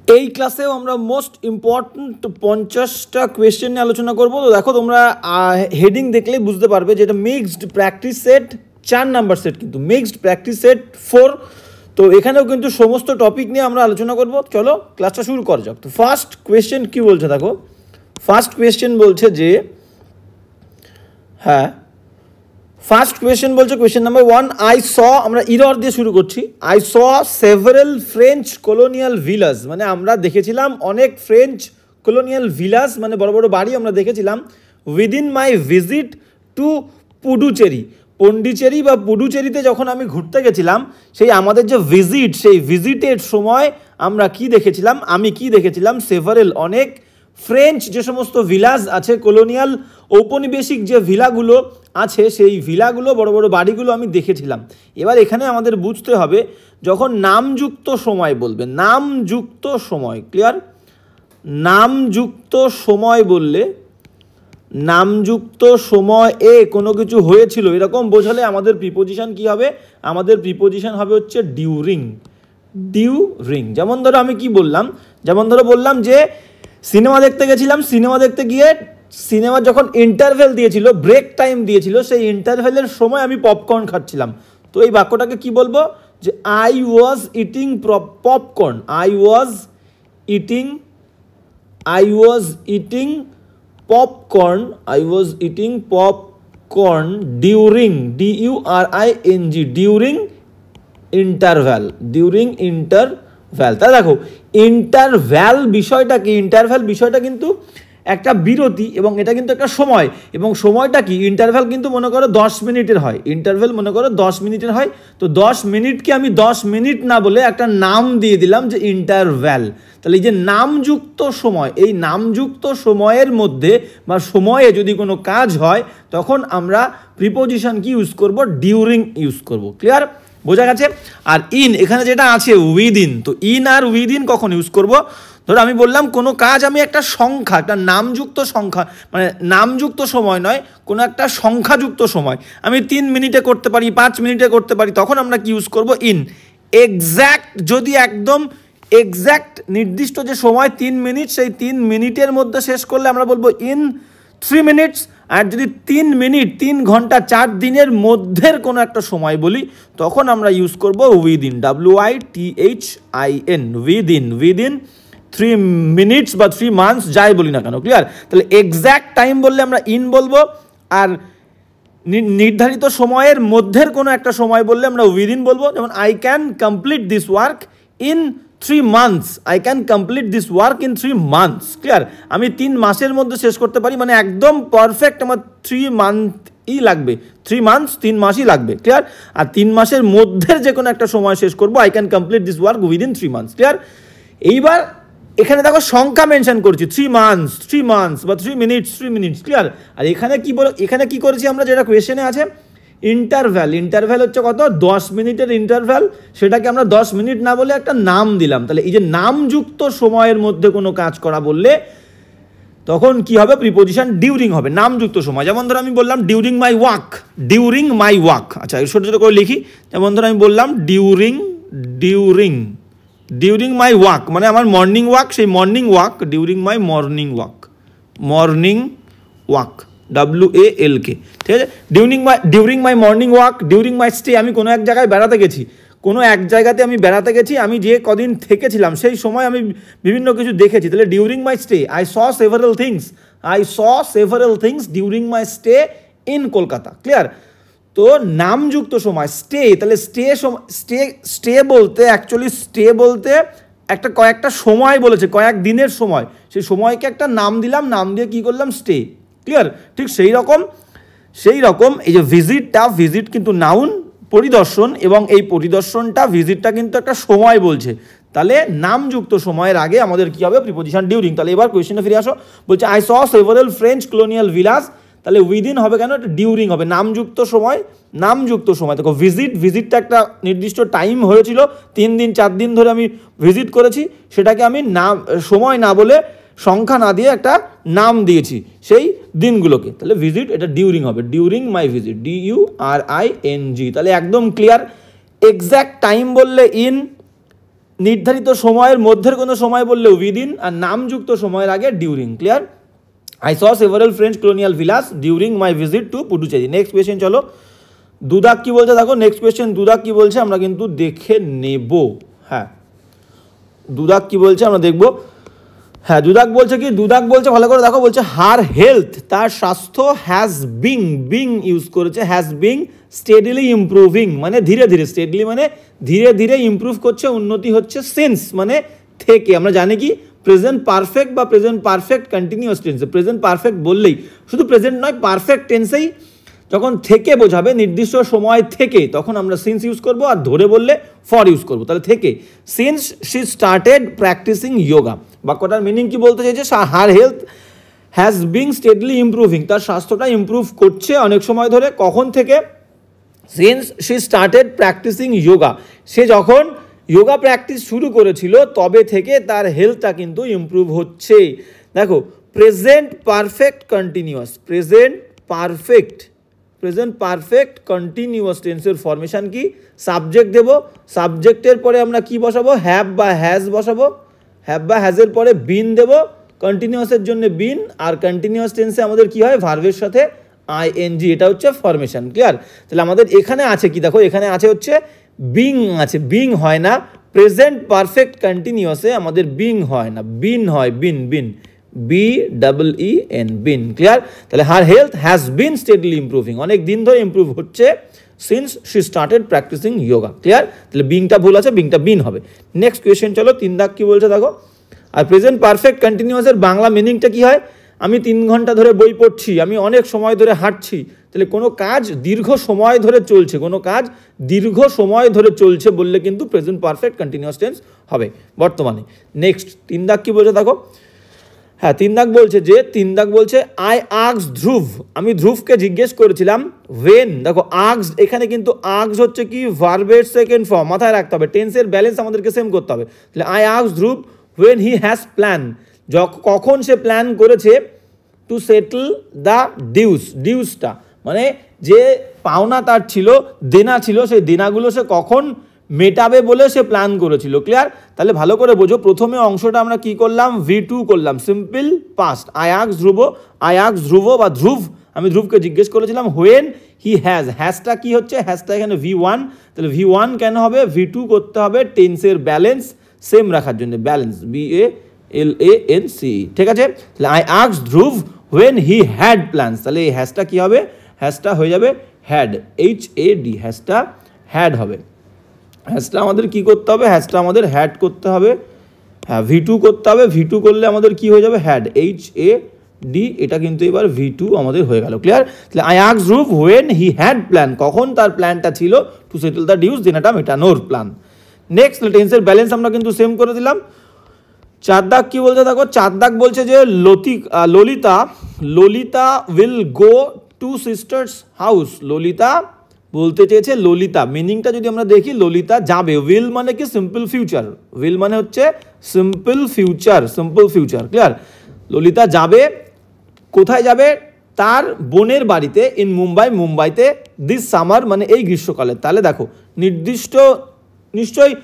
এই ক্লাসেও আমরা মোস্ট ইম্পর্ট্যান্ট 50টা কোয়েশ্চেন নিয়ে আলোচনা করব। তো দেখো তোমরা হেডিং দেখলেই বুঝতে পারবে যে এটা mixed practice set 4 number set, কিন্তু মিক্সড প্র্যাকটিস সেট 4। তো এখানেও কিন্তু সমস্ত টপিক নিয়ে আমরা আলোচনা করব। চলো ক্লাসটা শুরু করা যাক। তো ফার্স্ট কোয়েশ্চেন কি বলছে দেখো, ফার্স্ট কোয়েশ্চেন বলছে যে ফার্স্ট কোয়েশ্চেন বলছে কোয়েশ্চেন নাম্বার 1, আই স, আমরা ইরর দিয়ে শুরু করছি। I saw several French colonial villus, মানে আমরা দেখেছিলাম অনেক ফ্রেঞ্চ কলোনিয়াল ভিলাস, মানে বড় বড় বাড়ি আমরা দেখেছিলাম। Within my visit to Puducherry, Pondicherry বা পুডুচেরিতে যখন আমি ঘুরতে গেছিলাম, সেই আমাদের যে ভিজিট, সেই ভিজিটের সময় আমরা কি দেখেছিলাম, আমি কি দেখেছিলাম, সেভারেল অনেক ফ্রেঞ্চ যে সমস্ত ভিলাস আছে, কলোনিয়াল ঔপনিবেশিক যে ভিলাগুলো আছে, সেই ভিলাগুলো বড় বড় বাড়িগুলো আমি দেখেছিলাম। এবার এখানে আমাদের বুঝতে হবে যখন নামযুক্ত সময় বলবে, নামযুক্ত সময়, ক্লিয়ার? নামযুক্ত সময় বললে, নামযুক্ত সময়ে কোনো কিছু হয়েছিল এরকম বোঝালে আমাদের প্রিপোজিশন কি হবে? আমাদের প্রিপোজিশন হবে হচ্ছে ডিউরিং। ডিউরিং, যেমন ধরো আমি কি বললাম, যেমন ধরো বললাম যে সিনেমা দেখতে গেছিলাম, সিনেমা দেখতে গিয়ে সিনেমার যখন ইন্টারভেল দিয়েছিল, ব্রেক টাইম দিয়েছিল, সেই ইন্টারভেলের সময় আমি পপকর্ন খাচ্ছিলাম। তো এই বাক্যটাকে কি বলবো? যে I was eating popcorn, I was eating popcorn, I was eating popcorn during, DURING, during interval, during interval. তাহলে দেখো ইন্টারভ্যাল বিষয়টা কি? ইন্টারভ্যাল বিষয়টা কিন্তু একটা বিরতি এবং এটা কিন্তু একটা সময়, এবং সময়টা কি? ইন্টারভ্যাল কিন্তু মনে করো 10 মিনিটের হয়, ইন্টারভ্যাল মনে করো 10 মিনিটের হয়। তো 10 মিনিটকে আমি 10 মিনিট না বলে একটা নাম দিয়ে দিলাম যে ইন্টারভ্যাল। তাহলে এই যে নামযুক্ত সময়, এই নামযুক্ত সময়ের মধ্যে বা সময়ে যদি কোনো কাজ হয় তখন আমরা প্রিপোজিশন কি ইউজ করব? ডিউরিং ইউজ করব। ক্লিয়ার? বোঝা গেছে? আর ইন, এখানে যেটা আছে উইদিন, তো ইন আর উইদিন কখন ইউজ করব? ধরো আমি বললাম কোনো কাজ আমি একটা সংখ্যা, একটা নামযুক্ত সংখ্যা, মানে নামযুক্ত সময় নয়, কোনো একটা সংখ্যাযুক্ত সময় আমি 3 মিনিটে করতে পারি, 5 মিনিটে করতে পারি, তখন আমরা কি ইউজ করব? ইন। এক্স্যাক্ট, যদি একদম এক্স্যাক্ট নির্দিষ্ট যে সময় 3 মিনিট, সেই 3 মিনিটের মধ্যে শেষ করলে আমরা বলবো ইন 3 মিনিটস। আর যদি 3 মিনিট, 3 ঘন্টা, 4 দিনের মধ্যের কোনো একটা সময় বলি, তখন আমরা ইউজ করব within, WITHIN, within, within 3 minutes বা 3 মান্থস, যাই বলি না কেন। ক্লিয়ার? তাহলে এক্স্যাক্ট টাইম বললে আমরা ইন বলবো, আর নির্ধারিত সময়ের মধ্যের কোনো একটা সময় বললে আমরা উইদিন বলবো। যেমন I can complete this work in 3 months, I can complete this work in 3 months. Clear? আমি 3 মাসের মধ্যে শেষ করতে পারি, মানে একদম পারফেক্ট আমার 3 মান্থই লাগবে, 3 মান্থস, 3 মাসই লাগবে। ক্লিয়ার? আর 3 মাসের মধ্যে যে কোনো একটা সময় শেষ করবো, I can complete this work within 3 months. Clear? এইবার এখানে দেখো সংখ্যা মেনশন করছি, 3 মান্থস বা 3 মিনিটস। ক্লিয়ার? আর এখানে কি বলো, এখানে কি করেছি আমরা, যেটা কোয়েশ্চেনে আছে ইন্টারভ্যাল, ইন্টারভ্যাল হচ্ছে কত? 10 মিনিটের ইন্টারভ্যাল, সেটাকে আমরা 10 মিনিট না বলে একটা নাম দিলাম। তাহলে এই যে নামযুক্ত সময়ের মধ্যে কোনো কাজ করা বললে তখন কি হবে? প্রিপোজিশন ডিউরিং হবে, নামযুক্ত সময়। যেমন ধরো আমি বললাম during my walk, during my walk. আচ্ছা ছোটো ছোটো করে লিখি। যেমন ধরো আমি বললাম ডিউরিং মাই ওয়াক, মানে আমার মর্নিং ওয়াক, সেই morning walk, during my morning walk, WALK। ঠিক আছে? During my morning walk, during my stay, আমি কোনো এক জায়গায় বেড়াতে গেছি, কোনো এক জায়গাতে আমি বেড়াতে গেছি, আমি যে কদিন থেকেছিলাম সেই সময় আমি বিভিন্ন কিছু দেখেছি। তাহলে during my stay I saw several things during my stay in Kolkata. Clear? তো নামযুক্ত সময় স্টে, তাহলে স্টে বলতে অ্যাকচুয়ালি স্টে বলতে একটা কয়েকটা সময় বলেছে, কয়েক দিনের সময়, সেই সময়কে একটা নাম দিলাম, নাম দিয়ে কি করলাম? স্টে। ক্লিয়ার? ঠিক সেই রকম এই যে ভিজিট কিন্তু নাউন, পরিদর্শন, এবং এই পরিদর্শনটা, ভিজিটটা কিন্তু একটা সময় বলছে। তাহলে নামযুক্ত সময়ের আগে আমাদের কি হবে? Preposition during. তাহলে এবার কোয়েশ্চেনে ফিরে আসো। বলছে I saw several French colonial villus, তাহলে উইদিন হবে কেন? এটা ডিউরিং হবে, নামযুক্ত সময়। দেখো ভিজিটটা একটা নির্দিষ্ট টাইম হয়েছিল, 3 দিন 4 দিন ধরে আমি ভিজিট করেছি, সেটাকে আমি সময় না বলে, সংখ্যা না দিয়ে একটা নাম দিয়েছি সেই দিনগুলোকে। তাহলে ভিজিট এটা ডিউরিং হবে, ডিউরিং মাই ভিজিট, DURING। তাহলে একদম ক্লিয়ার। এক্স্যাক্ট টাইম বললে ইন, নির্ধারিত সময়ের মধ্যের কোনো সময় বললে উইদিন, আর নামযুক্ত সময়ের আগে during. Clear? I saw several French colonial villas during my visit to Puducherry. Next question চলো, দুদাক কি বলছে দেখো, নেক্সট কোয়েশ্চেন দুদাক কি বলছে আমরা কিন্তু দেখে নেব। হ্যাঁ, দুদাক কি বলছে আমরা দেখব। হ্যাঁ, দুদাক বলছে কি, দুদাক বলছে ভালো করে দেখো, বলছে হার হেলথ, তার স্বাস্থ্য, হ্যাজ বিং ইউজ করেছে, হ্যাজ বিং স্টেডিলি ইমপ্রুভিং, মানে ধীরে ধীরে, স্টেডিলি মানে ধীরে ধীরে ইমপ্রুভ করছে, উন্নতি হচ্ছে, সিন্স মানে থেকে, আমরা জানি কি প্রেজেন্ট পারফেক্ট বা প্রেজেন্ট পারফেক্ট কন্টিনিউয়াস টেন্সে, প্রেজেন্ট পারফেক্ট বললেই শুধু প্রেজেন্ট নয়, পারফেক্ট টেন্সেই যখন থেকে বোঝাবে, নির্দিষ্ট সময় থেকে, তখন আমরা সিন্স ইউজ করব, আর ধরে বললে ফর ইউজ করব। তাহলে থেকে, since she started practising yoga, বাক্যটার মিনিং কি বলতে চাইছে, her health has being steadily improving, তার স্বাস্থ্যটা ইমপ্রুভ করছে অনেক সময় ধরে, কখন থেকে, since she started practising yoga, সে যখন যোগা প্র্যাকটিস শুরু করেছিল তবে থেকে তার হেলথটা কিন্তু ইমপ্রুভ হচ্ছে। দেখো, present perfect continuous, present perfect continuous টেন্সের ফরমেশন কি, সাবজেক্ট দেব, সাবজেক্টের পরে আমরা কি বসাবো, হ্যাভ বা হ্যাজ বসাবো, হ্যাভ বা হ্যাজের পরে বিন দেব, কন্টিনিউয়াসের জন্য বিন, আর কন্টিনিউয়াস টেন্সে আমাদের কি হয়, ভার্বের সাথে আইএনজি, এটা হচ্ছে ফরমেশন। ক্লিয়ার? তাহলে আমাদের এখানে আছে কি দেখো, এখানে আছে হচ্ছে বিং আছে, বিং হয় না, প্রেজেন্ট পারফেক্ট কন্টিনিউয়াসে আমাদের বিং হয় না, বিন হয়, বিন BEEN, বিন। ক্লিয়ার? তাহলে her health has been steadily improving, অনেক দিন ধরে ইমপ্রুভ হচ্ছে, since she started practising yoga. Clear? তাহলে বিংটা ভুল আছে, বিংটা বিন হবে। নেক্সট কোয়েশ্চেন চলো, 3 দাগ কি বলছে দেখো, আর প্রেজেন্ট পারফেক্ট কন্টিনিউয়াসের বাংলা মিনিংটা কি হয়, আমি 3 ঘন্টা ধরে বই পড়ছি, আমি অনেক সময় ধরে হাঁটছি। তাহলে কোনো কাজ দীর্ঘ সময় ধরে চলছে, কোনো কাজ দীর্ঘ সময় ধরে চলছে বললে কিন্তু প্রেজেন্ট পারফেক্ট কন্টিনিউয়াস টেন্স হবে বর্তমানে। নেক্সট 3 দাগ কি বলছে দেখো, হ্যাঁ 3 দাগ বলছে যে, 3 দাগ বলছে আই আস্কড ধ্রুব, আমি ধ্রুবকে জিজ্ঞেস করেছিলাম, ওয়েন, দেখো আস্কড, এখানে কিন্তু আস্কড হচ্ছে কি ভার্বের সেকেন্ড ফর্ম, মাথায় রাখতে হবে, টেন্সের ব্যালেন্স আমাদেরকে সেম করতে হবে। তাহলে I asked Dhruv when he has plan, কখন সে প্ল্যান করেছে, টু সেটল দ্য ডিউসটা মানে যে পাওনা তার ছিল, দেনা ছিল, সেই দেনাগুলো সে কখন মেটাবে বলে সে প্ল্যান করেছিল। ক্লিয়ার? তাহলে ভালো করে বোঝো, প্রথমে অংশটা আমরা কি করলাম, V2 করলাম, সিম্পল পাস্ট, আই আস্কড ধ্রুব বা ধ্রুব, আমি ধ্রুবকে জিজ্ঞেস করেছিলাম, হোয়েন হি হ্যাজটা কি হচ্ছে, হ্যাজটা এখানে V1, তাহলে V1 কেন হবে, V2 করতে হবে, টেন্সের ব্যালেন্স সেম রাখার জন্য, ব্যালেন্স BALANCE, ঠিক আছে? তাহলে I asked Dhruv when he had plans, তাহলে এই হ্যাজটা কি হবে, হ্যাজটা হয়ে যাবে হ্যাড, HAD, হ্যাজটা হ্যাড হবে। হ্যাজটা আমাদের কি করতে হবে, হ্যাজটা আমাদের হ্যাড করতে হবে, হ্যাঁ V2 করতে হবে, V2 করলে আমাদের কি হয়ে যাবে, হ্যাড, HAD, এটা কিন্তু এবার V2 আমাদের হয়ে গেল। ক্লিয়ার? তাহলে I asked Dhruv when he had plan, কখন তার প্ল্যানটা ছিল, টু সেটল দ্য ডিউস, দেনাটা মেটানোর প্ল্যান। নেক্সট টেন্সের ব্যালেন্স আমরা কিন্তু সেম করে দিলাম। 4 দাগ কি বলছে দেখো, 4 দাগ বলছে যে Lalita will go to sisters house, Lalita বলতে চেয়েছে ললিতা, মিনিংটা যদি আমরা দেখি, ললিতা যাবে, উইল মানে কি সিম্পল ফিউচার, উইল মানে হচ্ছে সিম্পল ফিউচার। ক্লিয়ার? ললিতা যাবে, কোথায় যাবে, তার বোনের বাড়িতে, ইন মুম্বাইতে, দিস সামার মানে এই গ্রীষ্মকালে। তাহলে দেখো, নিশ্চয়ই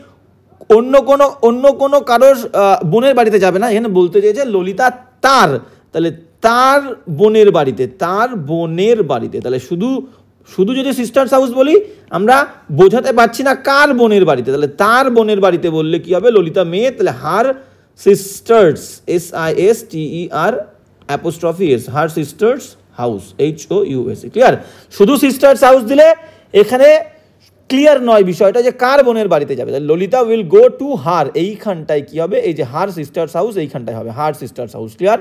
অন্য কোনো কারোর বোনের বাড়িতে যাবে না, এখানে বলতে চেয়েছে ললিতা তার, তাহলে তার বোনের বাড়িতে, তাহলে শুধু যদি সিস্টার্স হাউস বলি আমরা বোঝাতে পারছি না কার বোনের বাড়িতে, তাহলে তার বোনের বাড়িতে বললে কি হবে, ললিতা মেয়ে, তাহলে হার সিস্টার্স, SISTER', হার সিস্টার্স হাউস, HOUS। ক্লিয়ার? শুধু সিস্টার্স হাউস দিলে এখানে ক্লিয়ার নয় বিষয়টা যে কার বোনের বাড়িতে যাবে, তাহলে Lalita will go to her, এইখানটায় কি হবে, এই যে হার সিস্টার্স হাউস, এইখানটায় হবে হার সিস্টার্স হাউস। ক্লিয়ার?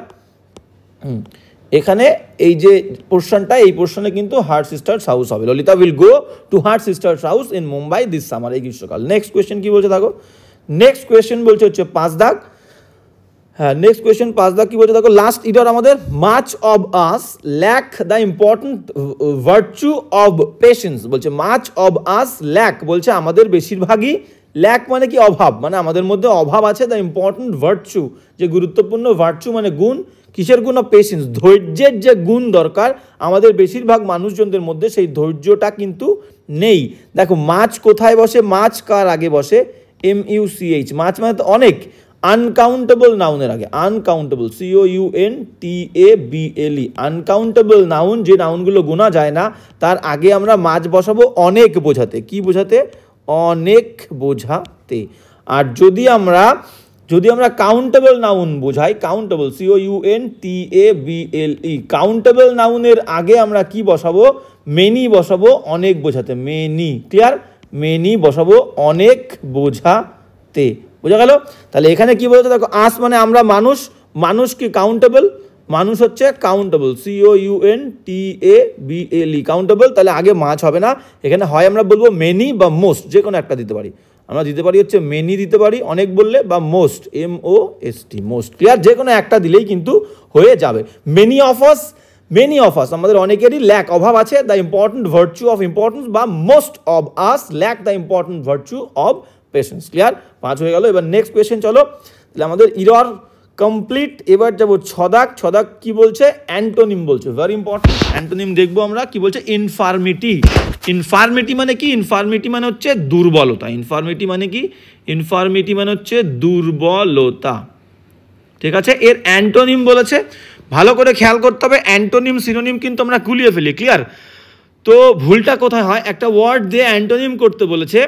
এখানে এই যে পোর্শনটা, এই পোর্শনে কিন্তু হার সিস্টার্স হাউস হবে, Lalita will go to her sisters house in Mumbai this summer, এই গ্রীষ্মকাল। নেক্সট কোয়েশ্চেন কি বলছে দেখো, নেক্সট কোয়েশ্চেন বলছে হচ্ছে 5 দাগ, হ্যাঁ নেক্সট কোয়েশ্চেন 5 দাগ কি বলছে দেখো, লাস্ট ইডার আমাদের much of us lack the important virtue of patience, বলছে মাচ অব আস ল্যাক, বলছে আমাদের বেশিরভাগই, ল্যাক মানে কি অভাব, মানে আমাদের মধ্যে অভাব আছে, দ্য ইম্পর্টেন্ট ভার্চু, যে গুরুত্বপূর্ণ, ভার্চু মানে গুণ, কিসের গুণ, পেশেন্স, ধৈর্যের যে গুণ দরকার আমাদের বেশিরভাগ মানুষজনদের মধ্যে সেই ধৈর্যটা কিন্তু নেই। দেখো মাছ কোথায় বসে, মাছ কার আগে বসে, MUCH, মাছ মানে তো অনেক। আনকাউন্টেবল নাউনের আগে, আনকাউন্টেবল COUNTABLE, আনকাউন্টেবল নাউন, যে নাউনগুলো গোনা যায় না, তার আগে আমরা মাছ বসাবো অনেক বোঝাতে। কি বোঝাতে? অনেক বোঝাতে। আর যদি আমরা কাউন্টেবল নাউন বোঝাই, কাউন্টেবল COUNTABLE, কাউন্টেবল নাউনের আগে আমরা কি বসাবো? মেনি বসাবো অনেক বোঝাতে, মেনি। ক্লিয়ার? মেনি বসাবো অনেক বোঝাতে। বোঝা গেল? তাহলে এখানে কি বলতে দেখো, আস মানে আমরা মানুষ, মানুষ কি কাউন্টেবল, মানুষ হচ্ছে কাউন্টেবল COUNTABLE, কাউন্টেবল। তাহলে আগে মাছ হবে না, এখানে হয় আমরা বলবো মেনি বা মোস্ট, যে কোনো একটা দিতে পারি। আমরা দিতে পারি হচ্ছে মেনি দিতে পারি অনেক বললে, বা মোস্ট MOST, মোস্ট। ক্লিয়ার? যে কোনো একটা দিলেই কিন্তু হয়ে যাবে। মেনি অফ আস, আমাদের অনেকেরই ল্যাক, অভাব আছে, the important virtue of importance, বা most of us lack the important virtue of patience. Clear? 5 হয়ে গেল। এবার নেক্সট কোয়েশ্চেন চলো। তাহলে আমাদের ইরর কমপ্লিট। এবার যাবো ছদাক। ছদাক কি বলছে? অ্যান্টোনিম বলছে, ভেরি ইম্পর্টেন্ট। অ্যান্টোনিম দেখবো আমরা। কি বলছে? ইনফার্মিটি। ইনফার্মিটি মানে কি? ইনফার্মিটি মানে হচ্ছে দুর্বলতা। ইনফার্মিটি মানে কি? ইনফার্মিটি মানে হচ্ছে দুর্বলতা। ঠিক আছে? এর অ্যান্টোনিম বলেছে, ভালো করে খেয়াল করতে হবে। অ্যান্টোনিম সিনোনিম কিন্তু আমরা গুলিয়ে ফেলি। ক্লিয়ার? তো ভুলটা কোথায় হয়? একটা ওয়ার্ড দিয়ে অ্যান্টোনিম করতে বলেছে,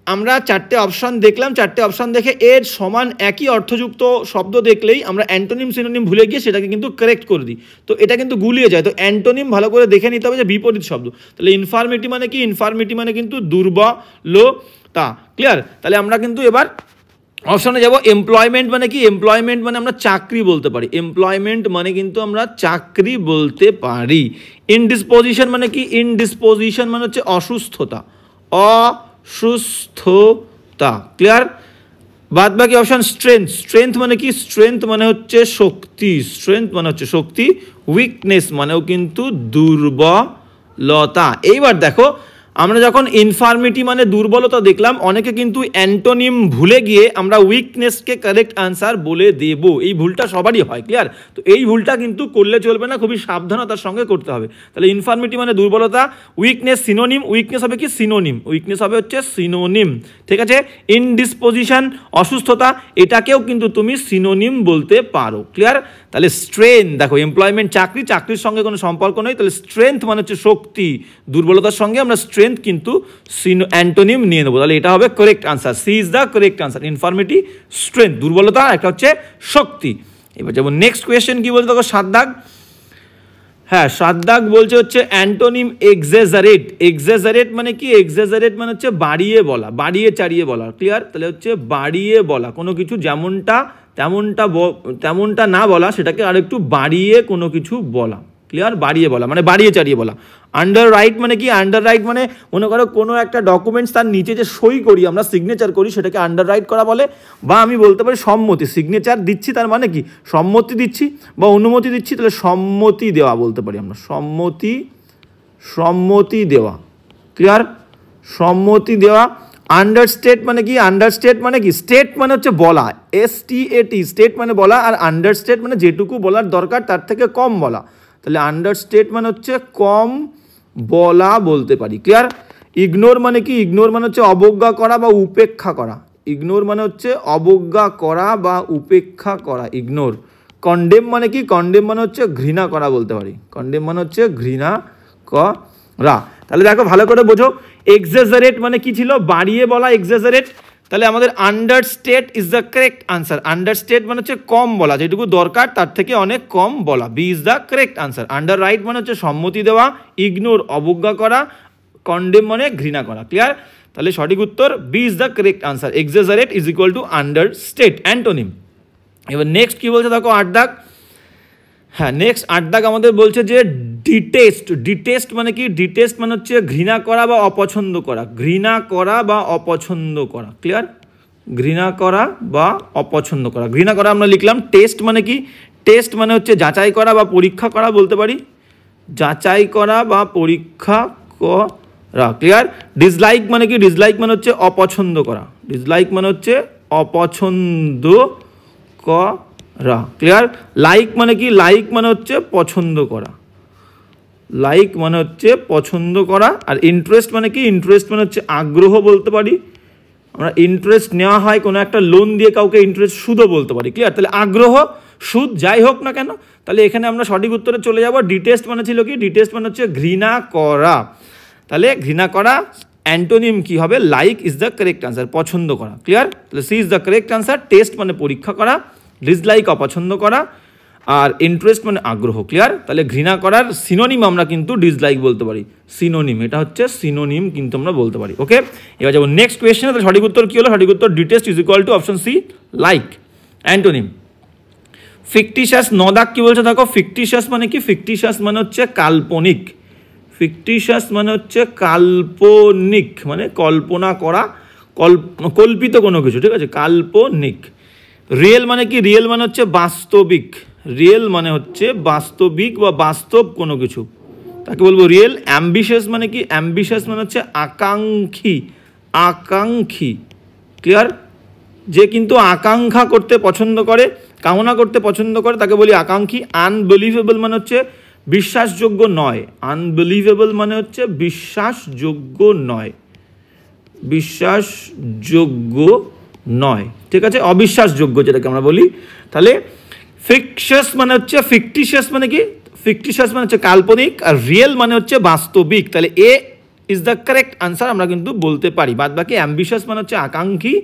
আমরা 4টে অপশান দেখলাম, 4টে অপশান দেখে এর সমান একই অর্থযুক্ত শব্দ দেখলেই আমরা অ্যান্টোনিম সিনোনিম ভুলে গিয়ে সেটাকে কিন্তু কারেক্ট করে দিই। তো এটা কিন্তু গুলিয়ে যায়। তো অ্যান্টোনিম ভালো করে দেখে নিতে হবে যে বিপরীত শব্দ। তাহলে ইনফার্মিটি মানে কি? ইনফার্মিটি মানে কিন্তু দুর্বলতা। ক্লিয়ার? তাহলে আমরা কিন্তু এবার অপশনে যাব। এমপ্লয়মেন্ট মানে কি? এমপ্লয়মেন্ট মানে আমরা চাকরি বলতে পারি। এমপ্লয়মেন্ট মানে কিন্তু আমরা চাকরি বলতে পারি। ইনডিসপোজিশন মানে কি? ইনডিসপোজিশন মানে হচ্ছে অসুস্থতা, অসুস্থতা। ক্লিয়ার? বাদ বাকি অপশন। স্ট্রেংথ। স্ট্রেংথ মানে কি? স্ট্রেংথ মানে হচ্ছে শক্তি। স্ট্রেংথ মানে হচ্ছে শক্তি। উইকনেস মানেও কিন্তু দুর্বলতা। এইবার দেখো, আমরা যখন ইনফার্মিটি মানে দুর্বলতা দেখলাম, অনেকে কিন্তু অ্যান্টোনিম ভুলে গিয়ে আমরা উইকনেসকে কারেক্ট আনসার বলে দেব। এই ভুলটা সবারই হয়। ক্লিয়ার? তো এই ভুলটা কিন্তু করলে চলবে না, খুবই সাবধানতার সঙ্গে করতে হবে। তাহলে ইনফার্মিটি মানে দুর্বলতা, উইকনেস সিনোনিম, উইকনেস হবে কি? সিনোনিম, উইকনেস হবে হচ্ছে সিনোনিম। ঠিক আছে? ইনডিসপোজিশন অসুস্থতা, এটাকেও কিন্তু তুমি সিনোনিম বলতে পারো। ক্লিয়ার? তাহলে স্ট্রেংথ, দেখো এমপ্লয়মেন্ট চাকরি, চাকরির সঙ্গে কোনো সম্পর্ক নেই। তাহলে স্ট্রেংথ মানে হচ্ছে শক্তি, দুর্বলতার সঙ্গে আমরা স্ট্রেংথ কিন্তু অ্যান্টোনিম নিয়ে নেবো। তাহলে এটা হবে correct answer. C is the correct answer. Infirmity strength, দুর্বলতা, একটা হচ্ছে শক্তি। এবার যাবো নেক্সট কোয়েশ্চেন। কি বলতে দেখো 7 দাগ। হ্যাঁ, 7 দাগ বলছে হচ্ছে অ্যান্টোনিম এক্সেজারেট। এক্সেজারেট মানে কি? এক্সেজারেট মানে হচ্ছে বাড়িয়ে বলা, বাড়িয়ে চাড়িয়ে বলা। ক্লিয়ার? তাহলে হচ্ছে বাড়িয়ে বলা, কোনো কিছু তেমনটা না বলা, সেটাকে আর একটু বাড়িয়ে কোনো কিছু বলা। ক্লিয়ার? বাড়িয়ে বলা মানে বাড়িয়ে চাড়িয়ে বলা। আন্ডার রাইট মানে কি? আন্ডার রাইট মানে মনে করো কোনো একটা ডকুমেন্টস তার নিচে যে সই করি আমরা, সিগনেচার করি, সেটাকে আন্ডার রাইট করা বলে। বা আমি বলতে পারি সম্মতি। সিগনেচার দিচ্ছি তার মানে কি? সম্মতি দিচ্ছি বা অনুমতি দিচ্ছি, তাহলে সম্মতি দেওয়া বলতে পারি আমরা। সম্মতি দেওয়া। ক্লিয়ার? সম্মতি দেওয়া। আন্ডারস্টেট মানে কি? আন্ডারস্টেট মানে কি? স্টেট মানে হচ্ছে বলা, STAT, স্টেট মানে বলা। আর আন্ডারস্টেট মানে যেটুকু বলার দরকার তার থেকে কম বলা। তাহলে আন্ডারস্টেট মানে হচ্ছে কম বলা বলতে পারি। ক্লিয়ার? ইগনোর মানে কি? ইগনোর মানে হচ্ছে অবজ্ঞা করা বা উপেক্ষা করা। ইগনোর মানে হচ্ছে অবজ্ঞা করা বা উপেক্ষা করা, ইগনোর। কন্ডেম মানে কি? কন্ডেম মানে হচ্ছে ঘৃণা করা বলতে পারি। কন্ডেম মানে হচ্ছে ঘৃণা করা। তাহলে দেখো ভালো করে বোঝো, এক্সেজারেট মানে কি ছিল? বাড়িয়ে বলা, এক্সেজারেট। তাহলে আমাদের আন্ডারস্টেট ইজ দ্য কারেক্ট আনসার। আন্ডারস্টেট মানে হচ্ছে কম বলা, যেটুকু দরকার তার থেকে অনেক কম বলা। B is the correct answer. Underwrite মানে হচ্ছে সম্মতি দেওয়া, ইগনোর অবজ্ঞা করা, কন্ডেম মানে ঘৃণা করা। ক্লিয়ার? তাহলে সঠিক উত্তর B is the correct answer. Exaggerate is equal to understate, antonym. এবার নেক্সট কি বলছে দেখো 8 দাগ। হ্যাঁ, নেক্সট 8 দাগ আমাদের বলছে যে ডিটেস্ট। ডিটেস্ট মানে কি? ডিটেস্ট মানে হচ্ছে ঘৃণা করা বা অপছন্দ করা। ঘৃণা করা বা অপছন্দ করা। ক্লিয়ার? ঘৃণা করা বা অপছন্দ করা। ঘৃণা করা আমরা লিখলাম। টেস্ট মানে কি? টেস্ট মানে হচ্ছে যাচাই করা বা পরীক্ষা করা বলতে পারি। যাচাই করা বা পরীক্ষা করা। ক্লিয়ার? ডিসলাইক মানে কি? ডিসলাইক মানে হচ্ছে অপছন্দ করা। ডিসলাইক মানে হচ্ছে অপছন্দ করা। ক্লিয়ার? লাইক মানে কি? লাইক মানে হচ্ছে পছন্দ করা। লাইক মানে হচ্ছে পছন্দ করা। আর ইন্টারেস্ট মানে কি? ইন্টারেস্ট মানে হচ্ছে আগ্রহ বলতে পারি। আমরা ইন্টারেস্ট নেওয়া হয় কোনো একটা লোন দিয়ে, কাউকে ইন্টারেস্ট সুদও বলতে পারি। ক্লিয়ার? তাহলে আগ্রহ, সুদ যাই হোক না কেন, তাহলে এখানে আমরা সঠিক উত্তরে চলে যাব। ডিটেস্ট মানে ছিল কি? ডিটেস্ট মানে হচ্ছে ঘৃণা করা। তাহলে ঘৃণা করা অ্যান্টোনিম কি হবে? Like is the correct answer, পছন্দ করা। ক্লিয়ার? তাহলে C is the correct answer. Test মানে পরীক্ষা করা, ডিসলাইক অপছন্দ করা, আর ইন্টারেস্ট মানে আগ্রহ। ক্লিয়ার? তাহলে ঘৃণা করার সিনোনিম আমরা কিন্তু ডিসলাইক বলতে পারি। সিনোনিম, এটা হচ্ছে সিনোনিম কিন্তু আমরা বলতে পারি। ওকে, এবার যাবো নেক্সট কোয়েশ্চেনে। তাহলে সঠিক উত্তর কি হলো? সঠিক উত্তর detest is equal to option C, like. Antonym fictitious. নদাক কি বলছে দেখো, ফিকটিশাস মানে কি? ফিকটিশাস মানে হচ্ছে কাল্পনিক। ফিকটিশাস মানে হচ্ছে কাল্পনিক, মানে কল্পনা করা, কল্পিত কোনো কিছু। ঠিক আছে, কাল্পনিক। রিয়েল মানে কি? রিয়েল মানে হচ্ছে বাস্তবিক। রিয়েল মানে হচ্ছে বাস্তবিক বা বাস্তব কোনো কিছু, তাকে বলবো রিয়েল। অ্যাম্বিশাস মানে কি? অ্যাম্বিশাস মানে হচ্ছে আকাঙ্ক্ষী। আকাঙ্ক্ষী। ক্লিয়ার? যে কিন্তু আকাঙ্ক্ষা করতে পছন্দ করে, কামনা করতে পছন্দ করে, তাকে বলি আকাঙ্ক্ষী। আনবিলিভেবল মানে হচ্ছে বিশ্বাসযোগ্য নয়। আনবিলিভেবল মানে হচ্ছে বিশ্বাসযোগ্য নয়, বিশ্বাসযোগ্য নয়। ঠিক আছে, অবিশ্বাসযোগ্য যেটাকে আমরা বলি। তাহলে ফিকশাস মানে হচ্ছে, ফিকটিশাস মানে কি? ফিকটিশাস মানে হচ্ছে কাল্পনিক, আর রিয়েল মানে হচ্ছে বাস্তবিক। তাহলে A is the correct answer আমরা কিন্তু বলতে পারি। বাদ বাকি অ্যাম্বিশাস মানে হচ্ছে আকাঙ্ক্ষী,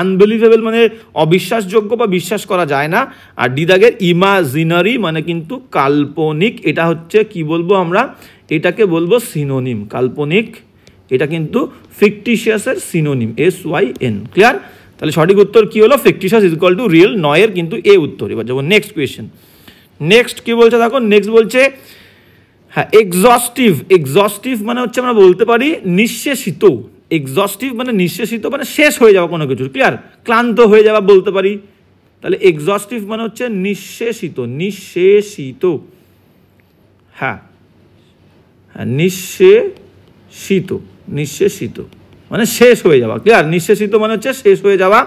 আনবিলিভেবল মানে অবিশ্বাসযোগ্য বা বিশ্বাস করা যায় না, আর ডি দাগের ইমাজিনারি মানে কিন্তু কাল্পনিক। এটা হচ্ছে কি বলবো আমরা? এটাকে বলবো সিনোনিম। কাল্পনিক এটা কিন্তু ফিকটিশিয়াসের সিনোনিম, SYN। ক্লিয়ার? তাহলে সঠিক উত্তর কি হলো? Fictitious is equal two real, নয়ের কিন্তু এ উত্তর। এবার যাবো নেক্সট কোয়েশ্চেন। নেক্সট কি বলছে দেখো, নেক্সট বলছে হ্যাঁ এক্সস্টিভ। এক্সস্টিভ মানে হচ্ছে আমরা বলতে পারি নিঃশেষিত। এক্সস্টিভ মানে নিঃশেষিত, মানে শেষ হয়ে যাওয়া কোনো কিছু। ক্লিয়ার? ক্লান্ত হয়ে যাওয়া বলতে পারি। তাহলে এক্সস্টিভ মানে হচ্ছে নিঃশেষিত। নিঃশেষিত, হ্যাঁ হ্যাঁ, নিঃশেষিত। নিঃশেষিত মানে শেষ হয়ে যাওয়া। ক্লিয়ার? নিঃশেষিত মানে হচ্ছে শেষ হয়ে যাওয়া।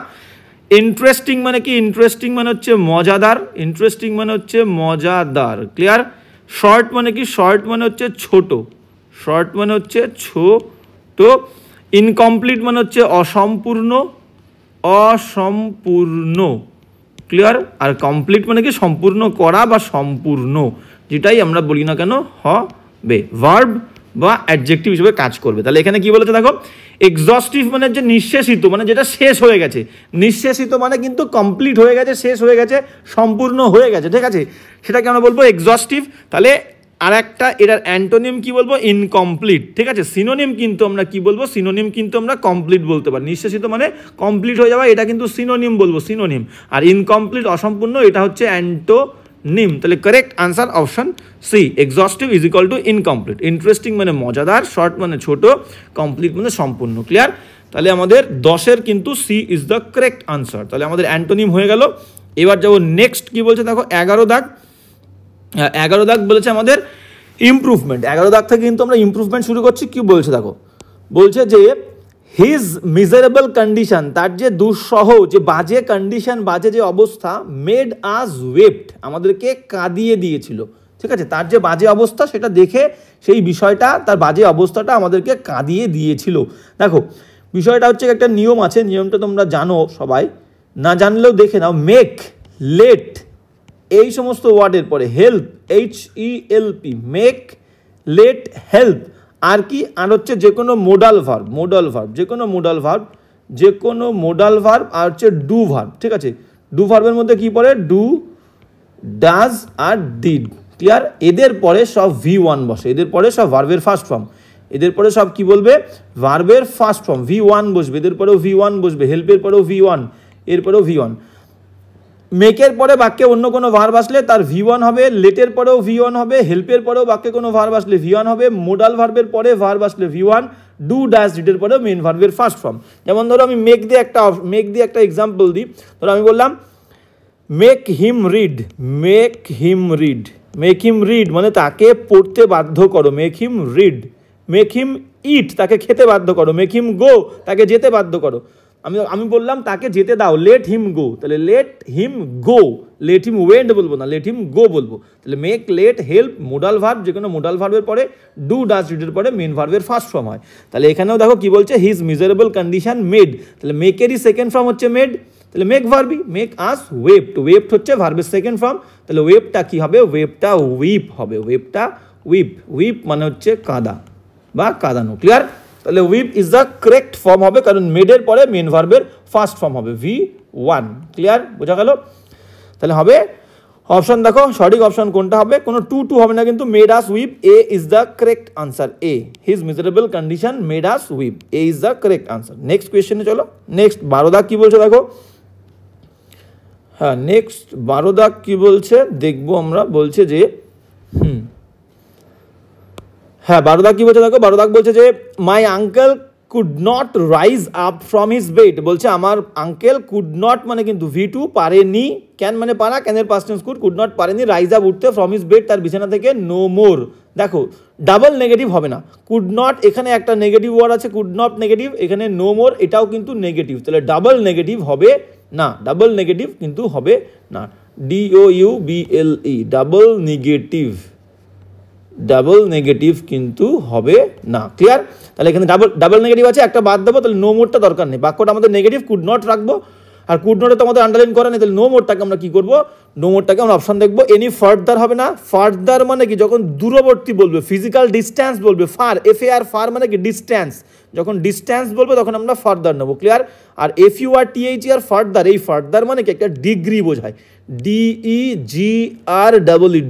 ইন্টারেস্টিং মানে কি? ইন্টারেস্টিং মানে হচ্ছে মজাদার। ইন্টারেস্টিং মানে হচ্ছে মজাদার। ক্লিয়ার? শর্ট মানে কি? শর্ট মানে হচ্ছে ছোট। শর্ট মানে হচ্ছে ছোট। ইনকমপ্লিট মানে হচ্ছে অসম্পূর্ণ। অসম্পূর্ণ। ক্লিয়ার? আর কমপ্লিট মানে কি? সম্পূর্ণ করা বা সম্পূর্ণ, যেটাই আমরা বলি না কেন হবে, ভার্ব বা অ্যাডজেক্টিভ হিসেবে কাজ করবে। তাহলে এখানে কি বলেছে দেখো, এক্সস্টিভ মানে যে নিঃশেষিত, মানে যেটা শেষ হয়ে গেছে। নিঃশেষিত মানে কিন্তু কমপ্লিট হয়ে গেছে, শেষ হয়ে গেছে, সম্পূর্ণ হয়ে গেছে। ঠিক আছে, সেটাকে আমরা বলবো এক্সস্টিভ। তাহলে আর একটা এটার অ্যান্টোনিম কি বলবো? ইনকমপ্লিট। ঠিক আছে, সিনোনিম কিন্তু আমরা কি বলবো? সিনোনিম কিন্তু আমরা কমপ্লিট বলতে পারি। নিঃশেষিত মানে কমপ্লিট হয়ে যাওয়া, এটা কিন্তু সিনোনিম বলবো, সিনোনিম। আর ইনকমপ্লিট অসম্পূর্ণ, এটা হচ্ছে অ্যান্টোনিম। তাহলে correct answer option C, exhaustive is equal to incomplete. Interesting মানে মজাদার, শর্ট মানে ছোট, কমপ্লিট মানে সম্পূর্ণ। ক্লিয়ার? তাহলে আমাদের 10-এর কিন্তু C is the correct answer. তাহলে আমাদের অ্যান্টোনিম হয়ে গেল। এবার যাবো নেক্সট কি বলছে দেখো, 11 দাগ। 11 দাগ বলেছে আমাদের ইমপ্রুভমেন্ট। 11 দাগ থেকে কিন্তু আমরা ইমপ্রুভমেন্ট শুরু করছি। কি বলছে দেখো, বলছে যে হিজ মিজারেবল কন্ডিশন, তার যে দুঃসহ, যে বাজে কন্ডিশন, বাজে যে অবস্থা, মেড আস ওয়েপ্ট, আমাদেরকে কাঁদিয়ে দিয়েছিল। ঠিক আছে, তার যে বাজে অবস্থা সেটা দেখে, সেই বিষয়টা, তার বাজে অবস্থাটা আমাদেরকে কাঁদিয়ে দিয়েছিল। দেখো বিষয়টা হচ্ছে, একটা নিয়ম আছে, নিয়মটা তোমরা জানো সবাই, না জানলেও দেখে নাও। মেক, লেট, এই সমস্ত ওয়ার্ডের পরে help, HELP, make, let, help, আর কি, আর হচ্ছে যে কোনো মোডাল ভার্ব। মোডাল ভার্ব, যে কোনো মোডাল ভার্ব, যে কোনো মোডাল ভার্ব, আর হচ্ছে ডু ভার্ব। ঠিক আছে, ডু ভার্বের মধ্যে কি পড়ে? ডু, ডাজ আর ডিড। ক্লিয়ার? এদের পরে সব V1 বসে, এদের পরে সব ভার্বের ফার্স্ট ফর্ম, এদের পরে সব কি বলবে? ভার্বের ফার্স্ট ফর্ম, V1 বসবে, এদের পরেও V1 বসবে, হেল্পের পরেও V1, এরপরেও V1। মেকের পরে বাক্যে অন্য কোনো ভার্ব আসলে তার V1 হবে, লেটের পরেও V1 হবে, হেল্পের পরেও বাক্যে কোনো ভার্ব আসলে V1 হবে, মোডাল ভার্বের পরে ভার্ব আসলে V1, ডু, ডাজ, ডিডের পরেও মেন ভার্বের ফার্স্ট ফর্ম। যেমন ধরো আমি মেক দিয়ে একটা এক্সাম্পল দিই। ধরো আমি বললাম make him read. Make him read, make him read মানে তাকে পড়তে বাধ্য করো, make him read. Make him eat, তাকে খেতে বাধ্য করো। মেক হিম গো, তাকে যেতে বাধ্য করো। আমি বললাম তাকে যেতে দাও, লেট হিম গো, তাহলে let him go, let him went বলবো না, লেট হিম গো বলবো। তাহলে make, let, help modal verb, যে কোনো মোডাল ভার্বের পরে ডু ডাজ ডিডের পরে মেন ভার্বের ফার্স্ট ফর্ম হয়। তাহলে এখানেও দেখো কি বলছে, হিজ মিজারেবল কন্ডিশন মেড, তাহলে মেকেরই সেকেন্ড ফর্ম হচ্ছে মেড, তাহলে মেক ভার্বই, মেক আস ওয়েপ্ট, ওয়েপ্ট হচ্ছে ভার্বের সেকেন্ড ফর্ম, তাহলে ওয়েপটা কি হবে, ওয়েপটা উইপ হবে, ওয়েপটা উইপ, উইপ মানে হচ্ছে কাদা বা কাদানো, ক্লিয়ার। তাহলে weep is the correct form হবে, কারণ মেডের পরে মেন ভার্বের ফার্স্ট ফর্ম হবে V1, ক্লিয়ার, বোঝা গেল। তাহলে হবে অপশন, দেখো সঠিক অপশন কোনটা হবে, কোনো টু হবে না কিন্তু, made us weep, A is the correct answer, A, his miserable condition made us weep, A is the correct answer. Next কোয়েশ্চেনে চলো। নেক্সট 12 দাগ কি বলছে দেখো, হ্যাঁ নেক্সট 12 দাগ কি বলছে দেখবো আমরা, বলছে যে হ্যাঁ 12 দাগ কি বলছে দেখো, 12 দাগ বলছে যে মাই uncle could not rise up from his bed, বলছে আমার আঙ্কেল কুড নট মানে কিন্তু V2 পারেনি, ক্যান মানে পারা, ক্যানের পাস্ট টেন্স কুড নট পারেনি, রাইজ আপ উঠতে ফ্রম হিজ বেড তার বিছানা থেকে, নো মোর, দেখো ডাবল নেগেটিভ হবে না, কুড নট এখানে একটা নেগেটিভ ওয়ার্ড আছে, কুড নট নেগেটিভ, এখানে নো মোর এটাও কিন্তু নেগেটিভ, তাহলে ডাবল নেগেটিভ হবে না, ডাবল নেগেটিভ কিন্তু হবে না, DOUBLE double negative, double negative কিন্তু হবে না, ক্লিয়ার। তাহলে এখানে ডাবল নেগেটিভ আছে, একটা বাদ দেবো, তাহলে নো মোরটা দরকার নেই, বাক্যটা আমাদের নেগেটিভ, কুড নট রাখবো, আর কুড নটে তো আমাদের আন্ডারলাইন করা নেই, তাহলে নো মোরটাকে আমরা কি করবো, নো মোরটাকে আমরা অপশন দেখবো, এনি ফার্দার হবে না, ফার্দার মানে কি যখন দূরবর্তী বলবে, ফিজিক্যাল ডিস্ট্যান্স বলবে, ফার, FAR ফার মানে কি ডিস্ট্যান্স, যখন ডিস্ট্যান্স বলবে তখন আমরা ফার্দার নেবো, ক্লিয়ার। আর FURTHER ফার্দার, এই ফার্দার মানে কি একটা ডিগ্রি বোঝায়, DEGREE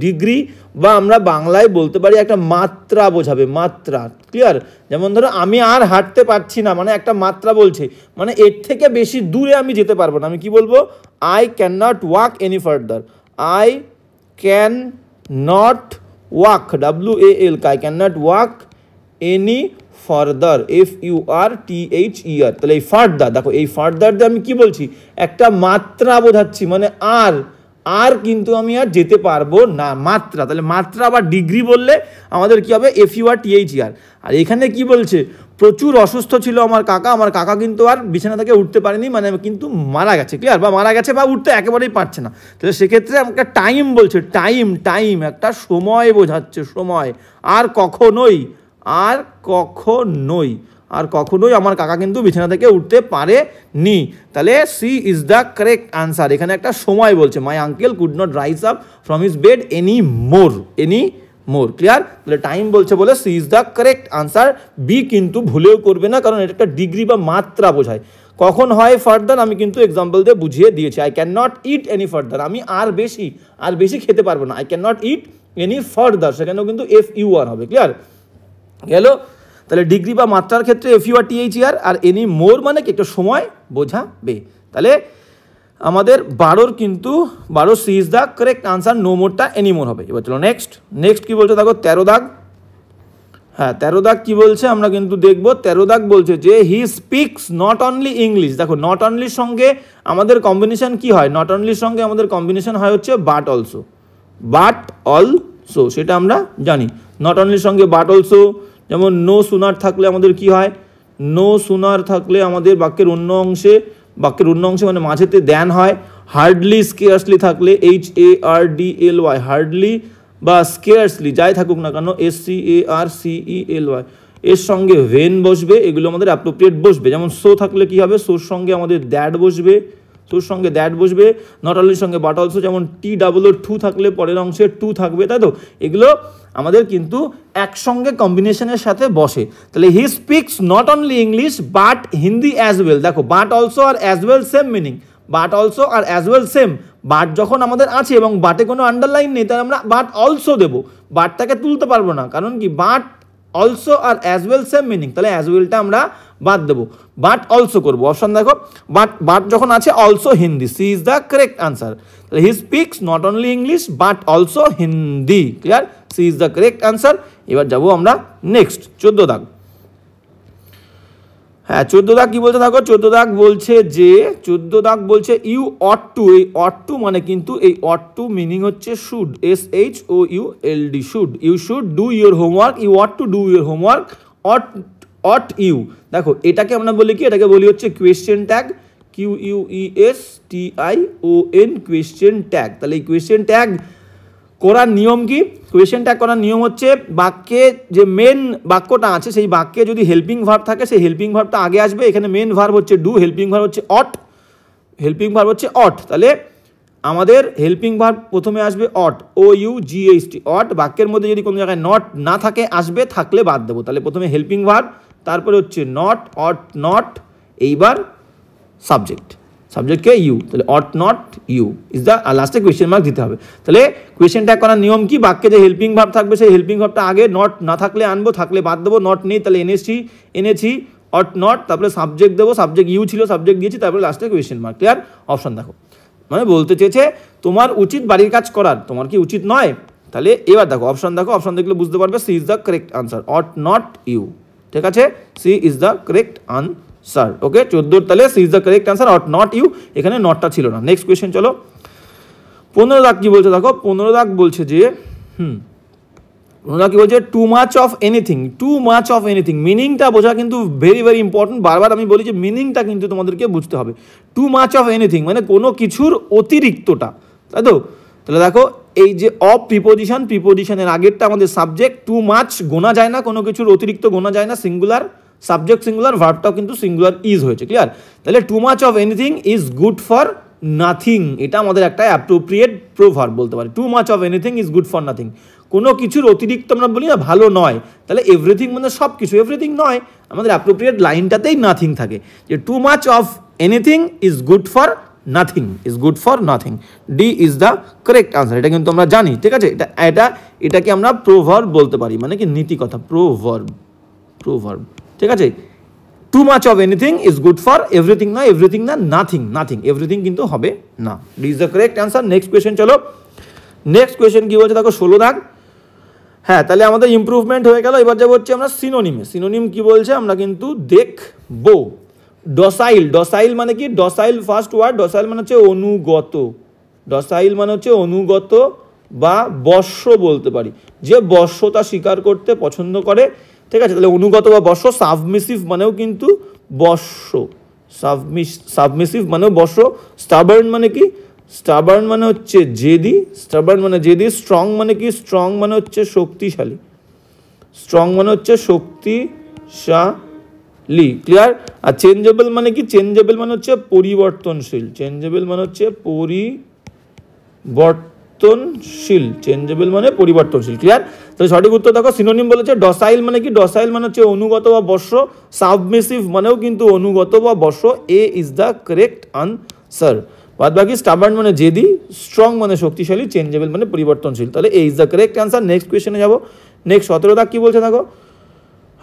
ডিগ্রি, বা আমরা বাংলায় বলতে পারি একটা মাত্রা বোঝাবে, মাত্রা, ক্লিয়ার। যেমন ধরো আমি আর হাঁটতে পারছি না, মানে একটা মাত্রা বলছে, মানে এর থেকে বেশি দূরে আমি যেতে পারবো না, আমি কি বলবো, I can not walk any further, I can not walk, WAL, I can not walk any further, FURTHER, তাহলে এই ফার্দার, দেখো এই ফার্দার দিয়ে আমি কি বলছি, একটা মাত্রা বোঝাচ্ছি, মানে আর কিন্তু আমি আর যেতে পারবো না, মাত্রা, তাহলে মাত্রা বা ডিগ্রি বললে আমাদের কি হবে, FURTHER। আর এখানে কি বলছে, প্রচুর অসুস্থ ছিল আমার কাকা কিন্তু আর বিছানা থেকে উঠতে পারেনি, মানে কিন্তু মারা গেছে, ক্লিয়ার, বা মারা গেছে বা উঠতে একেবারেই পারছে না, তাহলে সেক্ষেত্রে আমাকে টাইম বলছে, টাইম একটা সময় বোঝাচ্ছে, সময়, আর কখনোই আমার কাকা কিন্তু বিছানা থেকে উঠতে পারেনি, তাহলে C is the correct answer, এখানে একটা সময় বলছে, my uncle could not rise up from his bed any more, clear. তাহলে টাইম বলছে বলে C is the correct answer, B কিন্তু ভুলেও করবে না, কারণ এটা একটা ডিগ্রি বা মাত্রা বোঝায়। কখন হয় ফার্দার, আমি কিন্তু এক্সাম্পল দিয়ে বুঝিয়ে দিয়েছি, I can not it any further, আমি আর বেশি খেতে পারবো না, I can not it any further, সেখানেও কিন্তু FUR হবে, ক্লিয়ার গেল। তাহলে ডিগ্রি বা মাত্রার ক্ষেত্রে FURTHER, আর এনি মোর মানে কি একটা সময় বোঝাবে। তাহলে আমাদের 12 কিন্তু 12 C is the correct answer, no মোরটা এনি মোর হবে। এবার চলো নেক্সট কি বলছে দেখো 13 দাগ, হ্যাঁ 13 দাগ কি বলছে আমরা কিন্তু দেখবো। 13 দাগ বলছে যে হি স্পিক্স নট অনলি ইংলিশ, দেখো নট অনলির সঙ্গে আমাদের কম্বিনেশন কি হয়, নট অনলির সঙ্গে আমাদের কম্বিনেশন হয় হচ্ছে বাট অলসো, সেটা আমরা জানি। নট অনলির সঙ্গে বাট অলসো, যেমন নো সুনার থাকলে আমাদের কি হয়, নো সুনার থাকলে আমাদের বাক্যের অন্য অংশে মানে মাঝেতে দেন হয়। হার্ডলি স্কেয়ার্সলি থাকলে HARDLY, হার্ডলি বা স্কেয়ার্সলি যাই থাকুক না কেন SCARCELY, এর সঙ্গে ভেন বসবে, এগুলো আমাদের অ্যাপ্রোপ্রিয়েট বসবে। যেমন সো থাকলে কি হবে, সোর সঙ্গে আমাদের দ্যাট বসবে, নট অনলির সঙ্গে বাট অলসো, যেমন TOO থাকলে পরের অংশে টু থাকবে, তাই তো, এগুলো আমাদের কিন্তু একসঙ্গে কম্বিনেশনের সাথে বসে। তাহলে he speaks not only English but Hindi as well, দেখো বাট অলসো আর as well same meaning, but also আর অ্যাজ ওয়েল সেম, বাট যখন আমাদের আছে এবং বাটে কোনো আন্ডারলাইন নেই, তাহলে আমরা বাট অলসো দেবো, বাটটাকে তুলতে পারবো না, কারণ কি বাট অলসো আর অ্যাজ ওয়েল সেম মিনিং, তাহলে অ্যাজ ওয়েলটা আমরা বাদ দেবো, বাট অলসো করবো। অপশন দেখো, বাট যখন আছে also Hindi, C is the correct answer. তাহলে he speaks not only English but also Hindi, clear, C is the correct answer. এবার যাবো আমরা নেক্সট 14 দাগ, হ্যাঁ 14 দাগ কি বলছে দেখো, 14 দাগ বলছে ইউ অট টু, এই অট টু মানে কিন্তু এই অট টু মিনিং হচ্ছে should, SHOULD, should, you should do your homework, you ought to do your homework, ought ought you, দেখো এটাকে আমরা বলি কি, এটাকে বলি হচ্ছে question tag, QUESTION question tag. তাহলে এই কোয়েশ্চেন ট্যাগ করার নিয়ম কি, কোয়েশ্চেন ট্যাগ করার নিয়ম হচ্ছে বাক্যে যে মেন বাক্যটা আছে সেই বাক্যে যদি হেল্পিং ভার্ব থাকে সেই হেল্পিং ভার্বটা আগে আসবে। এখানে মেন ভার্ব হচ্ছে ডু, হেল্পিং ভার্ব হচ্ছে অট, হেল্পিং ভার্ব হচ্ছে অট। তাহলে আমাদের হেল্পিং ভার্ব প্রথমে আসবে অট, OUGHT, অট। বাক্যের মধ্যে যদি কোনো জায়গায় নট না থাকে আসবে, থাকলে বাদ দেবো। তাহলে প্রথমে হেল্পিং ভার্ব, তারপরে হচ্ছে নট, অট নট, এইবার সাবজেক্ট, সাবজেক্টকে ইউ, তাহলে অট নট ইউ ইজ দ্য, লাস্টে কোয়েশ্চেন মার্ক দিতে হবে। তাহলে কোয়েশ্চেন ট্যাগ করার নিয়ম কি, বাক্যে যে হেল্পিং ভার্ব থাকবে সেই হেল্পিং ভার্বটা আগে, নট না থাকলে আনবো, থাকলে বাদ দেবো, নট নেই তাহলে এনেছি অট নট, তারপরে সাবজেক্ট দেবো, সাবজেক্ট ইউ ছিল সাবজেক্ট দিয়েছি, তারপরে লাস্টে কোয়েশ্চেন মার্ক। ক্লিয়ার? অপশন দেখো, মানে বলতে চেয়েছে তোমার উচিত বাড়ির কাজ করার, তোমার কি উচিত নয়? তাহলে এবার দেখো অপশন দেখো, অপশন দেখলে বুঝতে পারবে C is the correct answer, ought not you. ঠিক আছে, C is the correct answer. Okay, 14 তাহলে C is the correct answer, ought not you, এখানে নটটা ছিল না। নেক্সট কোয়েশ্চেন চলো, 15 দাগ কি বলছে দেখো, 15 দাগ বলছে যে কি বলছে, too much of anything, too much of anything, মিনিংটা বোঝা কিন্তু ভেরি ভেরি ইম্পর্টেন্ট। বারবার আমি বলি যে মিনিংটা কিন্তু তোমাদেরকে বুঝতে হবে। টু মাচ অফ এনিথিং মানে কোনো কিছুর অতিরিক্তটা, তাই তো? তাহলে দেখো এই যে অফ প্রিপোজিশন, প্রিপোজিশনের আগেরটা আমাদের সাবজেক্ট, টু মাচ গোনা যায় না, কোনো কিছুর অতিরিক্ত গোনা যায় না, সিঙ্গুলার, সাবজেক্ট সিঙ্গুলার, ভার্বটাও কিন্তু সিঙ্গুলার ইজ হয়েছে। ক্লিয়ার? তাহলে two much of anything is good for nothing, এটা আমাদের একটা অ্যাপ্রোপ্রিয়েট প্রোভার্ব বলতে পারি। Two much of anything is good for nothing, কোনো কিছুর অতিরিক্ত আমরা বলি না ভালো নয়, তাহলে এভরিথিং মানে সব কিছু, এভরিথিং নয়, আমাদের অ্যাপ্রোপ্রিয়েট লাইনটাতেই নাথিং থাকে, যে two much of anything is good for nothing, is good for nothing. D is the correct answer, এটা কিন্তু আমরা জানি। ঠিক আছে, এটাকে আমরা প্রোভার্ব বলতে পারি, মানে কি নীতি কথা, প্রোভার্ব, প্রোভার্ব। ঠিক আছে, two much of anything is good for everything, না এভরিথিং না নাথিং, নাথিং, এভরিথিং কিন্তু হবে না। D is the correct answer. Next question চলো, নেক্সট কোয়েশ্চেন কি বলছে দেখো, 16 দাগ। হ্যাঁ, তাহলে আমাদের ইমপ্রুভমেন্ট হয়ে গেল। এবার যাবো হচ্ছে আমরা সিনোনিমে। সিনোনিম কি বলছে আমরা কিন্তু দেখবো। ডসাইল, ডসাইল মানে কি, ডসাইল ফার্স্ট ওয়ার্ড, ডসাইল মানে হচ্ছে অনুগত, ডসাইল মানে হচ্ছে অনুগত বা বর্ষ বলতে পারি, যে বর্ষতা স্বীকার করতে পছন্দ করে। ঠিক আছে, তাহলে অনুগত বা বর্ষ। সাবমিসিভ মানেও কিন্তু বর্ষ, সাবমিসিভ মানেও বর্ষ। স্টাবার্ন মানে কি, স্টাবার্ন মানে হচ্ছে জেদি, স্টাবার্ন মানে জেদি। স্ট্রং মানে কি, স্ট্রং মানে হচ্ছে শক্তিশালী, স্ট্রং মানে হচ্ছে শক্তিশালী। ক্লিয়ার? আর চেঞ্জেবল মানে কি, চেঞ্জেবল মানে হচ্ছে পরিবর্তনশীল, চেঞ্জেবল মানে হচ্ছে পরিবর্তনশীল, চেঞ্জেবল মানে পরিবর্তনশীল। ক্লিয়ার? তাহলে সঠিক উত্তর দেখো, সিনোনিম বলেছে ডসাইল মানে কি, ডসাইল মানে হচ্ছে অনুগত বা বর্ষ। সাবমিসিভ মানেও কিন্তু অনুগত বা বর্ষ। এ ইজ দ্য কারেক্ট আনসার। বাদ বাকি স্টাবার্ন মানে জেদি, স্ট্রং মানে শক্তিশালী, চেঞ্জেবল মানে পরিবর্তনশীল। তাহলে A is the correct answer. Next কোয়েশ্চেনে যাবো। নেক্সট 17 দাগ কি বলছে দেখো,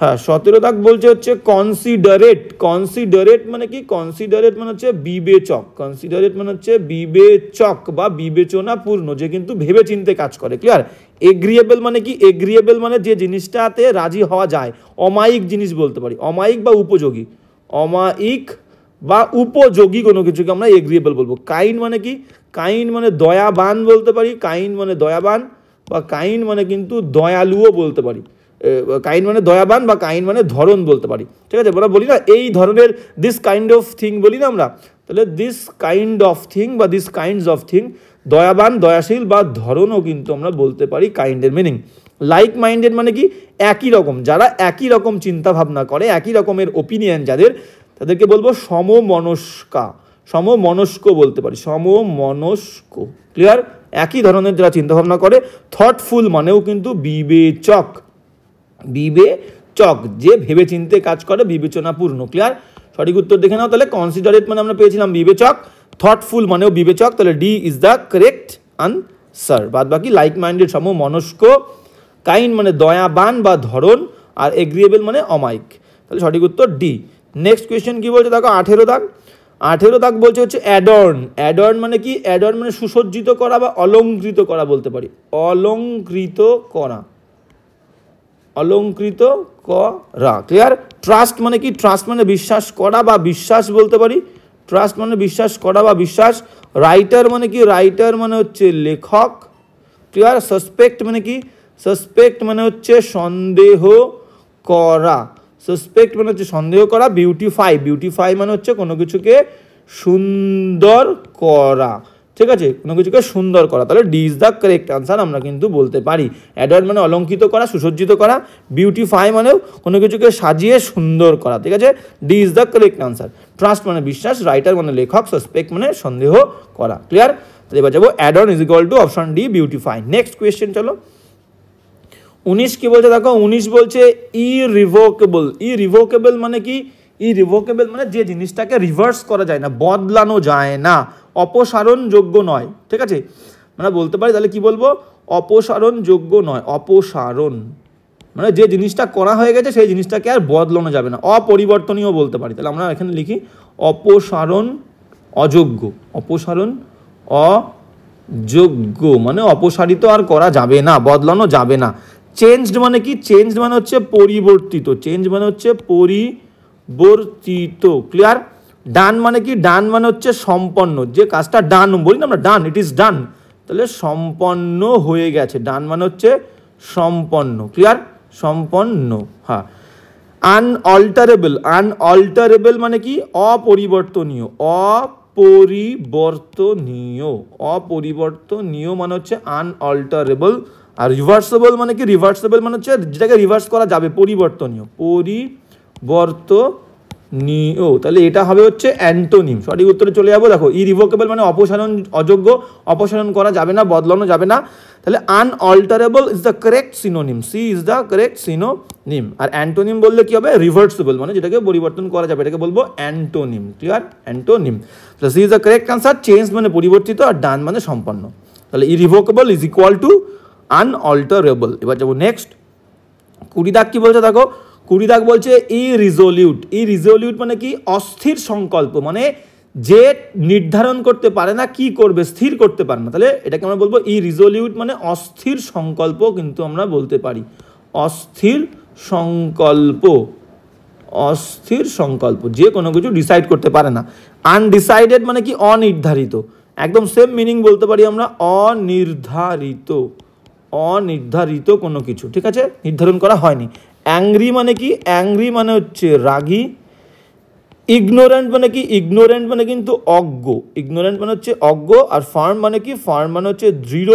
হ্যাঁ 17 দাগ বলছে হচ্ছে কনসিডারেট। কনসিডারেট মানে কি, কনসিডারেট মানে হচ্ছে বিবেচক, কনসিডারেট মানে হচ্ছে বিবেচক বা বিবেচনাপূর্ণ, যে কিন্তু ভেবে চিন্তে কাজ করে। ক্লিয়ার? এগ্রিয়েবল মানে কি, এগ্রিয়েবল মানে যে জিনিসটাতে রাজি হওয়া যায়, অমায়িক জিনিস বলতে পারি, অমায়িক বা উপযোগী, অমায়িক বা উপযোগী কোনো কিছুকে আমরা এগ্রিয়েবল বলবো। কাইন্ড মানে কি, কাইন্ড মানে দয়াবান বলতে পারি, কাইন্ড মানে দয়াবান, বা কাইন্ড মানে কিন্তু দয়ালুও বলতে পারি। কাইন্ড মানে দয়াবান বা কাইন্ড মানে ধরন বলতে পারি। ঠিক আছে, আমরা বলি না এই ধরনের, দিস কাইন্ড অফ থিং বলি না আমরা, তাহলে দিস কাইন্ড অফ থিং বা দিস কাইন্ডস অফ থিং, দয়াবান, দয়াশীল বা ধরনও কিন্তু আমরা বলতে পারি কাইন্ডের মিনিং। লাইক মাইন্ডেড মানে কি, একই রকম, যারা একই রকম চিন্তা ভাবনা করে, একই রকমের ওপিনিয়ন যাদের, তাদেরকে বলবো সমমনস্কা, সমমনস্ক বলতে পারি, সমমনস্ক। ক্লিয়ার? একই ধরনের যারা চিন্তাভাবনা করে। থটফুল মানেও কিন্তু বিবেচক, বিবেচক যে ভেবে চিন্তে কাজ করে, বিবেচনাপূর্ণ। ক্লিয়ার? সঠিক উত্তর দেখে নাও। তাহলে কনসিডারেট মানে আমরা পেয়েছিলাম বিবেচক, থটফুল মানেও বিবেচক, তাহলে D is the correct answer. বাদ বাকি লাইক মাইন্ডেড সমমনস্ক, কাইন্ড মানে দয়াবান বা ধরন, আর এগ্রিয়েবল মানে অমায়িক। তাহলে সঠিক উত্তর ডি। নেক্সট কোয়েশ্চেন কি বলছে দেখো, 18 দাগ। 18 দাগ বলছে হচ্ছে অ্যাডর্ন। অ্যাডর্ন মানে কি, অ্যাডর্ন মানে সুসজ্জিত করা বা অলঙ্কৃত করা বলতে পারি, অলঙ্কৃত করা, অলঙ্কৃত করা। ক্লিয়ার? ট্রাস্ট মানে কি, ট্রাস্ট মানে বিশ্বাস করা বা বিশ্বাস বলতে পারি, ট্রাস্ট মানে বিশ্বাস করা বা বিশ্বাস। রাইটার মানে কি, রাইটার মানে হচ্ছে লেখক। ক্লিয়ার? সাসপেক্ট মানে কি, সাসপেক্ট মানে হচ্ছে সন্দেহ করা, সাসপেক্ট মানে হচ্ছে সন্দেহ করা, বিউটিফাই, বিউটিফাই মানে হচ্ছে কোনো কিছুকে সুন্দর করা, ঠিক আছে, কোনো কিছুকে সুন্দর করা। তাহলে D is the correct answer আমরা কিন্তু বলতে পারি। অ্যাডর্ন মানে অলঙ্কিত করা, সুসজ্জিত করা, বিউটিফাই মানেও কোনো কিছুকে সাজিয়ে সুন্দর করা, ঠিক আছে, D is the correct answer. Trust মানে বিশ্বাস, রাইটার মানে লেখক, সাসপেক্ট মানে সন্দেহ করা। ক্লিয়ার? তাহলে এবার যাবো adorn is equal to option D beautify. Next question চলো। 19 কি বলছে দেখো, 19 বলছে ইরিভোকেবল। ইরিভোকেবল মানে কি? ইরিভোকেবল মানে যে জিনিসটাকে রিভার্স করা যায় না, বদলানো যায় না, অপসারণযোগ্য নয়, ঠিক আছে, মানে বলতে পারি তাহলে কি বলবো, অপসারণযোগ্য নয়, অপসারণ মানে যে জিনিসটা করা হয়ে গেছে সেই জিনিসটাকে আর বদলানো যাবে না, অপরিবর্তনীয় বলতে পারি। তাহলে আমরা এখানে লিখি অপসারণ অযোগ্য, অপসারণ অযোগ্য মানে অপসারিত আর করা যাবে না, বদলানো যাবে না। চেঞ্জড মানে কি? চেঞ্জড মানে হচ্ছে পরিবর্তিত, চেঞ্জ মানে হচ্ছে পরিবর্তিত। ক্লিয়ার? ডান মানে কি? ডান মানে হচ্ছে সম্পন্ন, যে কাজটা ডান বলি না আমরা, ডান, ইট ইজ ডান, তাহলে সম্পন্ন হয়ে গেছে, ডান মানে হচ্ছে সম্পন্ন। ক্লিয়ার? সম্পন্ন। হ্যাঁ। আনঅল্টারেবল, আনঅল্টারেবল মানে কি? অপরিবর্তনীয়, অপরিবর্তনীয়, অপরিবর্তনীয় মানে হচ্ছে আনঅল্টারেবল। আর রিভার্সেবল মানে কি? রিভার্সেবল মানে হচ্ছে যেটাকে রিভার্স করা যাবে, পরিবর্তনীয়, পরিবর্তনীয়। তাহলে এটা হবে হচ্ছে অ্যান্টোনিম। সঠিক উত্তরে চলে যাবো। দেখো ইরিভোকেবল মানে অপসারণ অযোগ্য, অপসারণ করা যাবে না, বদলানো যাবে না, তাহলে unalterable is the correct synonym, C is the correct synonym. আর অ্যান্টোনিম বললে কি হবে? রিভার্সেবল মানে যেটাকে পরিবর্তন করা যাবে, এটাকে বলবো অ্যান্টোনিম। ক্লিয়ার? অ্যান্টোনিম। তাহলে C is the correct answer. Change মানে পরিবর্তিত, আর ডান মানে সম্পন্ন। তাহলে irrevocable is equal to unalterable. এবার যাবো নেক্সট। 20 দাগ কি বলছে দেখো, 20 দাগ বলছে ইরিজলিউট। ইরিজলিউট মানে কি? অস্থির সংকল্প, মানে যে নির্ধারণ করতে পারে না কি করবে, স্থির করতে পারে না, তাহলে এটাকে আমরা বলবো ইরিজলিউট মানে অস্থির সংকল্প কিন্তু আমরা বলতে পারি, অস্থির সংকল্প, অস্থির সংকল্প, যে কোনো কিছু ডিসাইড করতে পারে না। আনডিসাইডেড মানে কি? অনির্ধারিত, একদম সেম মিনিং বলতে পারি আমরা, অনির্ধারিত, অনির্ধারিত কোনো কিছু, ঠিক আছে, নির্ধারণ করা হয়নি। অ্যাংরি মানে কি? অ্যাংরি মানে হচ্ছে রাগী। ইগনোরেন্ট মানে কি? ইগনোরেন্ট মানে কিন্তু অজ্ঞ, ইগনোরেন্ট মানে হচ্ছে অজ্ঞ। আর ফার্ম মানে কি? ফার্ম মানে হচ্ছে দৃঢ়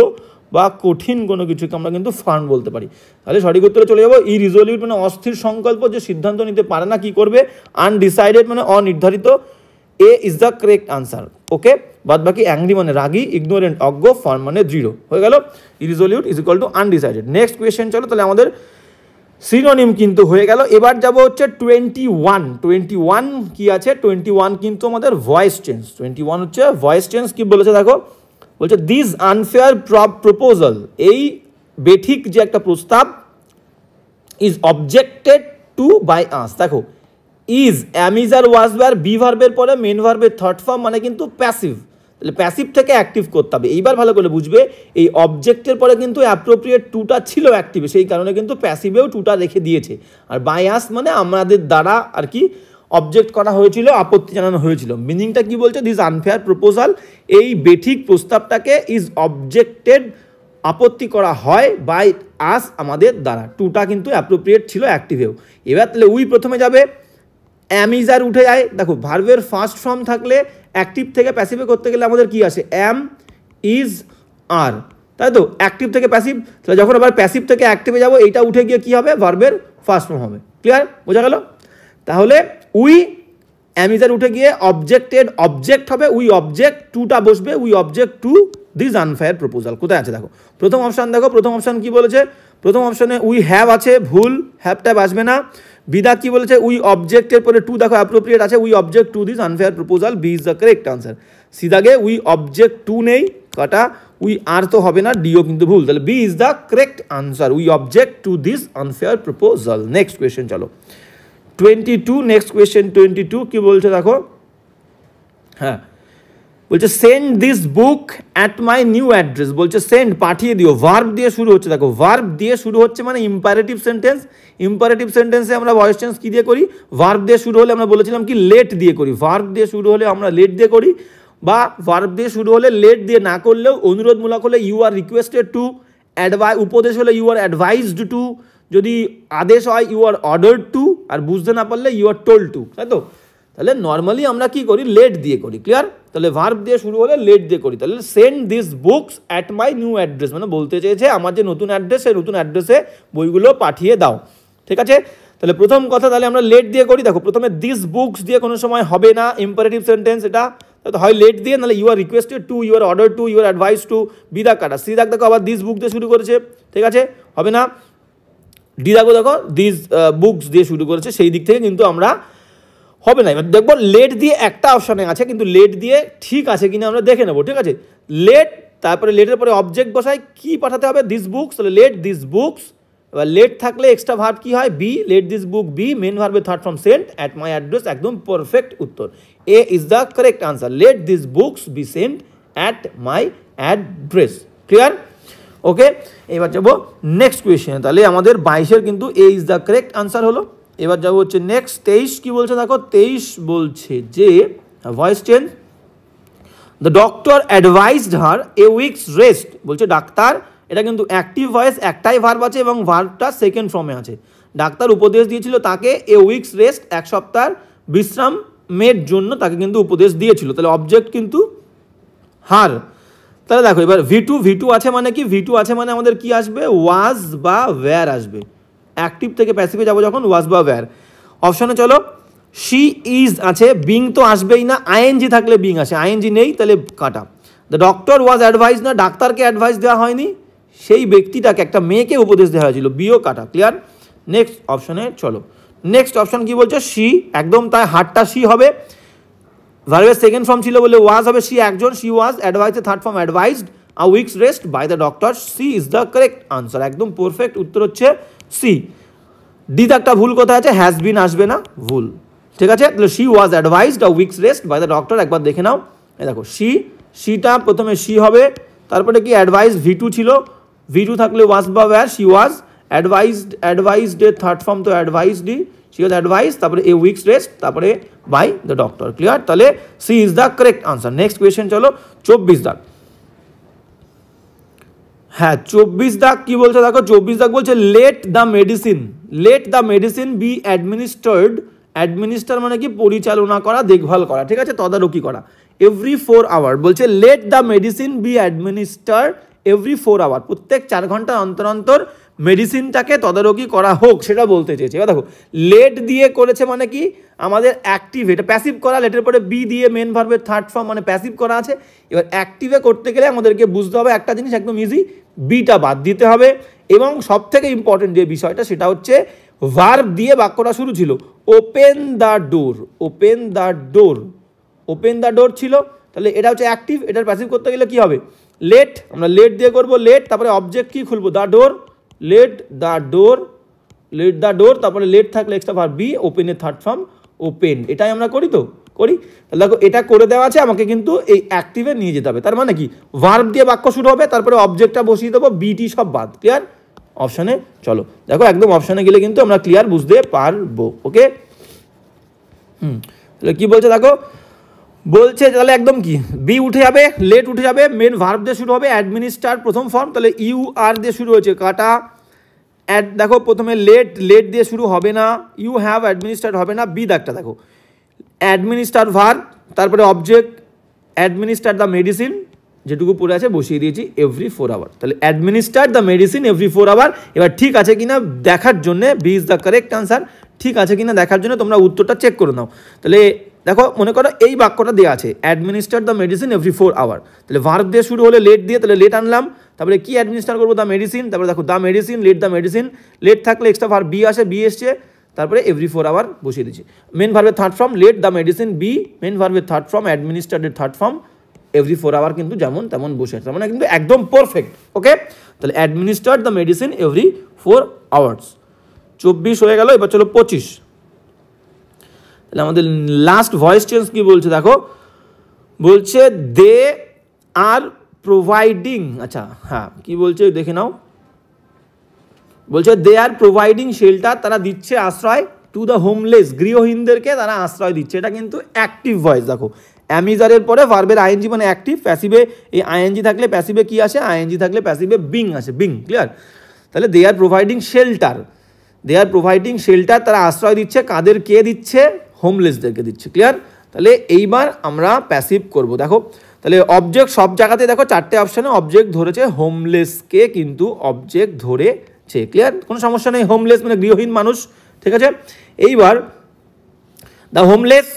বা কঠিন কোনো কিছুকে আমরা কিন্তু ফার্ম বলতে পারি। তাহলে সঠিক উত্তরে চলে যাবো ইরিজলিউট মানে অস্থির সংকল্প, যে সিদ্ধান্ত নিতে পারে না কি করবে। আনডিসাইডেড মানে অনির্ধারিত, এ ইজ দ্য কারেক্ট আনসার। ওকে, বাদ বাকি অ্যাংরি মানে রাগী, ইগনোরেন্ট অজ্ঞ, ফার্ম মানে দৃঢ়, হয়ে গেল। Irresolute is equal to undecided. Next question চলো। তাহলে আমাদের সিনোনিম কিন্তু হয়ে গেল। এবার যাব হচ্ছে 21। 21 কি আছে? 21 কিন্তু আমাদের ভয়েস চেঞ্জ। 21 হচ্ছে ভয়েস চেঞ্জ। কি বলেছে দেখো, বলছে দিস আনফেয়ার প্রপোজাল, এই বেঠিক যে একটা প্রস্তাব, is objected to by us. দেখো is, am is are was were, be ভার্বের পরে মেন ভার্বের থার্ড ফর্ম মানে কিন্তু প্যাসিভ, তাহলে প্যাসিভ থেকে অ্যাক্টিভ করতে হবে। এইবার ভালো করে বুঝবে, এই অবজেক্টের পরে কিন্তু অ্যাপ্রোপ্রিয়েট টুটা ছিল অ্যাক্টিভে, সেই কারণে কিন্তু প্যাসিভেও টুটা রেখে দিয়েছে। আর বাই আস মানে আমাদের দ্বারা আর কি অবজেক্ট করা হয়েছিল, আপত্তি জানানো হয়েছিল। মিনিংটা কি বলছে? দিস আনফেয়ার প্রপোজাল, এই বেঠিক প্রস্তাবটাকে ইজ অবজেক্টেড, আপত্তি করা হয় বাই আস, আমাদের দ্বারা। টুটা কিন্তু অ্যাপ্রোপ্রিয়েট ছিল অ্যাক্টিভেও। এবার তাহলে উই প্রথমে যাবে, অ্যামিজার উঠে যায়। দেখো ভার্বের ফার্স্ট ফর্ম থাকলে অ্যাক্টিভ থেকে প্যাসিভে করতে গেলে আমাদের কি আসে? অ্যাম, ইজ, আর, তাই তো, অ্যাক্টিভ থেকে প্যাসিভ। তাহলে যখন আবার প্যাসিভ থেকে অ্যাক্টিভে যাবো, এইটা উঠে গিয়ে কী হবে? ভার্বের ফার্স্ট ফর্ম হবে। ক্লিয়ার? বোঝা গেল? তাহলে উই, অ্যামিজার উঠে গিয়ে অবজেক্টেড, অবজেক্ট হবে, উই অবজেক্ট, টুটা বসবে, we object to this unfair proposal. কোথায় আছে দেখো, প্রথম অপশান দেখো, প্রথম অপশান কি বলেছে? প্রথম অপশানে উই হ্যাভ আছে, ভুল, হ্যাভ ট্যাব আসবে না। বিদা কি বলেছে? উই অবজেক্টের পরে টু দেখো অ্যাপ্রোপ্রিয়েট আছে, we object to this unfair proposal, B is the correct answer. সিদাগে উই অবজেক্ট টু নেই, কাটা, উই আর তো হবে না, ডিও কিন্তু ভুল, তাহলে B is the correct answer, we object to this unfair proposal. Next question চলো 22। নেক্সট কোয়েশ্চেন 22 কি বলছে দেখো, হ্যাঁ বলছে send this book at my new address. বলছে সেন্ড, পাঠিয়ে দিও, ভার্ব দিয়ে শুরু হচ্ছে। দেখো ভার্ব দিয়ে শুরু হচ্ছে মানে ইম্পারেটিভ সেন্টেন্স। ইম্পারেটিভ সেন্টেন্সে আমরা ভয়েস চেঞ্জ কী দিয়ে করি? ভার্ব দিয়ে শুরু হলে আমরা বলেছিলাম কি লেট দিয়ে করি। ভার্ব দিয়ে শুরু হলে আমরা লেট দিয়ে করি, বা ভার্ব দিয়ে শুরু হলে লেট দিয়ে না করলেও অনুরোধমূলক হলে ইউ আর রিকোয়েস্টেড টু, উপদেশ হলে ইউ আর অ্যাডভাইসড টু, যদি আদেশ হয় ইউ আর অর্ডার্ড টু, আর বুঝতে না পারলে ইউ আর টোল্ড টু, তাই তো? তাহলে নর্মালি আমরা কি করি, লেট দিয়ে করি, ক্লিয়ার? তাহলে ভার্ব দিয়ে শুরু হলে লেট দিয়ে করি। তাহলে send this books at my new address, মানে বলতে চেয়েছে আমার যে নতুন অ্যাড্রেস, সেই নতুন অ্যাড্রেসে বইগুলো পাঠিয়ে দাও, ঠিক আছে? তাহলে প্রথম কথা তাহলে আমরা লেট দিয়ে করি। দেখো প্রথমে দিস বুকস দিয়ে কোনো সময় হবে না, ইম্পারেটিভ সেন্টেন্স এটা, হয় লেট দিয়ে, নাহলে you are requested to, you are order to, you are advise to, B দাগ কাটা, সি দাগ দেখো আবার দিস বুক দিয়ে শুরু করেছে, ঠিক আছে, হবে না। ডি দাগও দেখো দিস বুকস দিয়ে শুরু করেছে, সেই দিক থেকে কিন্তু আমরা হবে না। এবার দেখবো লেট দিয়ে একটা অপশানে আছে, কিন্তু লেট দিয়ে ঠিক আছে কিনা আমরা দেখে নেবো, ঠিক আছে? লেট, তারপরে লেটের পরে অবজেক্ট বসাই, কি পাঠাতে হবে, দিস বুকস, তাহলে লেট দিস বুকস। এবার লেট থাকলে এক্সট্রা ভার্ব কি হয়, be, let this book be, main ভার্বের third form sent at my address, একদম পারফেক্ট উত্তর, A is the correct answer, let this books be sent at my address, clear? Okay, এবার যাবো next question. তাহলে আমাদের 22-এর কিন্তু A is the correct answer হলো। এবার যাবো হচ্ছে নেক্সট 23, কি বলছে দেখো, 23 বলছে যে voice change, the doctor advised her A week's rest, বলছে ডাক্তার, এটা কিন্তু অ্যাক্টিভ ভয়েস, একটাই ভার্ব আছে এবং ভার্বটা সেকেন্ড ফর্মে আছে। ডাক্তার উপদেশ দিয়েছিল তাকে এ উইকস রেস্ট, এক সপ্তাহের বিশ্রামের জন্য তাকে কিন্তু উপদেশ দিয়েছিল। তাহলে অবজেক্ট কিন্তু হার। তাহলে দেখো এবার ভি টু আছে মানে কি, ভি টু আছে মানে আমাদের কি আসবে, ওয়াজ বা ওয়্যার আসবে। অ্যাক্টিভ থেকে প্যাসিভে যাবো যখন, ওয়াজ বা ওয়্যার। অপশনে চলো, শি ইজ আছে, বিং তো আসবেই না, আইএনজি থাকলে বিং আসে, আইএনজি নেই তাহলে কাটা। দ্য ডক্টর ওয়াজ অ্যাডভাইস, না ডাক্তারকে অ্যাডভাইস দেওয়া হয়নি, সেই ব্যক্তিটাকে, একটা মেয়েকে উপদেশ দেওয়া হয়েছিল, বিও কাটা, ক্লিয়ার? নেক্সট অপশনে চলো, নেক্সট অপশন কি বলছে, শি, একদম তাই, হারটা শি হবে, ভার্বের সেকেন্ড ফর্ম ছিল বলে ওয়াজ হবে, শি একজন, শি ওয়াজ, অ্যাডভাইসের third form advised a weeks rest by the doctor, C is the correct answer, একদম পারফেক্ট উত্তর হচ্ছে সি। ডি একটা ভুল কোথায় আছে, হ্যাজ বিন আসবে না, ভুল, ঠিক আছে? তাহলে she was advised a weeks rest by the doctor, একবার দেখে নাও, এই দেখো শিটা প্রথমে শি হবে, তারপরে কি অ্যাডভাইস ভি2 ছিল, ভি2 থাকলে ওয়াজ বা ওয়্যার, শি ওয়াজ অ্যাডভাইসড এর থার্ড ফর্ম তো অ্যাডভাইসডই, শি ওয়াজ অ্যাডভাইস, তারপরে এ উইকস রেস্ট, তারপরে বাই দ্য ডক্টর, ক্লিয়ার? তাহলে C is the correct answer. Next question চলো, 24 দাগ। হ্যাঁ 24 দাগ কি বলছে দেখো, 24 দাগ বলছে let the medicine be administered, administer মানে কি, পরিচালনা করা, দেখভাল করা, ঠিক আছে, তদারকি করা, এভরি 4 আওয়ার, বলছে let the medicine be administer every 4 hour, প্রত্যেক 4 ঘন্টা অন্তর অন্তর মেডিসিনটাকে তদারকি করা হোক, সেটা বলতে চেয়েছে। এবার দেখো লেট দিয়ে করেছে মানে কি, আমাদের অ্যাক্টিভ, এটা প্যাসিভ করা, লেটের পরে বি দিয়ে মেন ভার্বের থার্ড ফর্ম মানে প্যাসিভ করা আছে। এবার অ্যাক্টিভে করতে গেলে আমাদেরকে বুঝতে হবে একটা জিনিস, একদম ইজি, বিটা বাদ দিতে হবে, এবং সব থেকে ইম্পর্টেন্ট যে বিষয়টা সেটা হচ্ছে ভার্ব দিয়ে বাক্যটা শুরু ছিল, open the door, open the door, open the door ছিল, তাহলে এটা হচ্ছে অ্যাক্টিভ, এটার প্যাসিভ করতে গেলে কি হবে, লেট, আমরা লেট দিয়ে করবো, লেট, তারপরে অবজেক্ট কি খুলবো, the door, let the door, let the door, তারপরে লেট থাকলে এক্সট্রা ভার্ব বি, ওপেনের থার্ড ফর্ম ওপেন, এটাই আমরা করি তো, করি। তাহলে দেখো এটা করে দেওয়া আছে, আমাকে কিন্তু এই অ্যাক্টিভে নিয়ে যেতে হবে, তার মানে কি ভার্ব দিয়ে বাক্য শুরু হবে, তারপরে অবজেক্টটা বসিয়ে দেবো, বিটি সব বাদ, ক্লিয়ার? অপশানে চলো, দেখো একদম অপশানে গেলে কিন্তু আমরা ক্লিয়ার বুঝতে পারবো, ওকে? তাহলে কি বলছে দেখো, বলছে তাহলে একদম কি, বি উঠে যাবে, লেট উঠে যাবে, মেন ভার্ব দিয়ে শুরু হবে, অ্যাডমিনিস্টার প্রথম ফর্ম, তাহলে ইউ আর দিয়ে শুরু হয়েছে, কাটা। দেখো প্রথমে লেট দিয়ে শুরু হবে না, ইউ হ্যাভ অ্যাডমিনিস্টার্ড হবে না, বি দাগটা দেখো, অ্যাডমিনিস্টার ভার্ব, তারপরে অবজেক্ট, অ্যাডমিনিস্টার দ্য মেডিসিন, যেটুকু পড়ে আছে বসিয়ে দিয়েছি এভরি 4 আওয়ার, তাহলে administer the medicine every 4 hour. এবার ঠিক আছে কিনা দেখার জন্য, B is the correct answer, ঠিক আছে কিনা দেখার জন্য তোমরা উত্তরটা চেক করে নাও। তাহলে দেখো মনে করো এই বাক্যটা দেওয়া আছে, administer the medicine every 4 hour, তাহলে ভার্ব দিয়ে শুরু হলে লেট দিয়ে, তাহলে লেট আনলাম, তারপরে কি অ্যাডমিনিস্টার করবো, দ্য মেডিসিন, তারপরে দেখো the medicine, let the medicine, let থাকলে এক্সট্রা ভার্ব বি আসে, বি এসছে, তারপরে এভরি 4 আওয়ার বসিয়ে দিচ্ছি, মেন ভার্বের third form let the medicine be, main ভার্বের থার্ড ফর্ম অ্যাডমিনিস্টারের থার্ড ফর্ম এভরি 4 আওয়ার, কিন্তু যেমন তেমন বসে আছে, মানে কিন্তু একদম পারফেক্ট, ওকে? তাহলে administer the medicine every 4 hours. 24 হয়ে গেল, এবার চলো 25। তাহলে আমাদের লাস্ট ভয়েস চেঞ্জ কি বলছে দেখো, বলছে দে আর প্রোভাইডিং, আচ্ছা হ্যাঁ কি বলছে দেখে নাও, বলছে দে আর প্রোভাইডিং শেল্টার, তারা দিচ্ছে আশ্রয়, টু দ্য হোমলেস, গৃহহীনদেরকে তারা আশ্রয় দিচ্ছে, এটা কিন্তু অ্যাক্টিভ ভয়েস। দেখো অ্যামিজারের পরে ভার্বের আইএনজি মানে অ্যাক্টিভ, প্যাসিভে এই আইএনজি থাকলে প্যাসিভে কি আসে, আইএনজি থাকলে প্যাসিভে বিং আসে, বিং, ক্লিয়ার? তাহলে they are providing shelter, they are providing shelter, তারা আশ্রয় দিচ্ছে, কাদের কে দিচ্ছে, হোমলেসদেরকে দিচ্ছে। ক্লিয়ার? তাহলে এইবার আমরা প্যাসিভ করব। দেখো তাহলে অবজেক্ট সব জায়গাতে দেখো চারটে অপশানে অবজেক্ট ধরেছে, হোমলেসকে কিন্তু অবজেক্ট ধরেছে। ক্লিয়ার? কোনো সমস্যা নেই, হোমলেস মানে গৃহহীন মানুষ। ঠিক আছে, এইবার দ্য হোমলেস,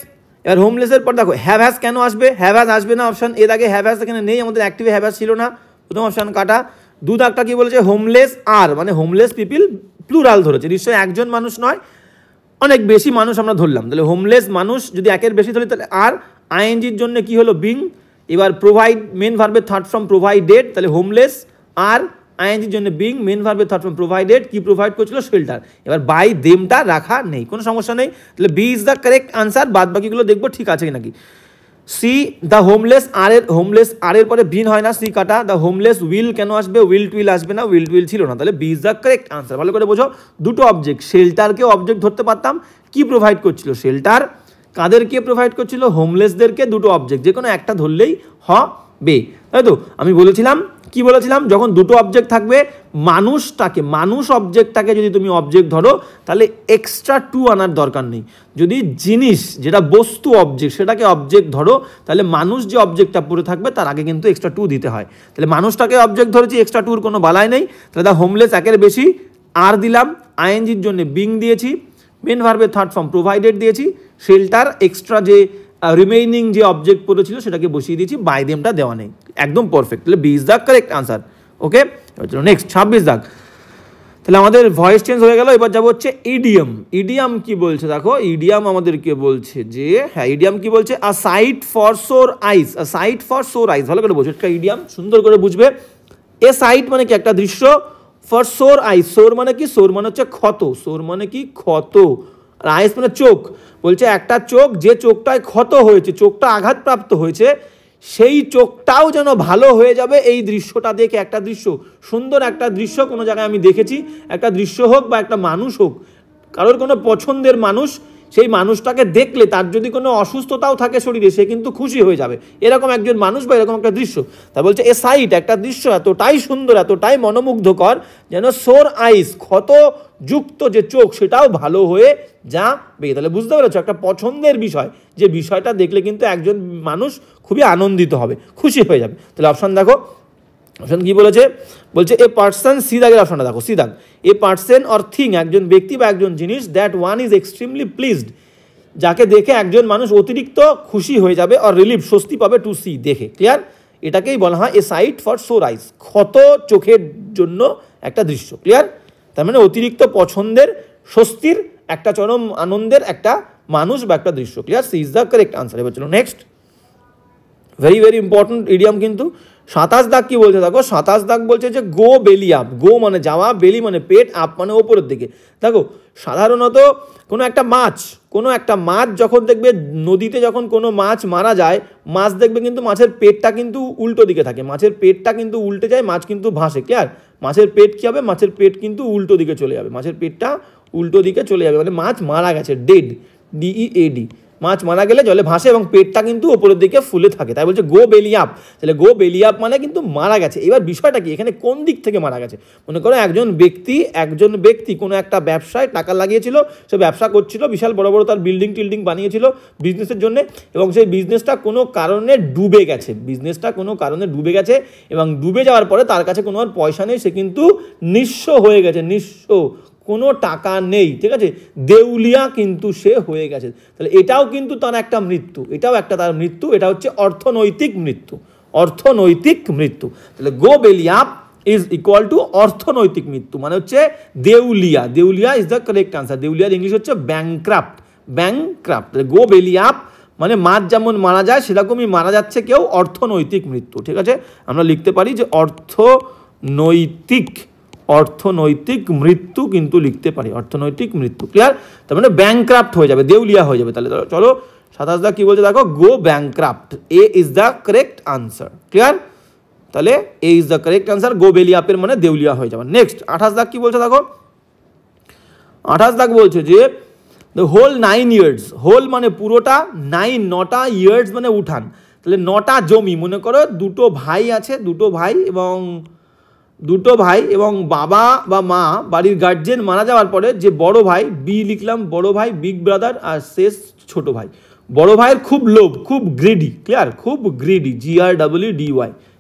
এবার হোমলেসের পর দেখো হ্যাভ হ্যাজ কেন আসবে, হ্যাভ হ্যাজ আসবে না অপশান এর আগে, হ্যাভ হ্যাজ এখানে নেই, আমাদের অ্যাক্টিভে হ্যাভ হ্যাজ ছিল না, প্রথম অপশান কাটা। দু দাগটা কি বলেছে, হোমলেস আর মানে হোমলেস পিপিল প্লুরাল ধরেছে, নিশ্চয়ই একজন মানুষ নয়, অনেক বেশি মানুষ আমরা ধরলাম। তাহলে হোমলেস মানুষ যদি একের বেশি ধরি তাহলে আর আইএনজির জন্য কি হলো, বিং। এবার প্রোভাইড মেন ভার্বের থার্ড ফর্ম প্রোভাইডেড, তাহলে হোমলেস আর আইএনজির জন্য বিং, মেন ভার্বের থার্ড ফর্ম প্রোভাইডেড, কি প্রোভাইড করছিল, শেল্টার। এবার বাই দেমটা রাখা নেই, কোনো সমস্যা নেই। তাহলে B is the correct answer, বাদ বাকিগুলো দেখবো ঠিক আছে নাকি। C the homeless, homeless are এর পরে বিন হয় না, সি কাটা। দ্য হোমলেস উইল কেন আসবে, উইল টুইল আসবে না, উইল টুইল ছিল না, তাহলে B is the correct answer. ভালো করে বোঝো, দুটো অবজেক্ট, শেল্টারকেও অবজেক্ট ধরতে পারতাম, কি প্রোভাইড করছিল, শেল্টার, কাদেরকে প্রোভাইড করছিল, হোমলেসদেরকে, দুটো অবজেক্ট যে কোনো একটা ধরলেই হবে, তাই তো। আমি বলেছিলাম কি বলেছিলাম, যখন দুটো অবজেক্ট থাকবে, মানুষ অবজেক্টটাকে যদি তুমি অবজেক্ট ধরো তাহলে এক্সট্রা টু আনার দরকার নেই। যদি জিনিস যেটা বস্তু অবজেক্ট সেটাকে অবজেক্ট ধরো তাহলে মানুষ যে অবজেক্টটা পড়ে থাকবে তার আগে কিন্তু এক্সট্রা টু দিতে হয়। তাহলে মানুষটাকে অবজেক্ট ধরেছি, এক্সট্রা টুর কোনো বালাই নেই। তাহলে দ্য হোমলেস একের বেশি, আর দিলাম, আইএনজির জন্য বিং দিয়েছি, মেন ভার্বের থার্ড ফর্ম প্রোভাইডেড দিয়েছি, শেল্টার এক্সট্রা যে রিমেইনিং যে অবজেক্ট পড়েছিল সেটাকে বসিয়ে দিয়েছি, বাই দেমটা দেওয়া নেই, একদম পারফেক্ট। তাহলে B is the correct answer. Okay, চলো নেক্সট 26 দাগ। তাহলে আমাদের ভয়েস চেঞ্জ হয়ে গেল, এবার যাবো হচ্ছে ইডিয়াম। ইডিয়াম কি বলছে দেখো, ইডিয়াম আমাদেরকে বলছে যে, হ্যাঁ ইডিয়াম কি বলছে, a sight for sore eyes, a sight for sore eyes. ভালো করে বোঝো, এটা ইডিয়াম সুন্দর করে বুঝবে। এ সাইট মানে কি, একটা দৃশ্য, ফর সোর আইস, সোর মানে কি, সোর মানে হচ্ছে ক্ষত, সোর মানে কি ক্ষত, আর আইস মানে চোখ। বলছে একটা চোখ, যে চোখটায় ক্ষত হয়েছে, চোখটা আঘাতপ্রাপ্ত হয়েছে, সেই চোখটাও যেন ভালো হয়ে যাবে এই দৃশ্যটা দেখে। একটা দৃশ্য, সুন্দর একটা দৃশ্য কোনো জায়গায় আমি দেখেছি, একটা দৃশ্য হোক বা একটা মানুষ হোক, কারোর কোনো পছন্দের মানুষ, সেই মানুষটাকে দেখলে তার যদি কোনো অসুস্থতাও থাকে শরীরে, সে কিন্তু খুশি হয়ে যাবে, এরকম একজন মানুষ বা এরকম একটা দৃশ্য। তা বলছে এ সাইট, একটা দৃশ্য এতটাই সুন্দর, এতটাই মনোমুগ্ধকর, যেন সোর আইস, ক্ষতযুক্ত যে চোখ সেটাও ভালো হয়ে যাবে। তাহলে বুঝতে পেরেছো, একটা পছন্দের বিষয়, যে বিষয়টা দেখলে কিন্তু একজন মানুষ খুবই আনন্দিত হবে, খুশি হয়ে যাবে। তাহলে অপশান দেখো, অপশান কি বলেছে, বলছে এ পার্সন, সি দাগের অপশানটা দেখো, সি দাগ, এ পার্সন অর থিং, একজন ব্যক্তি বা একজন জিনিস, that one is extremely pleased, যাকে দেখে একজন মানুষ অতিরিক্ত খুশি হয়ে যাবে, আর রিলিফ, স্বস্তি পাবে, টু সি, দেখে। ক্লিয়ার? এটাকেই বলা হয় এ সাইট ফর সোর আইস, ক্ষত চোখের জন্য একটা দৃশ্য। ক্লিয়ার? তার মানে অতিরিক্ত পছন্দের, স্বস্তির, একটা চরম আনন্দের একটা মানুষ বা একটা দৃশ্য। Clear? C is the correct answer. এবার চলো next, very very important idiom কিন্তু। 27 দাগ কি বলছে দেখো, 27 দাগ বলছে যে গো বেলি আপ, গো মানে যাওয়া, বেলি মানে পেট, আপ মানে ওপরের দিকে। দেখো সাধারণত কোনো একটা মাছ যখন দেখবে নদীতে, যখন কোনো মাছ মারা যায়, মাছ দেখবে কিন্তু মাছের পেটটা কিন্তু উল্টো দিকে থাকে, মাছের পেটটা কিন্তু উল্টে যায়, মাছ কিন্তু ভাসে। ক্লিয়ার? মাছের পেট কী হবে, মাছের পেট কিন্তু উল্টো দিকে চলে যাবে, মাছের পেটটা উল্টো দিকে চলে যাবে, মানে মাছ মারা গেছে, ডেড, DEAD, মাছ মারা গেলে জলে ভাসে এবং পেটটা কিন্তু ওপরের দিকে ফুলে থাকে, তাই বলছে গো বেলি আপ। তাহলে গো বেলি আপ মানে কিন্তু মারা গেছে। এবার বিষয়টা কি, এখানে কোন দিক থেকে মারা গেছে? মনে করো একজন ব্যক্তি কোনো একটা ব্যবসায় টাকা লাগিয়েছিল, সে ব্যবসা করছিল, বিশাল বড় বড় তার বিল্ডিং বানিয়েছিল বিজনেসের জন্য, এবং সেই বিজনেসটা কোনো কারণে ডুবে গেছে, এবং ডুবে যাওয়ার পরে তার কাছে কোনো আর পয়সা নেই, সে কিন্তু নিঃস্ব হয়ে গেছে, কোনো টাকা নেই, ঠিক আছে, দেউলিয়া কিন্তু সে হয়ে গেছে। তাহলে এটাও কিন্তু তার একটা মৃত্যু, তার মৃত্যু, এটা হচ্ছে অর্থনৈতিক মৃত্যু। তাহলে গো বেলি আপ ইজ ইকুয়াল টু অর্থনৈতিক মৃত্যু, মানে হচ্ছে দেউলিয়া ইজ দ্য কারেক্ট আনসার। দেউলিয়ার ইংলিশ হচ্ছে ব্যাংক্রাফট। তাহলে গো বেলি আপ মানে মাছ যেমন মারা যায় সেরকমই মারা যাচ্ছে কেউ, অর্থনৈতিক মৃত্যু। ঠিক আছে, আমরা লিখতে পারি যে অর্থনৈতিক মৃত্যু কিন্তু লিখতে পারি, অর্থনৈতিক মৃত্যু। ক্লিয়ার? তার মানে ব্যাংক্রাফট হয়ে যাবে, দেউলিয়া হয়ে যাবে। তাহলে চলো 27 দা কি বলছে দেখো, go bankrupt, A is the correct answer. Clear? তাহলে A is the correct answer, go belly আপের মানে দেউলিয়া হয়ে যাবে। নেক্সট 28 দাগ কি বলছে দেখো, 28 দাগ বলছে যে দ্য হোল 9 ইয়ার্স, হোল মানে পুরোটা, 9 9টা, ইয়ার্স মানে উঠান। তাহলে 9টা জমি, মনে করো দুটো ভাই আছে, এবং দুটো ভাই এবং বাবা বা মা বাড়ির গার্জেন মারা যাওয়ার পরে যে বড় ভাই, বি লিখলাম, বড় ভাই বিগ ব্রাদার, আর শেষ ছোট ভাই। বড় ভাইয়ের খুব লোভ, খুব গ্রিডি, ক্লিয়ার, খুব গ্রিডি, GREEDY,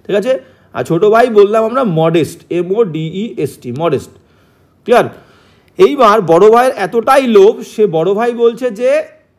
ঠিক আছে। আর ছোট ভাই বললাম আমরা মডেস্ট, MODEST, মডেস্ট, ক্লিয়ার। এইবার বড় ভাইয়ের এতটাই লোভ, সে বড় ভাই বলছে যে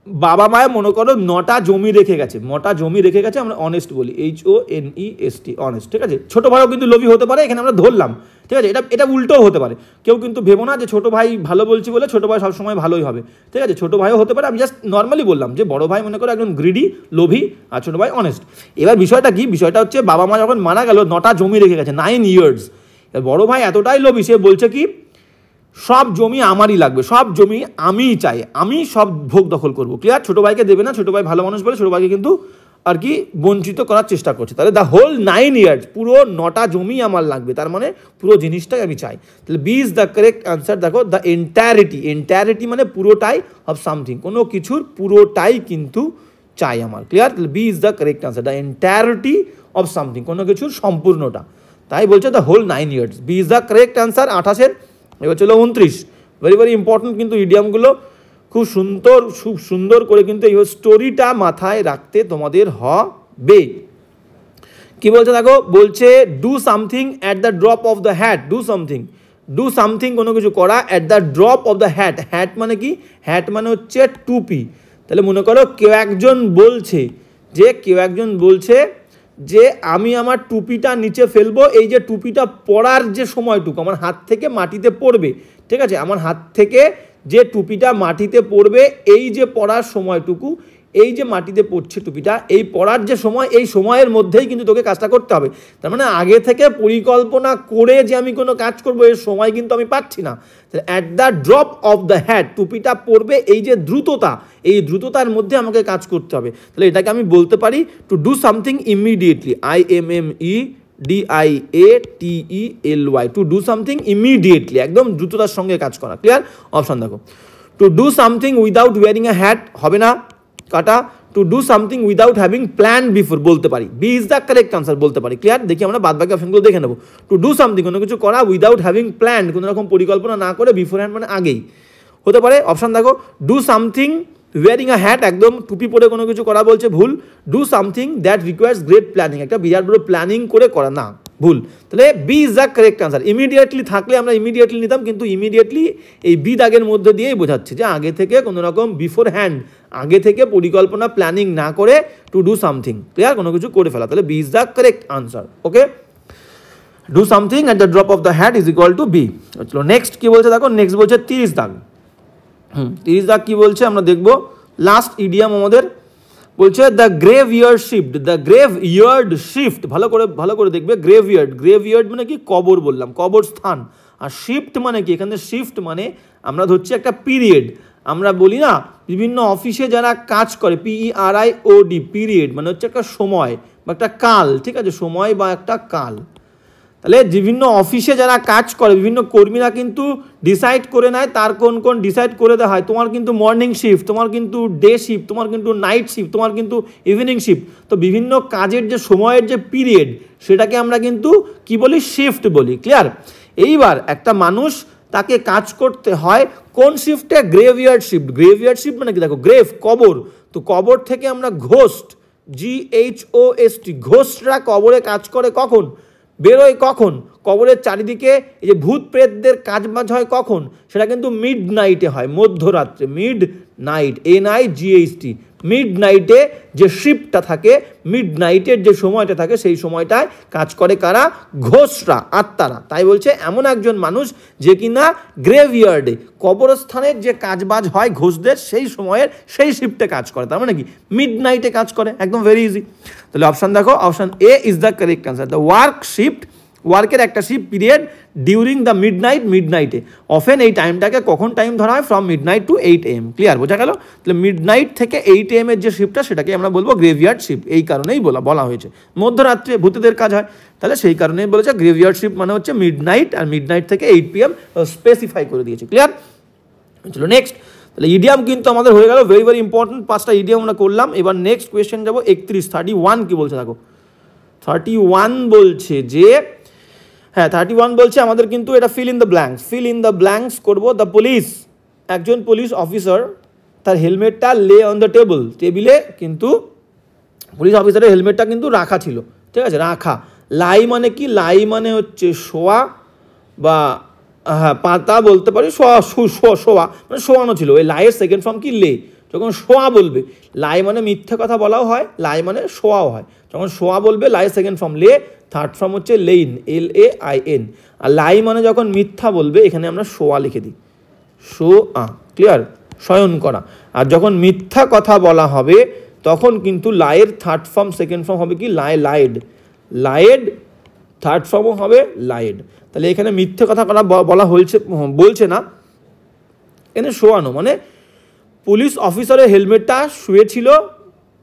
বাবা মায়ের মনে করো 9টা জমি রেখে গেছে, আমরা অনেস্ট বলি, HONEST, অনেস্ট, ঠিক আছে। ছোট ভাইও কিন্তু লোভী হতে পারে, এখানে আমরা ধরলাম, ঠিক আছে। এটা উল্টোও হতে পারে, কেউ কিন্তু ভেবো না যে ছোট ভাই ভালো বলছি বলে ছোট ভাই সবসময় ভালোই হবে, ঠিক আছে। ছোট ভাইও হতে পারে, আমি জাস্ট নর্মালি বললাম যে বড় ভাই মনে করো একজন গ্রিডি, লোভী, আর ছোট ভাই অনেস্ট। এবার বিষয়টা কি, বিষয়টা হচ্ছে বাবা মা যখন মারা গেল 9টা জমি রেখে গেছে, 9 years। বড় ভাই এতটাই লোভী, সে বলছে কি সব জমি আমারই লাগবে, সব জমি আমিই চাই, আমি সব ভোগ দখল করবো, ক্লিয়ার। ছোটো ভাইকে দেবে না, ছোটো ভাই ভালো মানুষ বলে ছোটো ভাইকে কিন্তু আর কি বঞ্চিত করার চেষ্টা করছে। তাহলে দ্য হোল 9 years, পুরো 9টা জমি আমার লাগবে, তার মানে পুরো জিনিসটাই আমি চাই। তাহলে B is the correct answer. দেখো দ্য এন্টায়ারিটি মানে পুরোটাই অফ সামথিং, কোনো কিছুর পুরোটাই কিন্তু চাই আমার, ক্লিয়ার। তাহলে B is the correct answer, the entirety of something, কোনো কিছুর সম্পূর্ণটা, তাই বলছে the whole 9 years। B is the correct answer. 28-এর এবার চলো 29, ভেরি ইম্পর্টেন্ট কিন্তু ইডিয়ামগুলো খুব সুন্দর করে কিন্তু এই স্টোরিটা মাথায় রাখতে তোমাদের হবে। কি বলছে দেখো, বলছে do something at the drop of the hat, do something কোনো কিছু করা, at the drop of the hat মানে কি, হ্যাট মানে হচ্ছে টুপি। তাহলে মনে করো কেউ একজন বলছে যে আমি আমার টুপিটা নিচে ফেলবো, এই যে টুপিটা পরার যে সময়টুকু আমার হাত থেকে মাটিতে পড়বে, ঠিক আছে, আমার হাত থেকে যে টুপিটা মাটিতে পড়বে, এই যে পরার সময়টুকু, এই যে মাটিতে পড়ছে টুপিটা, এই পরার যে সময়, এই সময়ের মধ্যেই কিন্তু তোকে কাজটা করতে হবে। তার মানে আগে থেকে পরিকল্পনা করে যে আমি কোনো কাজ করবো এর সময় কিন্তু আমি পাচ্ছি না। At the drop of the hat, টুপিটা পড়বে, এই যে দ্রুততা, এই দ্রুততার মধ্যে আমাকে কাজ করতে হবে। তাহলে এটাকে আমি বলতে পারি to do something immediately, IMMEDIATELY, to do something immediately, একদম দ্রুততার সঙ্গে কাজ করা, ক্লিয়ার। অপশন দেখো, to do something without wearing a hat হবে না, কাটা। To do something without having plan before বলতে পারি, B is the correct answer বলতে পারি, ক্লিয়ার। দেখি আমরা বাদ বাকি অপশনগুলো দেখে নেবো। টু ডু সামথিং কোনো কিছু করা, উইদাউট হ্যাভিং প্ল্যান কোনো রকম পরিকল্পনা না করে, বিফোর হ্যান্ড মানে আগেই হতে পারে। অপশন দেখো, do something wearing a hat, একদম টুপি পরে কোনো কিছু করা বলছে, ভুল। Do something that requires great planning, একটা বিরাট বড় প্ল্যানিং করে করা, না, ভুল। তাহলে বি ইজ দ্য কারেক্ট আনসার। ইমিডিয়েটলি থাকলে আমরা ইমিডিয়েটলি নিতাম, কিন্তু ইমিডিয়েটলি এই বি দাগের মধ্যে দিয়েই বোঝাচ্ছে যে আগে থেকে কোনো রকম বিফোর হ্যান্ড, আগে থেকে পরিকল্পনা প্ল্যানিং না করে টু ডু সামথিং, ক্লিয়ার, কোনো কিছু করে ফেলা। তাহলে B is the correct answer, okay. Do something at the drop of the hat is equal to B. চলো নেক্সট কি বলছে দেখো, নেক্সট বলছে 30 দাগ। 30 দাগ কি বলছে আমরা দেখবো, লাস্ট ইডিয়াম আমাদের বলছে দ্য গ্রেভইয়ার্ড শিফট, ভালো করে দেখবে। গ্রেভইয়ার্ড মানে কি, কবর বললাম, কবর স্থান। আর শিফট মানে কি, এখানে শিফট মানে আমরা ধরছি একটা পিরিয়ড। আমরা বলি না বিভিন্ন অফিসে যারা কাজ করে, PERIOD, পিরিয়ড মানে হচ্ছে একটা সময় বা একটা কাল, ঠিক আছে, সময় বা একটা কাল। তাহলে বিভিন্ন অফিসে যারা কাজ করে, বিভিন্ন কর্মীরা কিন্তু ডিসাইড করে নেয় তার কোন ডিসাইড করে দেওয়া হয়, তোমার কিন্তু মর্নিং শিফট, তোমার কিন্তু ডে শিফট, তোমার কিন্তু নাইট শিফট, তোমার কিন্তু ইভিনিং শিফট। তো বিভিন্ন কাজের যে সময়ের যে পিরিয়ড, সেটাকে আমরা কিন্তু কি বলি, শিফট বলি, ক্লিয়ার। এইবার একটা মানুষ, তাকে কাজ করতে হয় কোন শিফটে, গ্রেভইয়ার্ড শিফট মানে কি দেখো, গ্রেভ কবর, তো কবর থেকে আমরা ঘোস্ট, GHOST, ঘোস্টরা কবরে কাজ করে কখন, বেরোয় কখন, কবরের চারিদিকে এই যে ভূত প্রেতদের কাজবাজ হয় কখন, সেটা কিন্তু মিড নাইটে হয়, মধ্যরাত্রে, মিড নাইট, NIGHT, মিড নাইটে যে শিফটটা থাকে, মিড নাইটের যে সময়টা থাকে, সেই সময়টায় কাজ করে কারা, ঘোষরা, আত্মারা। তাই বলছে এমন একজন মানুষ যে কিনা গ্রেভইয়ার্ডে, কবরস্থানের যে কাজবাজ হয় ঘোষদের, সেই সময়ের সেই শিফটে কাজ করে, তার মানে কি মিড নাইটে কাজ করে, একদম ভেরি ইজি। তাহলে অপশান দেখো, option A is the correct answer. The work shift, ওয়ার্কের একটা শিফট পিরিয়ড ডিউরিং দ্য মিডনাইটে, অফেন এই টাইমটাকে কখন টাইম ধরা হয়, from midnight to 8 AM, clear, বোঝা গেল। তাহলে মিডনাইট থেকে 8 AM এর যে শিফটটা, সেটাকে আমরা বলবো গ্রেভইয়ার্ড শিফট, এই কারণেই বলা হয়েছে, মধ্যরাত্রে ভূতেদের কাজ হয়, তাহলে সেই কারণেই বলেছে গ্রেভইয়ার্ড শিফট মানে হচ্ছে মিডনাইট, আর মিডনাইট থেকে 8 PM স্পেসিফাই করে দিয়েছে, ক্লিয়ার। চলো নেক্সট, তাহলে ইডিয়াম কিন্তু আমাদের হয়ে গেল, ভেরি ইম্পর্টেন্ট 5টা ইডিয়াম আমরা করলাম। এবার নেক্সট কোয়েশ্চেন যাবো 31, 31 কি বলছে দেখো, 31 বলছে যে হ্যাঁ 31 বলছে আমাদের কিন্তু এটা ফিল ইন দ্য ব্ল্যাঙ্কস করবো। দ্য পুলিশ, একজন পুলিশ অফিসার তার হেলমেটটা লে অন দ্য টেবিলে কিন্তু পুলিশ অফিসারের হেলমেটটা কিন্তু রাখা ছিল, ঠিক আছে, রাখা। লাই মানে কি? লাই মানে হচ্ছে শোয়া বা হ্যাঁ পাতা বলতে পারি, শোয়া মানে শোয়ানো ছিল। ওই লাইয়ের সেকেন্ড ফর্ম কি? লে। যখন শোয়া বলবে, লাই মানে মিথ্যে কথা বলাও হয়, লাই মানে শোয়াও হয়। যখন শোয়া বলবে লাইয়ের সেকেন্ড ফর্ম লে, থার্ড ফর্ম হচ্ছে লেইন, LAIN। আর লাই মানে যখন মিথ্যা বলবে, এখানে আমরা শোয়া লিখে দিই, ক্লিয়ার, শয়ন করা। আর যখন মিথ্যা কথা বলা হবে তখন কিন্তু লাইয়ের থার্ড ফর্ম সেকেন্ড ফর্ম হবে কি? লায়েড, থার্ড ফর্মও হবে লায়েড। তাহলে এখানে মিথ্যে কথা বলা বলছে না, এখানে শোয়ানো মানে পুলিশ অফিসারের হেলমেটটা শুয়েছিল,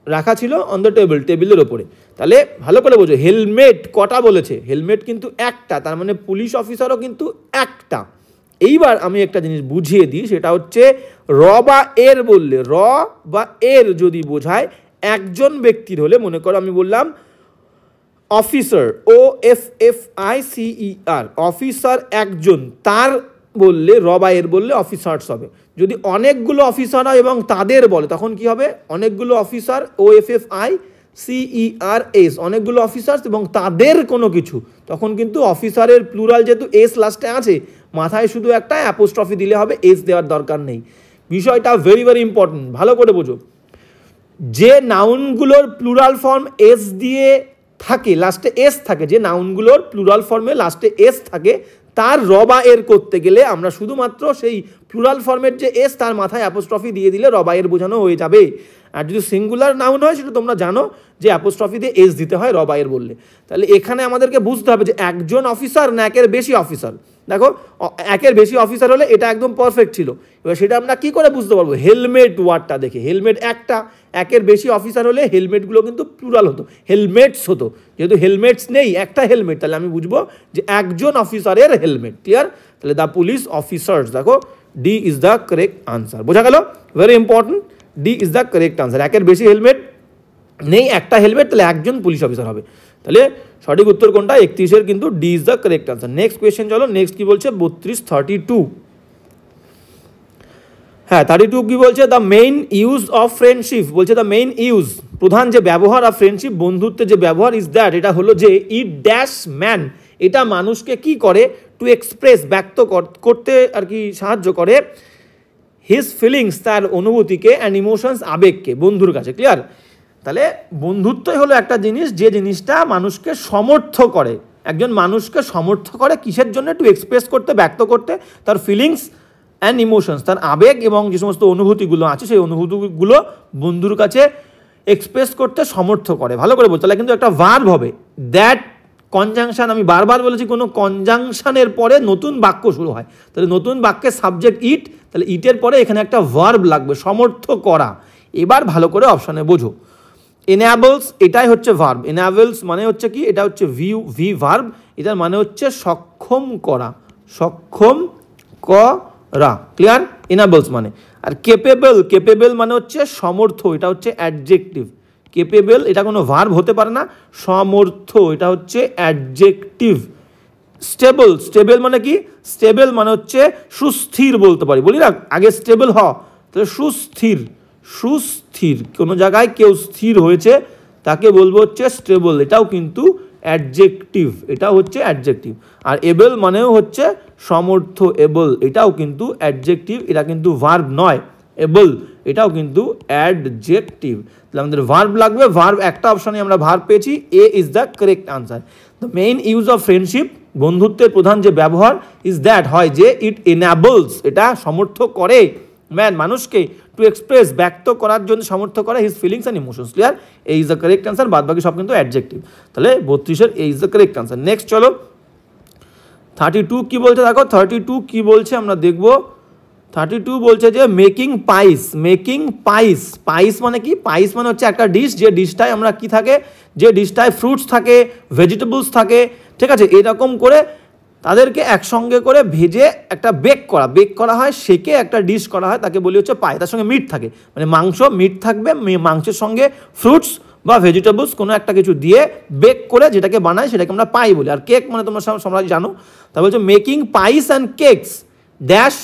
রাখা ছিল অন দ্য টেবিলের ওপরে। তাহলে ভালো করে বোঝো, হেলমেট কটা বলেছে? হেলমেট কিন্তু একটা, তার মানে পুলিশ অফিসারও কিন্তু একটা। এইবার আমি একটা জিনিস বুঝিয়ে দিই, সেটা হচ্ছে র বা এর বললে, র বা এর যদি বোঝায় একজন ব্যক্তির হলে, মনে করো আমি বললাম অফিসার, OFFICER, অফিসার একজন, তার বললে র বা এর বললে অফিসার্স হবে। যদি অনেকগুলো অফিসার হয় এবং তাদের বলে তখন কি হবে? অনেকগুলো অফিসার, OFFICERS, অনেকগুলো অফিসার্স এবং তাদের কোনো কিছু, তখন কিন্তু অফিসারের প্লুরাল যেহেতু এস লাস্টে আছে, মাথায় শুধু একটা অ্যাপোস্ট্রফি দিলে হবে, এস দেওয়ার দরকার নেই। বিষয়টা ভেরি ভেরি ইম্পর্টেন্ট, ভালো করে বোঝো। যে নাউনগুলোর প্লুরাল ফর্ম এস দিয়ে থাকে, লাস্টে এস থাকে, যে নাউনগুলোর প্লুরাল ফর্মে লাস্টে এস থাকে, তার র বা এর করতে গেলে আমরা শুধুমাত্র সেই প্লুরাল ফর্মের যে এস, তার মাথায় অ্যাপোস্ট্রফি দিয়ে দিলে র বা এর বোঝানো হয়ে যাবে। আর যদি সিঙ্গুলার নাউন হয় সেটা তোমরা জানো যে অ্যাপোস্ট্রফি দিয়ে এস দিতে হয় র বা এর বললে। তাহলে এখানে আমাদেরকে বুঝতে হবে যে একজন অফিসার না একের বেশি অফিসার। দেখো একের বেশি অফিসার হলে এটা একদম পারফেক্ট ছিল। এবার সেটা আমরা কি করে বুঝতে পারবো? হেলমেট ওয়ার্ডটা দেখে। হেলমেট একটা, একের বেশি অফিসার হলে হেলমেটগুলো কিন্তু প্লুরাল হতো, হেলমেটস হতো। যেহেতু হেলমেটস নেই, একটা হেলমেট, তাহলে আমি বুঝবো যে একজন অফিসারের হেলমেট। ক্লিয়ার? তাহলে দ্য পুলিশ অফিসার্স, দেখো D is the correct answer. বোঝা গেল? Very important, D is the correct answer. একের বেশি হেলমেট নেই, একটা হেলমেট, তাহলে একজন পুলিশ অফিসার হবে। তাহলে সঠিক উত্তর কোনটা? 31-এর কিন্তু D is the correct answer. Next question চলো, নেক্সট কি বলছে? 32 হ্যাঁ 32 কি বলছে? The main use of friendship, বলছে দ্য মেইন ইউজ, প্রধান যে ব্যবহার অফ ফ্রেন্ডশিপ, বন্ধুত্বের যে ব্যবহার, ইজ দ্যাট, এটা হলো যে ইট ড্যাশ ম্যান, এটা মানুষকে কি করে? টু এক্সপ্রেস, ব্যক্ত করতে আর কি সাহায্য করে, হিজ ফিলিংস, তার অনুভূতিকে, অ্যান্ড ইমোশনস, আবেগকে, বন্ধুর কাছে। ক্লিয়ার? তাহলে বন্ধুত্বই হলো একটা জিনিস যে জিনিসটা মানুষকে সমর্থ করে, একজন মানুষকে সমর্থ করে কিসের জন্য? টু এক্সপ্রেস করতে, ব্যক্ত করতে তার ফিলিংস অ্যান্ড ইমোশনস, তার আবেগ এবং যে সমস্ত অনুভূতিগুলো আছে সেই অনুভূতিগুলো বন্ধুর কাছে এক্সপ্রেস করতে সমর্থ করে। ভালো করে বলতে, তাহলে কিন্তু একটা ভার্ব হবে। দ্যাট কনজাংশন, আমি বারবার বলেছি, কোনো কনজাংশনের পরে নতুন বাক্য শুরু হয়, তাহলে নতুন বাক্যের সাবজেক্ট ইট, তাহলে ইটের পরে এখানে একটা ভার্ব লাগবে, সমর্থ করা। এবার ভালো করে অপশানে বোঝো। এনাবলস, এটাই হচ্ছে ভার্ব। এনাবলস মানে হচ্ছে কি? এটা হচ্ছে ভি ভার্ব, এটার মানে হচ্ছে সক্ষম করা, সক্ষম করা। ক্লিয়ার? এনাবলস মানে। আর কেপেবল মানে হচ্ছে সমর্থ, এটা হচ্ছে অ্যাডজেক্টিভ। কেপেবল এটা কোনো ভার্ব হতে পারে না, সমর্থ এটা হচ্ছে অ্যাডজেক্টিভ। স্টেবল মানে কি? স্টেবল মানে হচ্ছে সুস্থির বলতে পারি, বলি না আগে স্টেবল তাহলে সুস্থির, কোনো জায়গায় কেউ স্থির হয়েছে তাকে বলবো হচ্ছে স্টেবল, এটাও কিন্তু অ্যাডজেক্টিভ, এটাও হচ্ছে অ্যাডজেক্টিভ। আর এবল মানেও হচ্ছে সমর্থ, এবল এটাও কিন্তু অ্যাডজেক্টিভ, এটা কিন্তু ভার্ব নয়। এবল এটাও কিন্তু অ্যাডজেক্টিভ। তাহলে আমাদের ভার্ব লাগবে, ভার্ব একটা অপশানে আমরা ভার্ব পেয়েছি, A is the correct answer. The main use of friendship, বন্ধুত্বের প্রধান যে ব্যবহার, ইজ দ্যাট হয় যে ইট এনাবলস, এটা সমর্থ করে, ম্যান মানুষকে, টু এক্সপ্রেস ব্যক্ত করার জন্য সমর্থ করে, his feelings and emotions. Clear? এই ইজ দ্য কারেক্ট আনসার, বাদ বাকি সব কিন্তু অ্যাডজেক্টিভ। তাহলে 32-এর এই is the correct answer. Next চলো 32 কি বলছে দেখো, 32 কি বলছে আমরা দেখব। 32 বলছে যে মেকিং পাইস, পাইস মানে কি? পাইস মানে হচ্ছে একটা ডিশ, যে ডিশটায় আমরা কি থাকে, যে ডিশটায় ফ্রুটস থাকে, ভেজিটেবলস থাকে, ঠিক আছে, এরকম করে তাদেরকে একসঙ্গে করে ভেজে একটা বেক করা হয়, সেকে একটা ডিশ করা হয়, তাকে বলি হচ্ছে পাই। তার সঙ্গে মিট থাকে, মানে মিট থাকবে, মাংসের সঙ্গে ফ্রুটস বা ভেজিটেবলস কোনো একটা কিছু দিয়ে বেক করে যেটাকে বানায় সেটাকে আমরা পাই বলি। আর কেক মানে তোমরা সবাই জানো। তা বলছে making pies and cakes dash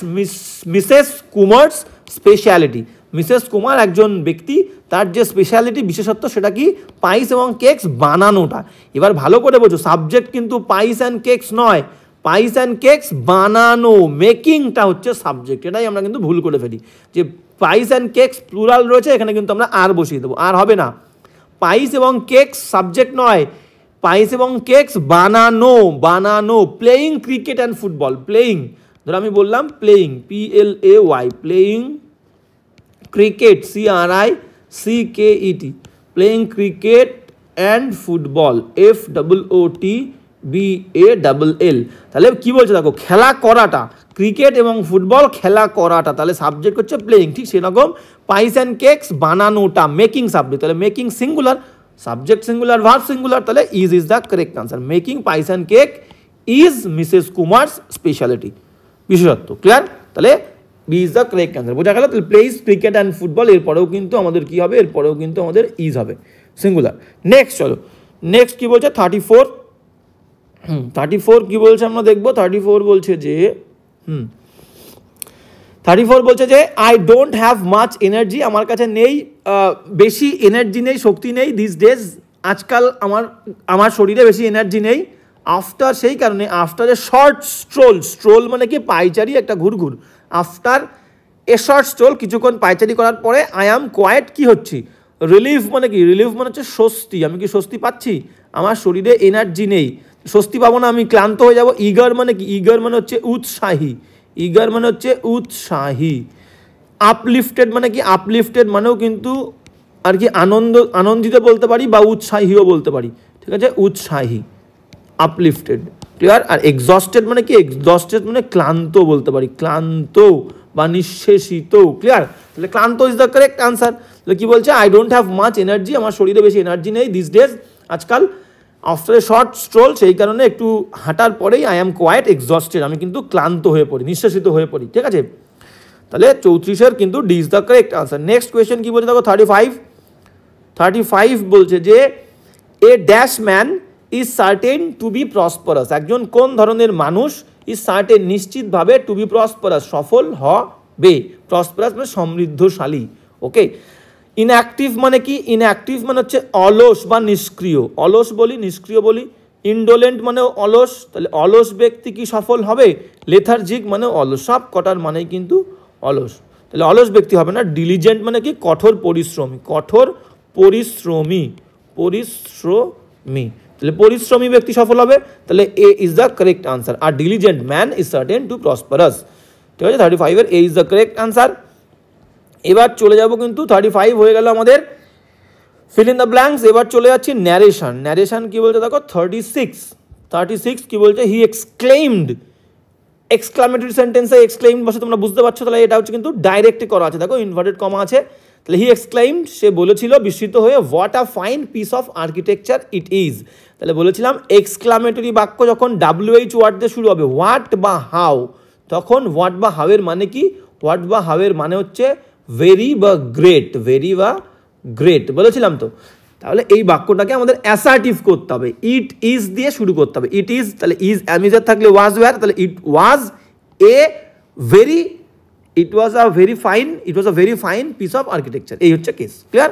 Mrs Kumar's speciality. Mrs Kumar একজন ব্যক্তি, তার যে স্পেশালিটি বিশেষত্ব সেটা কি পাইস এবং কেকস বানানোটা। এবার ভালো করে বোঝো, সাবজেক্ট কিন্তু পাইস অ্যান্ড কেকস নয়, পাইস অ্যান্ড কেকস বানানো, মেকিংটা হচ্ছে সাবজেক্ট। এটাই আমরা কিন্তু ভুল করে ফেলি যে পাইস অ্যান্ড কেকস প্লুরাল রয়েছে, এখানে কিন্তু আমরা আর বসিয়ে দেবো, আর হবে না। পাইস এবং কেকস সাবজেক্ট নয়, পাইস এবং কেকস বানানো, বানানো। Playing cricket and football, playing, ধরো আমি বললাম playing, PLAY, playing cricket, CRICKET, playing cricket and football, FOOTBALL। তাহলে কি বলছে দেখো, খেলা করাটা, ক্রিকেট এবং ফুটবল খেলা করাটা, তাহলে সাবজেক্ট হচ্ছে প্লেয়িং। ঠিক সেরকম পাইস অ্যান্ড কেকস বানানোটা, মেকিং সাবজেক্ট, তাহলে making singular, subject singular, verb singular, তাহলে is the correct answer. Making pies and cake is Mrs Kumar's speciality, বিশেষত্ব। ক্লিয়ার? তাহলে B is the correct answer. বোঝা গেল? তাহলে প্লেইস ক্রিকেট অ্যান্ড ফুটবল, এরপরেও কিন্তু আমাদের কি হবে, এরপরেও কিন্তু আমাদের ইজ হবে, সিঙ্গুলার। নেক্সট চলো, নেক্সট কি বলছে 34। 34 কি বলছে আমরা দেখবো। 34 বলছে যে 34 বলছে যে I don't have much energy, আমার কাছে নেই বেশি এনার্জি নেই, শক্তি নেই। দিস ডেজ, আজকাল আমার শরীরে বেশি এনার্জি নেই। আফটার, সেই কারণে after a short stroll, stroll মানে কি পায়চারি, একটা ঘুরঘুর। আফটার এ শর্ট স্ট্রোল, কিছুক্ষণ পায়চারি করার পরে আই অ্যাম কোয়াইট, কি হচ্ছি, রিলিফ মানে কি, রিলিফ মানে হচ্ছে স্বস্তি, আমি কি স্বস্তি পাচ্ছি, আমার শরীরে এনার্জি নেই, স্বস্তি পাবো না, আমি ক্লান্ত হয়ে যাব। ইগার মানে কি, ইগার মানে হচ্ছে উৎসাহী, ইগার মানে হচ্ছে উৎসাহী। আপলিফটেড মানে কি, আপলিফটেড মানেও কিন্তু আর কি আনন্দিত বলতে পারি বা উৎসাহীও বলতে পারি, ঠিক আছে, উৎসাহী, আপলিফটেড। ক্লিয়ার? আর এক্সস্টেড মানে কি, এক্সস্টেড মানে ক্লান্ত বলতে পারি, ক্লান্ত বা নিঃশেষিত। ক্লিয়ার? তাহলে ক্লান্ত ইজ দ্য কারেক্ট আনসার। তাহলে কি বলছে, I don't have much energy, আমার শরীরে বেশি এনার্জি নেই, দিস ডেজ, আজকাল। আফটার এ শর্ট স্ট্রোল, সেই কারণে একটু হাঁটার পরেই আই অ্যাম কোয়াইট এক্সস্টেড, আমি কিন্তু ক্লান্ত হয়ে পড়ি, নিঃশেষিত হয়ে পড়ি। ঠিক আছে? তাহলে 34-এর কিন্তু D is the correct answer. Next question কি বলছে দেখো, 35 বলছে যে a dash man is certain to be prosperous, একজন কোন ধরনের মানুষ, ইজ সার্টেন নিশ্চিতভাবে, টু বি প্রসপারাস সফল হবে, প্রসপারাস মানে সমৃদ্ধশালী। ওকে। ইনঅ্যাক্টিভ মানে কি, ইনঅ্যাক্টিভ মানে হচ্ছে অলস বা নিষ্ক্রিয়, অলস বলি, নিষ্ক্রিয় বলি। ইন্ডোলেন্ট মানে অলস, তাহলে অলস ব্যক্তি কি সফল হবে। লেথার্জিক মানে অলস, সব কটার মানেই কিন্তু অলস, তাহলে অলস ব্যক্তি হবে না। ডিলিজেন্ট মানে কি, কঠোর পরিশ্রমী, কঠোর পরিশ্রমী, পরিশ্রমী, তাহলে পরিশ্রমী ব্যক্তি সফল হবে, তাহলে A is the correct answer. আর diligent man is certain to prosperous. ঠিক আছে? 35-এর A is the correct answer. এবার চলে যাব কিন্তু 35 হয়ে গেল আমাদের ফিল ইন দ্য ব্ল্যাঙ্কস। এবার চলে যাচ্ছি ন্যারেশন। ন্যারেশন কি বলছে দেখো, 36 কি বলছে, হি এক্সক্লেইমড, এক্সক্লামেটরি সেন্টেন্সে এক্সক্লেইমড বসে, তোমরা বুঝতে পারছো, তাহলে এটা হচ্ছে কিন্তু ডাইরেক্টে করা আছে, দেখো ইনভার্টেড কমা আছে। তাহলে হি এক্সক্লেইমড, সে বলেছিল বিস্মিত হয়ে, what a fine piece of architecture it is. তাহলে বলেছিলাম এক্সক্লামেটরি বাক্য যখন WH ওয়ার্ড দিয়ে শুরু হবে, হোয়াট বা হাউ, তখন হোয়াট বা হাউ এর মানে কি, হোয়াট বা হাউ এর মানে হচ্ছে ভেরি বা গ্রেট, ভেরি বা গ্রেট বলেছিলাম তো। তাহলে এই বাক্যটাকে আমাদের অ্যাসার্টিভ করতে হবে, ইট ইজ দিয়ে শুরু করতে হবে। ইট ইজ, তাহলে ইজ অ্যামিজার থাকলে ওয়াজ ওয়্যার, তাহলে it was a very, it was a very fine piece of architecture, এই হচ্ছে কেস। ক্লিয়ার?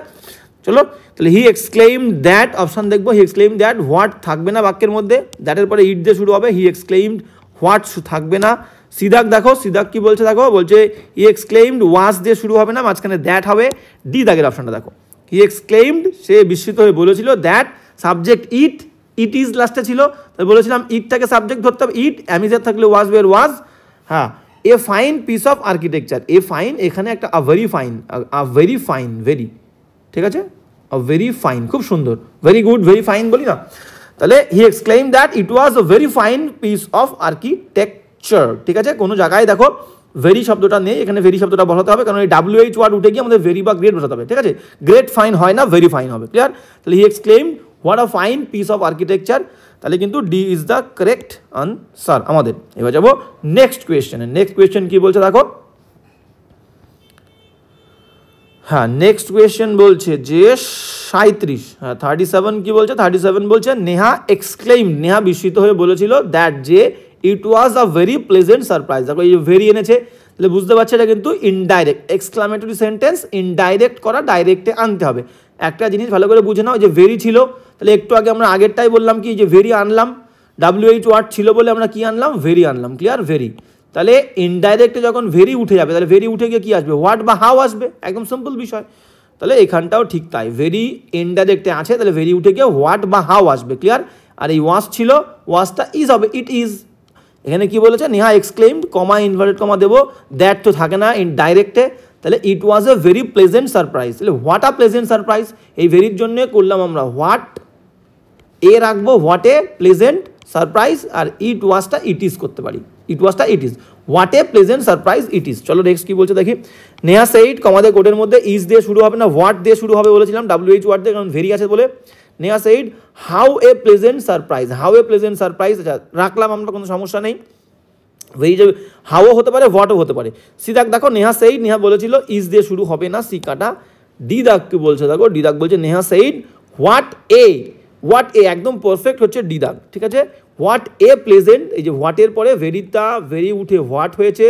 চলো, তাহলে হি এক্সক্লেইমড দ্যাট, অপশন দেখবো, হি এক্সক্লেইমড দ্যাট, হোয়াট থাকবে না বাক্যের মধ্যে, দ্যাটের পরে ইট দিয়ে শুরু হবে, হি এক্সক্লেইমড হোয়াট থাকবে না। সিদাক দেখো, সিদাক কি বলছে দেখো, বলছে হি এক্সক্লেইমড ওয়াজ দিয়ে শুরু হবে না, মাঝখানে দ্যাট হবে। ডি দাগের অপশনটা দেখো, হি এক্সক্লেইমড, সে বিস্মিত হয়ে বলেছিল, that subject it, it is লাস্টে ছিল, তাই বলেছিলাম ইটটাকে সাবজেক্ট ধরতে হবে, ইট অ্যামিজার থাকলে ওয়াজ ওয়্যার ওয়াজ। হ্যাঁ, এ fine piece of architecture, A fine, এখানে একটা আ ভেরি ফাইন, ভেরি, ঠিক আছে, আ ভেরি ফাইন, খুব সুন্দর, ভেরি গুড, ভেরি ফাইন বলি না। তাহলে he exclaimed that it was a very fine piece of architecture. ঠিক আছে? কোনো জায়গায় দেখো ভেরি শব্দটা নেই, এখানে ভেরি শব্দটা বসাতে হবে, কারণ এই WH ওয়ার্ড উঠে গিয়ে আমাদের ভেরি বা গ্রেট বসাতে হবে। ঠিক আছে? গ্রেট ফাইন হয় না, ভেরি ফাইন হবে। ক্লিয়ার? তাহলে he exclaimed what a fine piece of architecture, তাহলে কিন্তু D is the correct answer আমাদের। এবার যাবো নেক্সট কোয়েশ্চেনে। নেক্সট কোয়েশ্চেন কি বলছে দেখো, হ্যাঁ নেক্সট কোয়েশ্চেন বলছে যে 37, হ্যাঁ 37 কি বলছে, 37 বলছে নেহা এক্সক্লেইম, নেহা বিস্মিত হয়ে বলেছিল দ্যাট যে ইট was a very pleasant surprise. দেখো এই যে ভেরি এনেছে, তাহলে বুঝতে পারছে এটা কিন্তু ইনডাইরেক্ট, এক্সক্লামেটরি সেন্টেন্স ইনডাইরেক্ট করা, ডাইরেক্টে আনতে হবে। একটা জিনিস ভালো করে বুঝে নাও, যে ভেরি ছিল, তাহলে একটু আগে আমরা আগেরটাই বললাম কি যে ভেরি আনলাম, WH ওয়ার্ড ছিল বলে আমরা কি আনলাম, ভেরি আনলাম, ক্লিয়ার, ভেরি। তাহলে ইনডাইরেক্টে যখন ভেরি উঠে যাবে, তাহলে ভেরি উঠে গিয়ে কী আসবে, হোয়াট বা হাউ আসবে, একদম সিম্পল বিষয়। তাহলে এখানটাও ঠিক তাই, ভেরি ইনডাইরেক্টে আছে, তাহলে ভেরি উঠে গিয়ে হোয়াট বা হাউ আসবে, ক্লিয়ার। আর এই ওয়াজ ছিল, ওয়াজটা ইজ হবে, ইট ইজ। এখানে কি বলেছে, Neha exclaimed, comma inverted comma দেবো, দ্যাট তো থাকে না ইনডাইরেক্টে, তাহলে it was a very pleasant surprise. তাহলে হোয়াট আ প্লেজেন্ট সারপ্রাইজ, এই ভেরির জন্য করলাম আমরা হোয়াট, এ রাখবো, হোয়াট এ প্লেজেন্ট সারপ্রাইজ, আর ইট ওয়াজটা ইট ইজ করতে পারি, ইট ওয়াজটা it is, what a pleasant surprise it is. চলো নেক্সট কি বলছে দেখি, নেহা সেইড, কমাদের কোডের মধ্যে ইজ দিয়ে শুরু হবে না, হোয়াট দিয়ে শুরু হবে বলেছিলাম, WH ওয়ার্ড দিয়ে, কারণ ভেরি আছে বলে। Neha said how A pleasant surprise, how A pleasant surprise, আচ্ছা রাখলাম আমরা, কোনো সমস্যা নেই। ভেরি যে হাউও হতে পারে, হোয়াটও হতে পারে। সি দাগ দেখো, নেহা সেইড, নেহা বলেছিল ইজ দিয়ে শুরু হবে না, সি কাটা। ডি দাগ কি বলছে দেখো, ডি দাগ বলছে Neha said what a, what a একদম পারফেক্ট হচ্ছে ডি দাগ, ঠিক আছে। হোয়াট এ প্লেজেন্ট, এই যে হোয়াটের পরে ভেরিটা, ভেরি উঠে হোয়াট হয়েছে,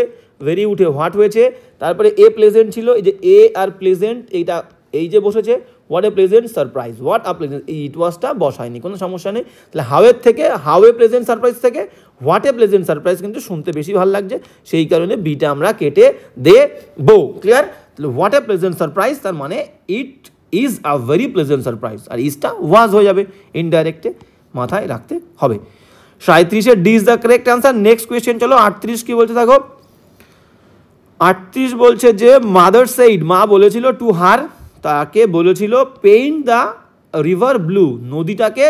ভেরি উঠে হোয়াট হয়েছে, তারপরে এ প্লেজেন্ট ছিল, এই যে এ আর প্লেজেন্ট, এইটা এই যে বসেছে, what a pleasant surprise, what a pleasant, এই ইট ওয়াজটা বসায়নি, কোনো সমস্যা নেই। তাহলে হাউয়ের থেকে, হাউ এ প্লেজেন্ট সারপ্রাইজ থেকে হোয়াট এ প্লেজেন্ট সারপ্রাইজ কিন্তু শুনতে বেশি ভালো লাগছে, সেই কারণে বিটা আমরা কেটে দেবো, ক্লিয়ার। তাহলে হোয়াট এ প্লেজেন্ট সারপ্রাইজ, তার মানে it is a very pleasant surprise, আর ইজটা ওয়াজ হয়ে যাবে, ইনডাইরেক্টে মাথায় রাখতে হবে। 37 D is the correct answer. Next question চলো, 38 কি বলছে দেখো, 38 বলছে যে মাদার সেইড, মা বলেছিল টু হার, তাকে বলেছিল পেইন্ট দ্য রিভার ব্লু, নদীটাকে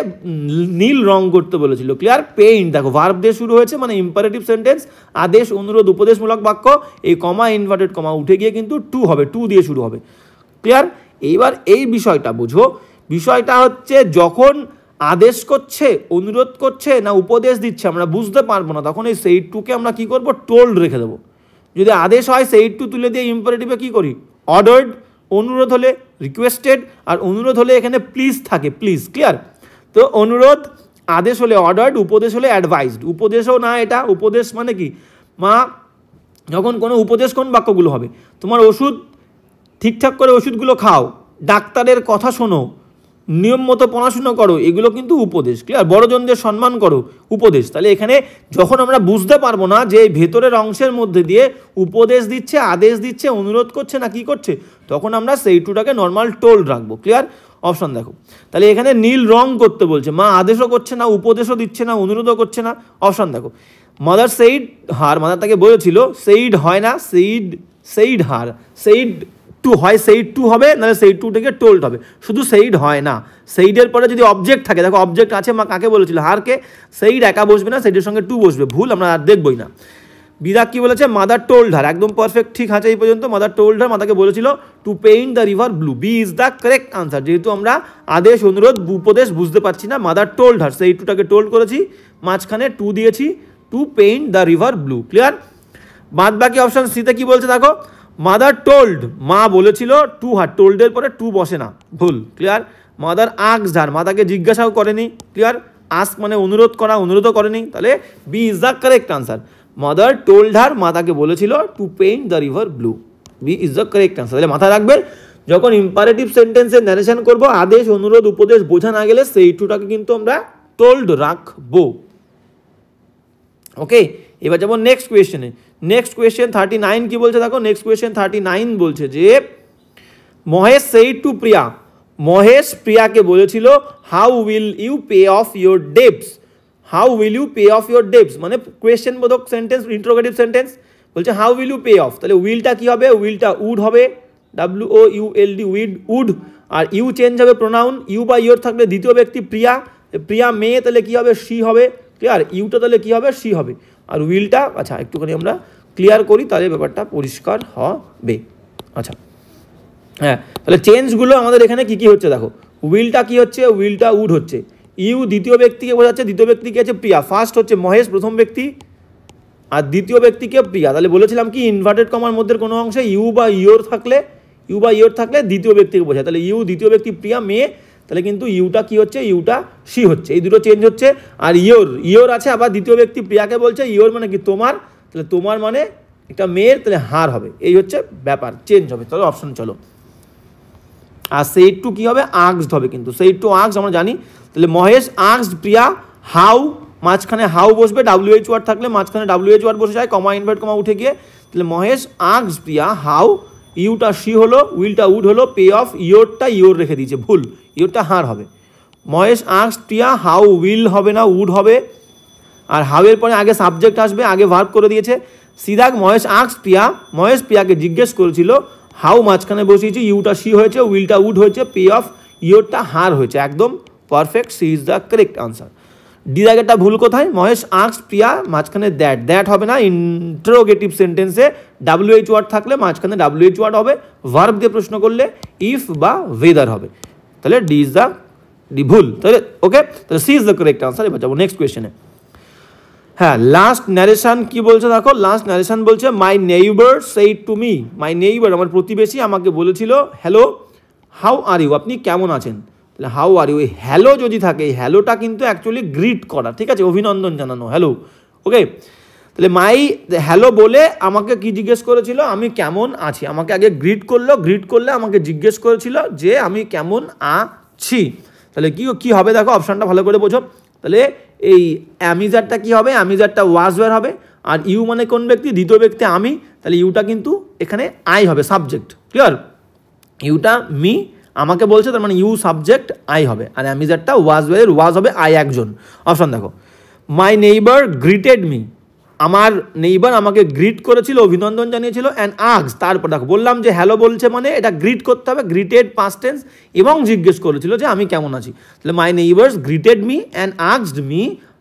নীল রং করতে বলেছিল, ক্লিয়ার। পেইন্ট দেখো ভার্ব দিয়ে শুরু হয়েছে, মানে ইম্পারেটিভ সেন্টেন্স, আদেশ, অনুরোধ, উপদেশমূলক বাক্য, এই কমা ইনভার্টেড কমা উঠে গিয়ে কিন্তু টু হবে, টু দিয়ে শুরু হবে, ক্লিয়ার। এইবার এই বিষয়টা বুঝো, বিষয়টা হচ্ছে যখন আদেশ করছে, অনুরোধ করছে না উপদেশ দিচ্ছে আমরা বুঝতে পারবো না, তখন এই সেইড টুকে আমরা কি করব, টোল্ড রেখে দেবো। যদি আদেশ হয় সেইড টু তুলে দিয়ে ইম্পারেটিভে কি করি, অর্ডার্ড, অনুরোধ হলে রিকোয়েস্টেড, আর অনুরোধ হলে এখানে প্লিজ থাকে, প্লিজ, ক্লিয়ার। তো অনুরোধ, আদেশ হলে অর্ডার্ড, উপদেশ হলে অ্যাডভাইসড। উপদেশও না, এটা উপদেশ মানে কি, মা যখন কোনো উপদেশ, কোন বাক্যগুলো হবে, তোমার ওষুধ ঠিকঠাক করে ওষুধগুলো খাও, ডাক্তারের কথা শোনো, নিয়ম মতো পড়াশুনো করো, এগুলো কিন্তু উপদেশ, ক্লিয়ার। বড়জনদের সম্মান করো, উপদেশ। তাহলে এখানে যখন আমরা বুঝতে পারবো না যে এই ভেতরের অংশের মধ্যে দিয়ে উপদেশ দিচ্ছে, আদেশ দিচ্ছে, অনুরোধ করছে না কি করছে, তখন আমরা সেই টুটাকে নর্মাল টোল্ড রাখবো, ক্লিয়ার। অপশন দেখো, তাহলে এখানে নীল রং করতে বলছে, মা আদেশও করছে না, উপদেশও দিচ্ছে না, অনুরোধও করছে না। অপশন দেখো, মাদার সেইড হার, মাদার তাকে বলেছিল, সেইড হয় না, said, said her, said to হয়, সেইড টু হবে, নাহলে সেইড টু থেকে টোল্ড হবে, শুধু সেইড হয় না। সেইডের পরে যদি অবজেক্ট থাকে, দেখো অবজেক্ট আছে, মা কাকে বলেছিল, হারকে, সেইড একা বসবে না, সেইডের সঙ্গে টু বসবে, ভুল আমরা আর দেখবই না। বিদাক কি বলেছে, মাদার টোল্ড হার, একদম পারফেক্ট, ঠিক আছে এই পর্যন্ত। মাদার টোল্ড হার, মাতাকে বলেছিল to paint the river blue, B is the correct answer. যেহেতু আমরা আদেশ, অনুরোধ, উপদেশ বুঝতে পারছি না, মাদার টোল্ড হার, সেই টুটাকে টোল্ড করেছি, মাঝখানে টু দিয়েছি, two paint the river blue, clear. বাদ বাকি অপশন সিতে কি বলছে দেখো, মাদার টোল্ড, মা বলেছিল টু হার, টোল্ডের পরে টু বসে না, ভুল, ক্লিয়ার। মাদার আস্কড হার, মাতাকে জিজ্ঞাসাও করেনি, ক্লিয়ার। আস্ক মানে অনুরোধ করা, অনুরোধও করেনি, তাহলে B is the correct answer. Mother told her, মাতাকে বলেছিল to paint the river blue, B is the correct answer. তাহলে মাথায় রাখবেন, যখন ইম্পারেটিভ সেন্টেন্সে ন্যারেশন করব, আদেশ, অনুরোধ, উপদেশ বোঝা না গেলে সেই টুটাকে কিন্তু আমরা টোল্ড রাখবো, ওকে। এবার যাবো নেক্সট কোয়েশ্চেনে। নেক্সট কোয়েশ্চেন 39 কি বলছে দেখো, নেক্সট কোয়েশ্চেন 39 বলছে যে মহেশ সেইড টু প্রিয়া, মহেশ প্রিয়াকে বলেছিল how will you pay off your debts, how will you pay off your debts, মানে কোয়েশ্চেন বোধক সেন্টেন্স, ইন্টারোগেটিভ সেন্টেন্স, বলছে how will you pay off, তাহলে উইলটা কি হবে, উইলটা উড হবে, WOULD, উড, আর ইউ চেঞ্জ হবে প্রোনাউন, ইউ বা ইয়োর থাকলে দ্বিতীয় ব্যক্তি প্রিয়া, প্রিয়া মেয়ে, তাহলে কি হবে, শি হবে, ক্লিয়ার। ইউটা তাহলে কি হবে, শি হবে, আর উইলটা, আচ্ছা একটুখানি আমরা ক্লিয়ার করি, তাহলে ব্যাপারটা পরিষ্কার হবে। আচ্ছা হ্যাঁ, তাহলে চেঞ্জগুলো আমাদের এখানে কী কী হচ্ছে দেখো, উইলটা কি হচ্ছে, উইলটা উড হচ্ছে, ইউ দ্বিতীয় ব্যক্তিকে বোঝাচ্ছে, দ্বিতীয় ব্যক্তিকে আছে প্রিয়া, ফার্স্ট হচ্ছে মহেশ প্রথম ব্যক্তি, আর দ্বিতীয় ব্যক্তিকে প্রিয়া। তাহলে বলেছিলাম কি ইনভার্টেড কমার মধ্যে কোনো অংশে ইউ বা ইয়োর থাকলে ইউ বা ইয়োর থাকলে দ্বিতীয় ব্যক্তিকে বোঝায়, তাহলে ইউ দ্বিতীয় ব্যক্তি প্রিয়া মেয়ে, তাহলে কিন্তু ইউটা কি হচ্ছে, ইউটা সি হচ্ছে, এই দুটো চেঞ্জ হচ্ছে। আর ইয়োর আছে আবার দ্বিতীয় ব্যক্তি প্রিয়াকে বলছে, ইয়োর মানে কি তোমার, তাহলে তোমার মানে একটা মেয়ের, তাহলে হার হবে, এই হচ্ছে ব্যাপার, চেঞ্জ হবে। তাহলে অপশন চলো। আর সেইড টু কী হবে, আক্সড হবে, কিন্তু সেইড টু আক্সড আমরা জানি। তাহলে মহেশ আক্সড প্রিয়া হাউ, মাঝখানে হাউ বসবে, WH ওয়ার্ড থাকলে মাঝখানে WH ওয়ার্ড বসে যায়, কমা ইনভার্ট কমা উঠে গিয়ে, তাহলে মহেশ আক্সড প্রিয়া হাউ, ইউটা সি হলো, উইলটা উড হলো, পে অফ ইয়োরটা ইয়োর রেখে দিয়েছে, ভুল, ইয়োরটা হার হবে। মহেশ আক্সড প্রিয়া হাউ, উইল হবে না, উড হবে। আর হাউয়ের পরে আগে সাবজেক্ট আসবে, আগে ভার্ব করে দিয়েছে। সিদাক মহেশ আক্সড প্রিয়া, মহেশ প্রিয়াকে জিজ্ঞেস করেছিল, হাউ মাঝখানে বসিয়েছি, ইউটা সি হয়েছে, উইলটা উড হয়েছে, পে অফ ইয়োরটা হার হয়েছে, একদম perfect, she is the correct answer. D দাগেরটা ভুল কোথায়, মহেশ আক্সড প্রিয়া মাঝখানে দ্যাট হবে না, ইন্টারোগেটিভ সেন্টেন্সে WH ওয়ার্ড থাকলে মাঝখানে WH ওয়ার্ড হবে, ভার্ব দিয়ে প্রশ্ন করলে ইফ বা ওয়েদার হবে, তাহলে ডি ইজ দ্য ভুল, তাহলে ওকে, তাহলে C is the correct answer. এবার যাবো নেক্সট কোয়েশ্চেনে। হ্যাঁ, লাস্ট ন্যারেশন কি বলছে দেখো, লাস্ট ন্যারেশন বলছে my neighbour said to me, my neighbour আমার প্রতিবেশী আমাকে বলেছিল, হ্যালো হাউ আর ইউ, আপনি কেমন আছেন, তাহলে হাউ আর ইউ, হ্যালো যদি থাকে, এই হ্যালোটা কিন্তু অ্যাকচুয়ালি গ্রিট করা, ঠিক আছে, অভিনন্দন জানানো, হ্যালো, ওকে। তাহলে মাই হ্যালো বলে আমাকে কি জিজ্ঞেস করেছিল, আমি কেমন আছি, আমাকে আগে গ্রিট করলো, গ্রিট করলে আমাকে জিজ্ঞেস করেছিল যে আমি কেমন আছি, তাহলে কি হবে দেখো, অপশানটা ভালো করে বোঝো। তাহলে এই অ্যামিজারটা কি হবে, অ্যামিজারটা ওয়াজ ওয়্যার হবে, আর ইউ মানে কোন ব্যক্তি, দ্বিতীয় ব্যক্তি আমি, তাহলে ইউটা কিন্তু এখানে আই হবে, সাবজেক্ট, ক্লিয়ার, ইউটা মি আমাকে বলছে, তার মানে ইউ সাবজেক্ট আই হবে, আর অ্যামিজারটা ওয়াজ ওয়্যার, ওয়াজ হবে আই একজন। অপশান দেখো, মাই নেইবার গ্রিটেড মি, আমার নেইবার আমাকে গ্রিট করেছিল, অভিনন্দন জানিয়েছিল, অ্যান্ড আক্স, তারপর দেখো বললাম যে হ্যালো বলছে মানে এটা গ্রিট করতে হবে, গ্রিটেড পাস্ট টেন্স, এবং জিজ্ঞেস করেছিল যে আমি কেমন আছি, তাহলে my neighbours greeted me and আক্সড মি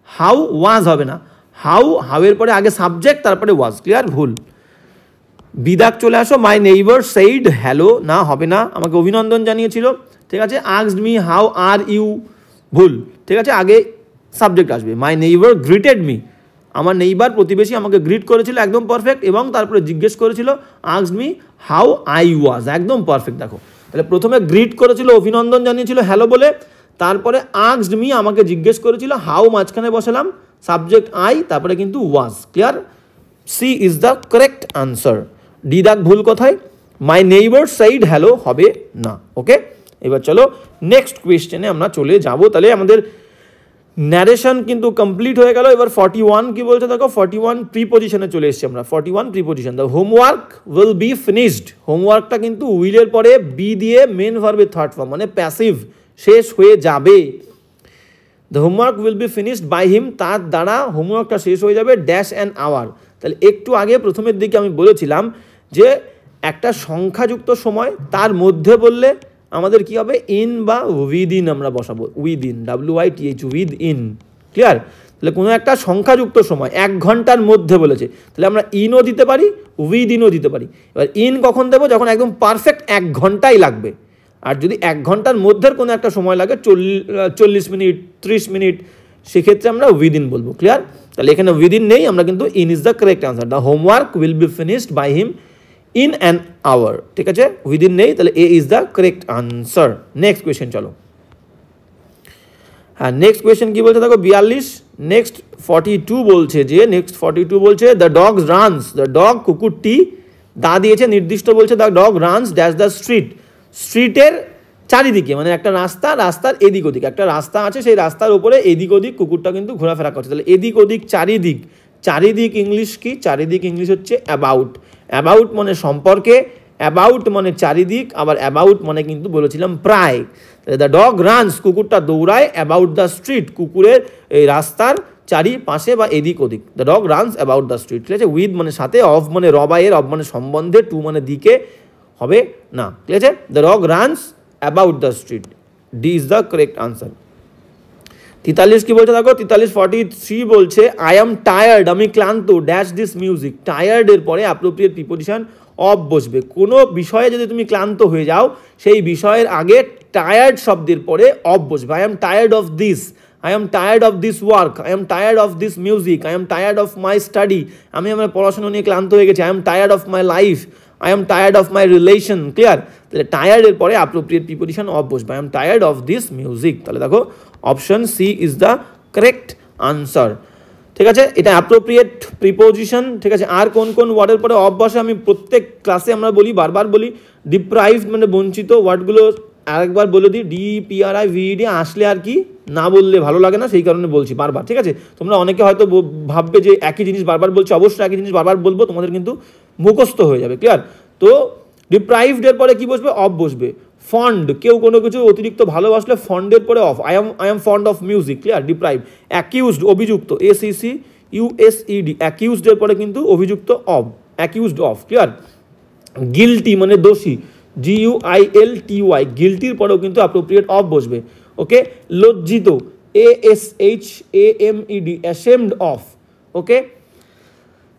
হাউ, ওয়াজ হবে না, হাউয়ের পরে আগে সাবজেক্ট তারপরে ওয়াজ, ক্লিয়ার, ভুল। বিদাক চলে আসো, মাই নেইবার সেইড হ্যালো, না হবে না, আমাকে অভিনন্দন জানিয়েছিল, ঠিক আছে, আক্সড মি হাউ আর ইউ, ভুল, ঠিক আছে, আগে সাবজেক্ট আসবে। মাই নেইবার গ্রিটেড মি, আমার নেইবার প্রতিবেশী আমাকে গ্রিট করেছিল, একদম পারফেক্ট, এবং তারপরে জিজ্ঞেস করেছিল আক্সড মি হাউ আই ওয়াজ, একদম পারফেক্ট। দেখো তাহলে প্রথমে গ্রিট করেছিল, অভিনন্দন জানিয়েছিল হ্যালো বলে, তারপরে আক্সড মি আমাকে জিজ্ঞেস করেছিল, হাউ মাঝখানে বসালাম, সাবজেক্ট আই, তারপরে কিন্তু was, clear, C is the correct answer. D দাগ ভুল কোথায়, মাই নেইবার সেইড হ্যালো হবে না, ওকে। এবার চলো নেক্সট কোয়েশ্চেনে আমরা চলে যাব। তাহলে আমাদের ন্যারেশন কিন্তু কমপ্লিট হয়ে গেল। এবার 41 কি বলছে দেখো, 41 প্রিপোজিশনে চলে এসেছি আমরা, 41 preposition. The homework will be finished, হোমওয়ার্কটা কিন্তু উইলের পরে বি দিয়ে মেন ভার্বের থার্ড ফর্ম, মানে প্যাসিভ, শেষ হয়ে যাবে। The homework will be finished by him, তার দ্বারা হোমওয়ার্কটা শেষ হয়ে যাবে, ড্যাশ অ্যান আওয়ার। তাহলে একটু আগে প্রথমের দিকে আমি বলেছিলাম যে একটা সংখ্যাযুক্ত সময় তার মধ্যে বললে আমাদের কি হবে, ইন বা উইদিন আমরা বসাবো, within, WITH, with in, clear. তাহলে কোনো একটা সংখ্যাযুক্ত সময় 1 ঘন্টার মধ্যে বলেছে, তাহলে আমরা ইনও দিতে পারি, উইদিনও দিতে পারি। এবার ইন কখন দেবো, যখন একদম পারফেক্ট 1 ঘন্টাই লাগবে। আর যদি 1 ঘন্টার মধ্যে কোনো একটা সময় লাগে, 40 মিনিট, 30 মিনিট, সেক্ষেত্রে আমরা উইদিন বলবো, ক্লিয়ার। তাহলে এখানে উইদিন নেই, আমরা কিন্তু in is the correct answer. The homework will be finished by him in an hour, ঠিক আছে, উইদিন নেই, তাহলে A is the correct answer. Next question চলো। হ্যাঁ, নেক্সট কোয়েশ্চেন কি বলছে দেখো, 42। নেক্সট 42 বলছে যে, the dog runs, the dog কুকুরটি, দা দিয়েছে নির্দিষ্ট বলছে, the dog runs dash the street, স্ট্রিটের চারিদিকে, মানে একটা রাস্তার এদিক ওদিক, একটা রাস্তা আছে, সেই রাস্তার উপরে এদিক ওদিক কুকুরটা কিন্তু ঘোরাফেরা করছে। তাহলে এদিক ওদিক চারিদিক ইংলিশ কি, চারিদিক ইংলিশ হচ্ছে অ্যাবাউট, অ্যাবাউট মানে সম্পর্কে, অ্যাবাউট মানে চারিদিক, আবার অ্যাবাউট মানে কিন্তু বলেছিলাম প্রায়। দ্য ডগ রানস, কুকুরটা দৌড়ায়, অ্যাবাউট দ্য স্ট্রিট, কুকুরের এই রাস্তার চারিপাশে বা এদিক ওদিক, the dog runs about the street, ঠিক আছে। উইথ মানে সাথে, অফ মানে রবাইয়ের, অফ মানে সম্বন্ধে, টু মানে দিকে হবে না, ঠিক আছে। The dog runs about the street, D is the correct answer. 43 কি বলছে দেখো, 43 বলছে আই এম টায়ার্ড, আমি ক্লান্ত, ড্যাশ দিস মিউজিক, টায়ার্ড এর পরে অ্যাপ্রোপ্রিয়েট প্রিপোজিশন অফ বসবে। কোনো বিষয়ে যদি তুমি ক্লান্ত হয়ে যাও, সেই বিষয়ের আগে টায়ার্ড শব্দের পরে অফ বসবে। I am tired of this, I am tired of this work, I am tired of this music, I am tired of my study, আমি আমার পড়াশোনা নিয়ে ক্লান্ত হয়ে গেছি, I am tired of my life, I am tired of my relation, clear? তাহলে টায়ার্ডের পরে অ্যাপ্রোপ্রিয়েট প্রিপোজিশন অফ বসবে, I am tired of this music. তাহলে দেখো option C is the correct answer, ঠিক আছে? এটা অ্যাপ্রোপ্রিয়েট প্রিপোজিশন, ঠিক আছে? আর কোন কোন ওয়ার্ডের পরে অফ বসে আমি প্রত্যেক ক্লাসে আমরা বলি, বারবার বলি। ডিপ্রাইভড মানে বঞ্চিত, ওয়ার্ডগুলো আরেকবার বলে দিই, DPRIVED আসলে আর কি না বললে ভালো লাগে না, সেই কারণে বলছি বারবার, ঠিক আছে? তোমরা অনেকে হয়তো ভাববে যে একই জিনিস বারবার বলছি, অবশ্যই একই জিনিস বারবার বলবো, তোমাদের কিন্তু মুখস্থ হয়ে যাবে, ক্লিয়ার? তো ডিপ্রাইভডের পরে কি বসবে? অফ বসবে। ফন্ড, কেউ কোনো কিছু অতিরিক্ত ভালোবাসলে ফন্ডের পরে of, I am fond of music, clear? Deprive. Accused, অভিযুক্ত, ACCUSED, অ্যাকিউজডের পরে কিন্তু অভিযুক্ত of, accused of, clear? Guilty মানে দোষী, GUILTY, গিলটির পরেও কিন্তু অ্যাপ্রোপ্রিয়েট অফ বসবে, ওকে? লজ্জিত, ASHAMED, অ্যাশেমড অফ, ওকে?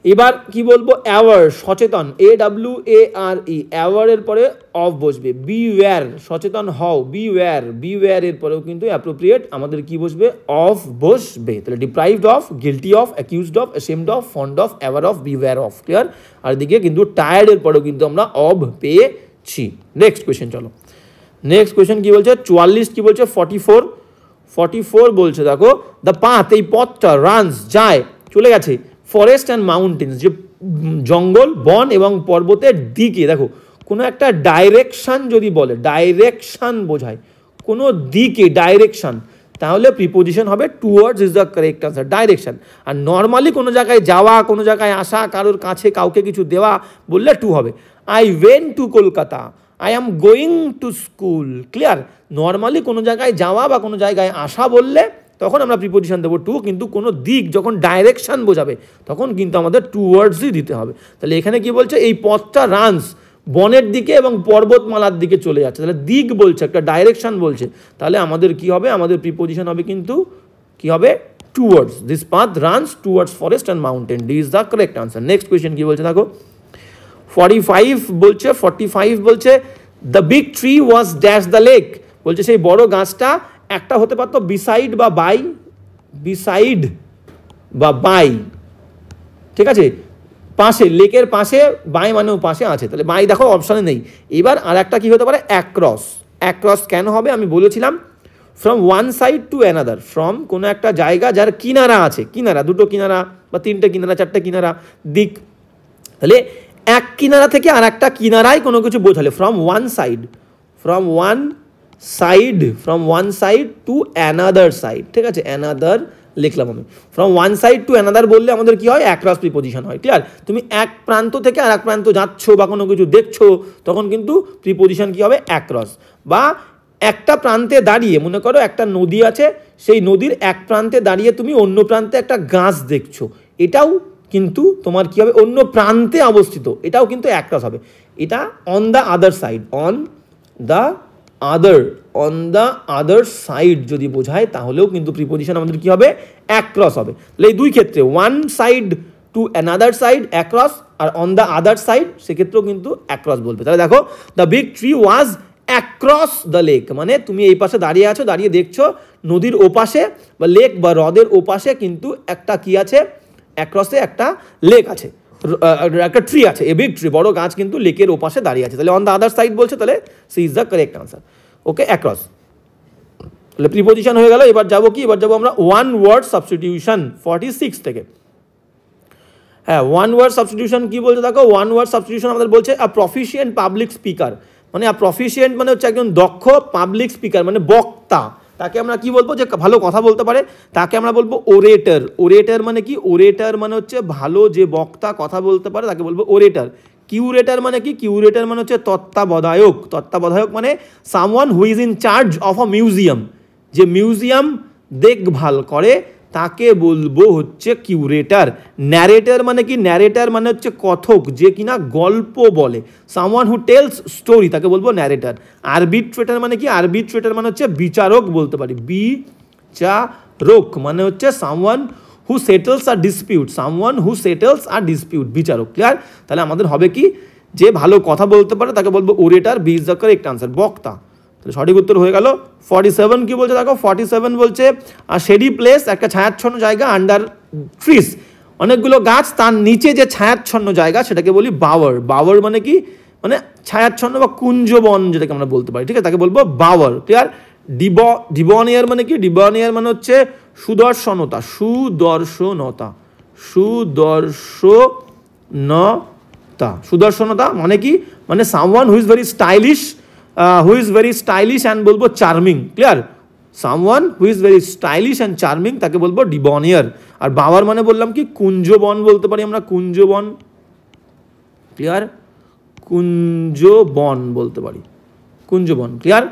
এবার কি বলবো? অ্যাওয়ার, সচেতন, AWARE, অ্যাওয়ারের পরে অফ বসবে। বিওয়্যার, সচেতন হও, বিওয়্যার এর পরেও কিন্তু অ্যাপ্রোপ্রিয়েট আমাদের কি বসবে? অফ বসবে। তাহলে deprived of, guilty of, accused of, ashamed of, fond of, aware of, beware of, clear? আর এদিকে কিন্তু টায়ার্ডের পরেও কিন্তু আমরা অফ পেয়েছি। নেক্সট কোয়েশ্চেন, চলো নেক্সট কোয়েশ্চেন কি বলছে? 44 কি বলছে? 44 বলছে, দেখো দ্য পাথ, এই পথটা, রানস যায়, চলে গেছে, ফরেস্ট অ্যান্ড মাউন্টেন্স, যে জঙ্গল, বন এবং পর্বতের দিকে। দেখো কোনো একটা ডাইরেকশান যদি বলে, ডাইরেকশান বোঝায় কোনো দিকে, ডাইরেকশান, তাহলে প্রিপোজিশন হবে towards is the correct answer, direction. আর নর্মালি কোনো জায়গায় যাওয়া, কোনো জায়গায় আসা, কারোর কাছে কাউকে কিছু দেওয়া বললে টু হবে। I went to Kolkata, I am going to school, clear? Normally কোনো জায়গায় যাওয়া বা কোনো জায়গায় আসা বললে তখন আমরা প্রিপোজিশন দেবো টু, কিন্তু কোনো দিক যখন ডাইরেকশান বোঝাবে তখন কিন্তু আমাদের টুয়ার্ডসই দিতে হবে। তাহলে এখানে কি বলছে? এই পথটা রানস, বনের দিকে এবং পর্বতমালার দিকে চলে যাচ্ছে, তাহলে দিক বলছে, একটা ডাইরেকশান বলছে, তাহলে আমাদের কি হবে? আমাদের প্রিপোজিশন হবে কিন্তু কি হবে? Towards. This path runs towards forest and mountain, D is the correct answer. Next question কি বলছে দেখো? 45 বলছে the big tree was dash the lake, বলছে সেই বড় গাছটা একটা হতে পারতো বিসাইড বা বাই, ঠিক আছে? পাশে, লেকের পাশে, বাই মানেও পাশে আছে, তাহলে বাই দেখো অপশানে নেই। এবার আর একটা কি হতে পারে? অ্যাক্রস কেন হবে? আমি বলেছিলাম from one side to another, from কোনো একটা জায়গা যার কিনারা আছে, কিনারা, দুটো কিনারা বা তিনটে কিনারা, চারটে কিনারা, দিক, তাহলে এক কিনারা থেকে আর একটা কিনারায় কোনো কিছু বোঝালে from one side to another side, ঠিক আছে? অ্যানাদার লিখলাম আমি, from one side to another বললে আমাদের কি হয়? অ্যাক্রস প্রিপোজিশন হয়, ক্লিয়ার? তুমি এক প্রান্ত থেকে আর এক প্রান্ত যাচ্ছ বা কোনো কিছু দেখছো, তখন কিন্তু প্রিপোজিশন কি হবে? অ্যাক্রস। বা একটা প্রান্তে দাঁড়িয়ে, মনে করো একটা নদী আছে, সেই নদীর এক প্রান্তে দাঁড়িয়ে তুমি অন্য প্রান্তে একটা গাছ দেখছো, এটাও কিন্তু তোমার কি হবে? অন্য প্রান্তে অবস্থিত, এটাও কিন্তু অ্যাক্রস হবে। এটা on the other side, on the other side যদি বোঝায় তাহলেও কিন্তু প্রিপোজিশন আমাদের কি হবে? অ্যাক্রস হবে। তাহলে এই দুই ক্ষেত্রে, one side to another side across, আর অন দ্য আদার সাইড সেক্ষেত্রেও কিন্তু অ্যাক্রস বলবে। তাহলে দেখো the big tree was across the lake, মানে তুমি এই পাশে দাঁড়িয়ে আছো, দাঁড়িয়ে দেখছো নদীর ওপাশে বা লেক বা হ্রদের ওপাশে কিন্তু একটা কি আছে? অ্যাক্রসে একটা লেক আছে, একটা ট্রি আছে, এ বিগ ট্রি, বড় গাছ কিন্তু লেকের ওপাশে দাঁড়িয়ে আছে, তাহলে অন দ্য আদার সাইড বলছে, তাহলে C is the correct answer, okay? Across. তাহলে প্রিপোজিশন হয়ে গেল। এবার যাবো কি? এবার যাবো আমরা ওয়ান ওয়ার্ড সাবস্টিটিউশন 46 থেকে। হ্যাঁ, ওয়ান ওয়ার্ড সাবস্টিটিউশন কি বলছে দেখো? ওয়ান ওয়ার্ড সাবস্টিটিউশন আমাদের বলছে আ প্রফিশিয়েন্ট পাবলিক স্পিকার, মানে আ প্রফিশিয়েন্ট মানে হচ্ছে একজন দক্ষ পাবলিক স্পিকার, মানে বক্তা, তাকে আমরা কি বলবো? যে ভালো কথা বলতে পারে, তাকে আমরা বলবো ওরেটর। ওরেটর মানে কি? ওরেটর মানে হচ্ছে ভালো যে বক্তা, কথা বলতে পারে, তাকে বলবো ওরেটর। কিউরেটর মানে কি? কিউরেটর মানে হচ্ছে তত্ত্বাবধায়ক। তত্ত্বাবধায়ক মানে someone who is in charge of a museum, যে মিউজিয়াম দেখভাল করে তাকে বলবো হচ্ছে কিউরেটর। ন্যারেটর মানে কি? ন্যারেটর মানে হচ্ছে কথক, যে কিনা গল্প বলে, সামওয়ান হু টেলস স্টোরি, তাকে বলবো ন্যারেটর। আরবিট্রেটর মানে কি? আরবিট্রেটর মানে হচ্ছে বিচারক বলতে পারি, বিচারক মানে হচ্ছে someone who settles a dispute, বিচারক, ক্লিয়ার? তাহলে আমাদের হবে কি? যে ভালো কথা বলতে পারে তাকে বলবো orator, B is the correct answer, বক্তা। তাহলে সঠিক উত্তর হয়ে গেল। 47 কি বলছে দেখো? 47 বলছে আর শেডি প্লেস, একটা ছায়াচ্ছন্ন জায়গা, আন্ডার ট্রিস, অনেকগুলো গাছ, তার নিচে যে ছায়াচ্ছন্ন জায়গা সেটাকে বলি বাওয়ার। বাওয়ার মানে কি, মানে ছায়াচ্ছন্ন বা কুঞ্জবন যেটাকে আমরা বলতে পারি, ঠিক আছে, তাকে বলবো বাওয়ার। ক্লিয়ার? ডিবনিয়ার মানে কি? ডিবনিয়ার মানে হচ্ছে সুদর্শনতা, সুদর্শনতা, সুদর্শনতা, সুদর্শনতা মানে কি, মানে someone who is very stylish, and বলবো charming. Clear? Someone who is very stylish and charming তাকে বলবো ডিবনিয়ার। আর বাওয়ার মানে বললাম কি, কুঞ্জবন বলতে পারি আমরা, কুঞ্জবন। ক্লিয়ার? কুঞ্জবন বলতে পারি, কুঞ্জবন। ক্লিয়ার?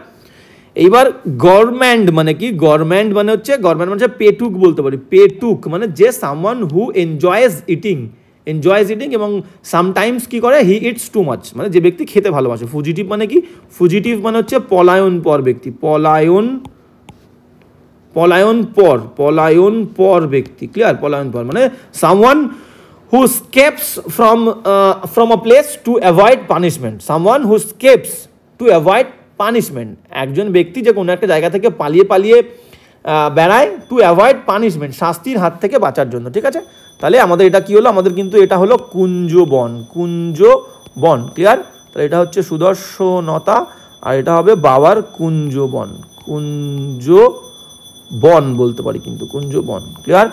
এইবার গভর্নমেন্ট মানে কি? গভর্নমেন্ট মানে হচ্ছে পেটুক বলতে পারি। পেটুক মানে যে সামওয়ান হু এনজয়েজ ইটিং এবং সামটাইমস কি করে, হি ইটস টু মাচ, মানে যে ব্যক্তি খেতে ভালোবাসে। ফুজিটিভ মানে কি? ফুজিটিভ মানে হচ্ছে পলায়ন পর ব্যক্তি, পলায়ন পর ব্যক্তি। ক্লিয়ার? পলায়ন পর মানে someone who escapes from a place to avoid punishment. Someone who escapes to avoid punishment. একজন ব্যক্তি যে কোনো একটা জায়গা থেকে পালিয়ে বেড়ায়, টু অ্যাভয়েড পানিশমেন্ট, শাস্তির হাত থেকে বাঁচার জন্য। ঠিক আছে, তাহলে আমাদের এটা কি হলো? আমাদের কিন্তু এটা হলো কুঞ্জবন, কুঞ্জবন। ক্লিয়ার? তাহলে এটা হচ্ছে সুদর্শনতা আর এটা হবে বাবার কুঞ্জবন, কুঞ্জবন বলতে পারি কিন্তু, কুঞ্জবন। ক্লিয়ার?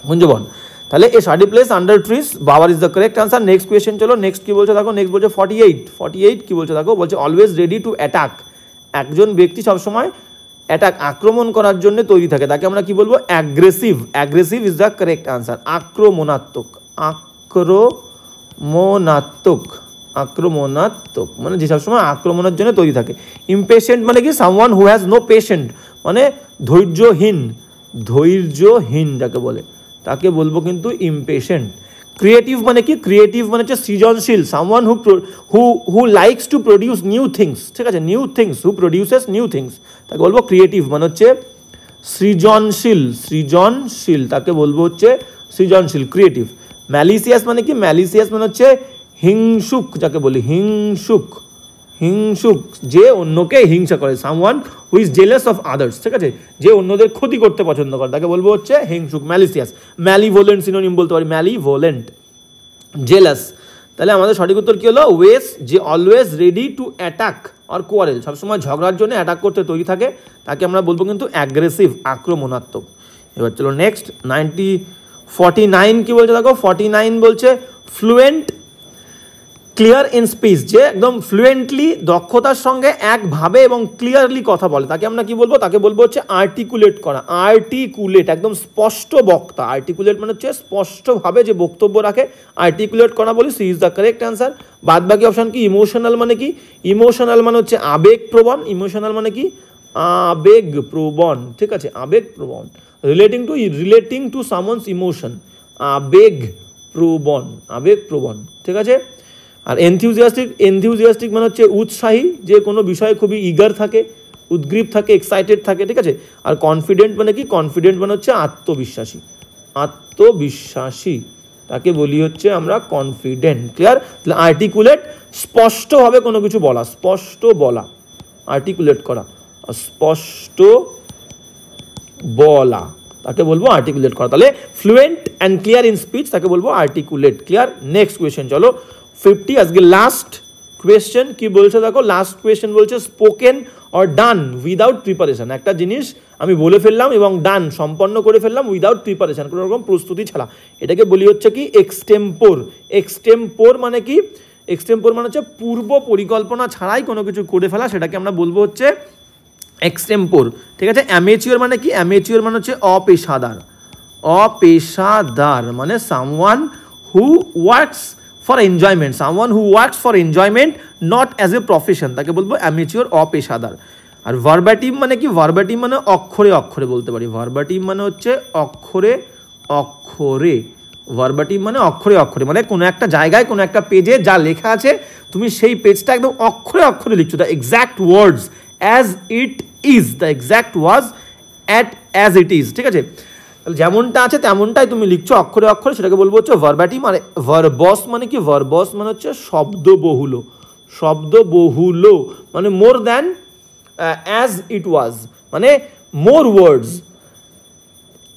কুঞ্জবন। তাহলে এ শাডি প্লেস আন্ডার ট্রিজ, বাবার is the correct answer. Next question চলো, নেক্সট কি বলছে দেখো, নেক্সট বলছে 48 কি বলছে দেখো, বলছে অলওয়েজ রেডি টু অ্যাটাক। একজন ব্যক্তি সবসময় আক্রমণ করার জন্য তৈরি থাকে, তাকে আমরা কি বলবো? Aggressive. Aggressive is the correct answer. আক্রমণাত্মক, আক্রমণাত্মক মানে যে সবসময় আক্রমণের জন্য তৈরি থাকে। ইমপেশেন্ট মানে কি? Someone who has no patient, মানে ধৈর্যহীন যাকে বলে তাকে বলবো কিন্তু ইমপেশেন্ট। ক্রিয়েটিভ মানে কি? ক্রিয়েটিভ মানে হচ্ছে সৃজনশীল। Someone who likes to produce new things, ঠিক আছে, নিউ থিংস, হু প্রডিউসেস নিউ থিংস তাকে বলবো ক্রিয়েটিভ, মানে হচ্ছে সৃজনশীল তাকে বলবো হচ্ছে সৃজনশীল, ক্রিয়েটিভ। ম্যালিসিয়াস মানে কি? ম্যালিসিয়াস মানে হচ্ছে হিংসুক যাকে বলি, হিংসুক, যে অন্যকে হিংসা করে। Someone who is jealous of others, ঠিক আছে, যে অন্যদের ক্ষতি করতে পছন্দ করে তাকে বলবো হচ্ছে হিংসুক, ম্যালিসিয়াস। ম্যালিভোলেন্ট সিনোনিম বলতে পারি, ম্যালিভোলেন্ট, জেলাস। তাহলে আমাদের সঠিক উত্তর কি হলো? ওয়েস, যে অলওয়েজ রেডি টু অ্যাটাক আর কোয়ারেল, সবসময় ঝগড়ার জন্য অ্যাটাক করতে তৈরি থাকে তাকে আমরা বলবো কিন্তু অ্যাগ্রেসিভ, আক্রমণাত্মক। এবার চলো নেক্সট 49 কি বলছে দেখো, 49 বলছে ফ্লুয়েন্ট, ক্লিয়ার ইন স্পিচ, যে একদম ফ্লুয়েন্টলি, দক্ষতার সঙ্গে একভাবে এবং ক্লিয়ারলি কথা বলে তাকে আমরা কি বলবো? তাকে বলবো হচ্ছে আর্টিকুলেট করা। আর্টিকুলেট, একদম স্পষ্ট বক্তা। আর্টিকুলেট মানে হচ্ছে স্পষ্টভাবে যে বক্তব্য রাখে, আর্টিকুলেট করা বলি। C is the correct answer. বাদ বাকি অপশন কি? ইমোশনাল মানে কি? ইমোশনাল মানে হচ্ছে আবেগপ্রবণ। ইমোশনাল মানে কি? আবেগপ্রবণ, ঠিক আছে, আবেগপ্রবণ। রিলেটিং টু সামওয়ানস ইমোশন, আবেগপ্রবণ, ঠিক আছে। আর এনথিউজিয়াস্টিক মানে হচ্ছে উৎসাহী, যে কোনো বিষয়ে খুবই ইগার থাকে, উদ্গ্রীব থাকে, এক্সাইটেড থাকে, ঠিক আছে। আর কনফিডেন্ট মানে কি? কনফিডেন্ট মানে হচ্ছে আত্মবিশ্বাসী তাকে বলি হচ্ছে আমরা কনফিডেন্ট। ক্লিয়ার? তাহলে আর্টিকুলেট, স্পষ্টভাবে কোনো কিছু বলা, স্পষ্ট বলা, আর্টিকুলেট করা, স্পষ্ট বলা তাকে বলবো আর্টিকুলেট করা। তাহলে fluent and clear in speech তাকে বলবো আর্টিকুলেট। ক্লিয়ার? নেক্সট কোয়েশ্চেন চলো 50, আজকে লাস্ট কোয়েশ্চেন কি বলছে দেখো, লাস্ট কোয়েশ্চেন বলছে spoken or done without preparation. একটা জিনিস আমি বলে ফেললাম এবং ডান, সম্পন্ন করে ফেললাম উইদাউট প্রিপারেশন, কোনো রকম প্রস্তুতি ছাড়া, এটাকে বলি হচ্ছে কি? এক্সটেম্পোর। এক্সটেম্পোর মানে কি? এক্সটেম্পোর মানে হচ্ছে পূর্ব পরিকল্পনা ছাড়াই কোনো কিছু করে ফেলা, সেটাকে আমরা বলবো হচ্ছে এক্সটেম্পোর, ঠিক আছে। অ্যামেচিওর মানে কি? অ্যামেচিওর মানে হচ্ছে অপেশাদার, মানে someone who works for enjoyment, not as a profession তাকে বলবো অ্যামেচিওর, অপেশাদার। আর ভার্বাটিম মানে কি? ভার্বাটিম মানে অক্ষরে বলতে পারি। ভার্বাটিম মানে হচ্ছে অক্ষরে, ভার্বাটিম মানে অক্ষরে, মানে কোনো একটা জায়গায়, কোনো একটা পেজে যা লেখা আছে তুমি সেই পেজটা একদম অক্ষরে লিখছো, the exact words as it is, the exact words as it is, ঠিক আছে। তাহলে যেমনটা আছে তেমনটাই তুমি লিখছো অক্ষরে, সেটাকে বলবো হচ্ছে ভার্বাটিম। আর ভার্বস মানে কি? ভার্বস মানে হচ্ছে শব্দবহুল মানে মোর দ্যান অ্যাজ ইট ওয়াজ, মানে মোর ওয়ার্ডস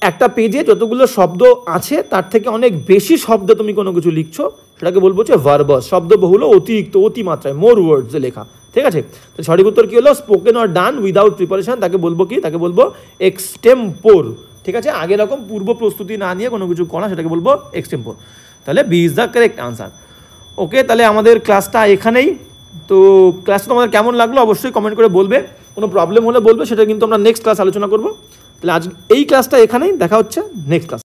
একটা পেজে যতগুলো শব্দ আছে তার থেকে অনেক বেশি শব্দ তুমি কোনো কিছু লিখছো, সেটাকে বলবো হচ্ছে ভার্বাস। শব্দ বহুল, অতিরিক্ত, অতিমাত্রায়, মোর ওয়ার্ডসে লেখা, ঠিক আছে। তো সঠিক উত্তর কি হলো? Spoken or done without preparation, তাকে বলবো কি? তাকে বলবো এক্সটেম্পোর, ঠিক আছে। আগে রকম পূর্ব প্রস্তুতি না নিয়ে কোনো কিছু করা, সেটাকে বলবো এক্সটেম্পোর। তাহলে B is the correct answer. Okay, তাহলে আমাদের ক্লাসটা এখানেই। তো ক্লাসটা তোমাদের কেমন লাগলো অবশ্যই কমেন্ট করে বলবে, কোনো প্রবলেম হলে বলবে, সেটা কিন্তু আমরা নেক্সট ক্লাস আলোচনা করবো। তাহলে আজ এই ক্লাসটা এখানেই, দেখা হচ্ছে নেক্সট ক্লাস।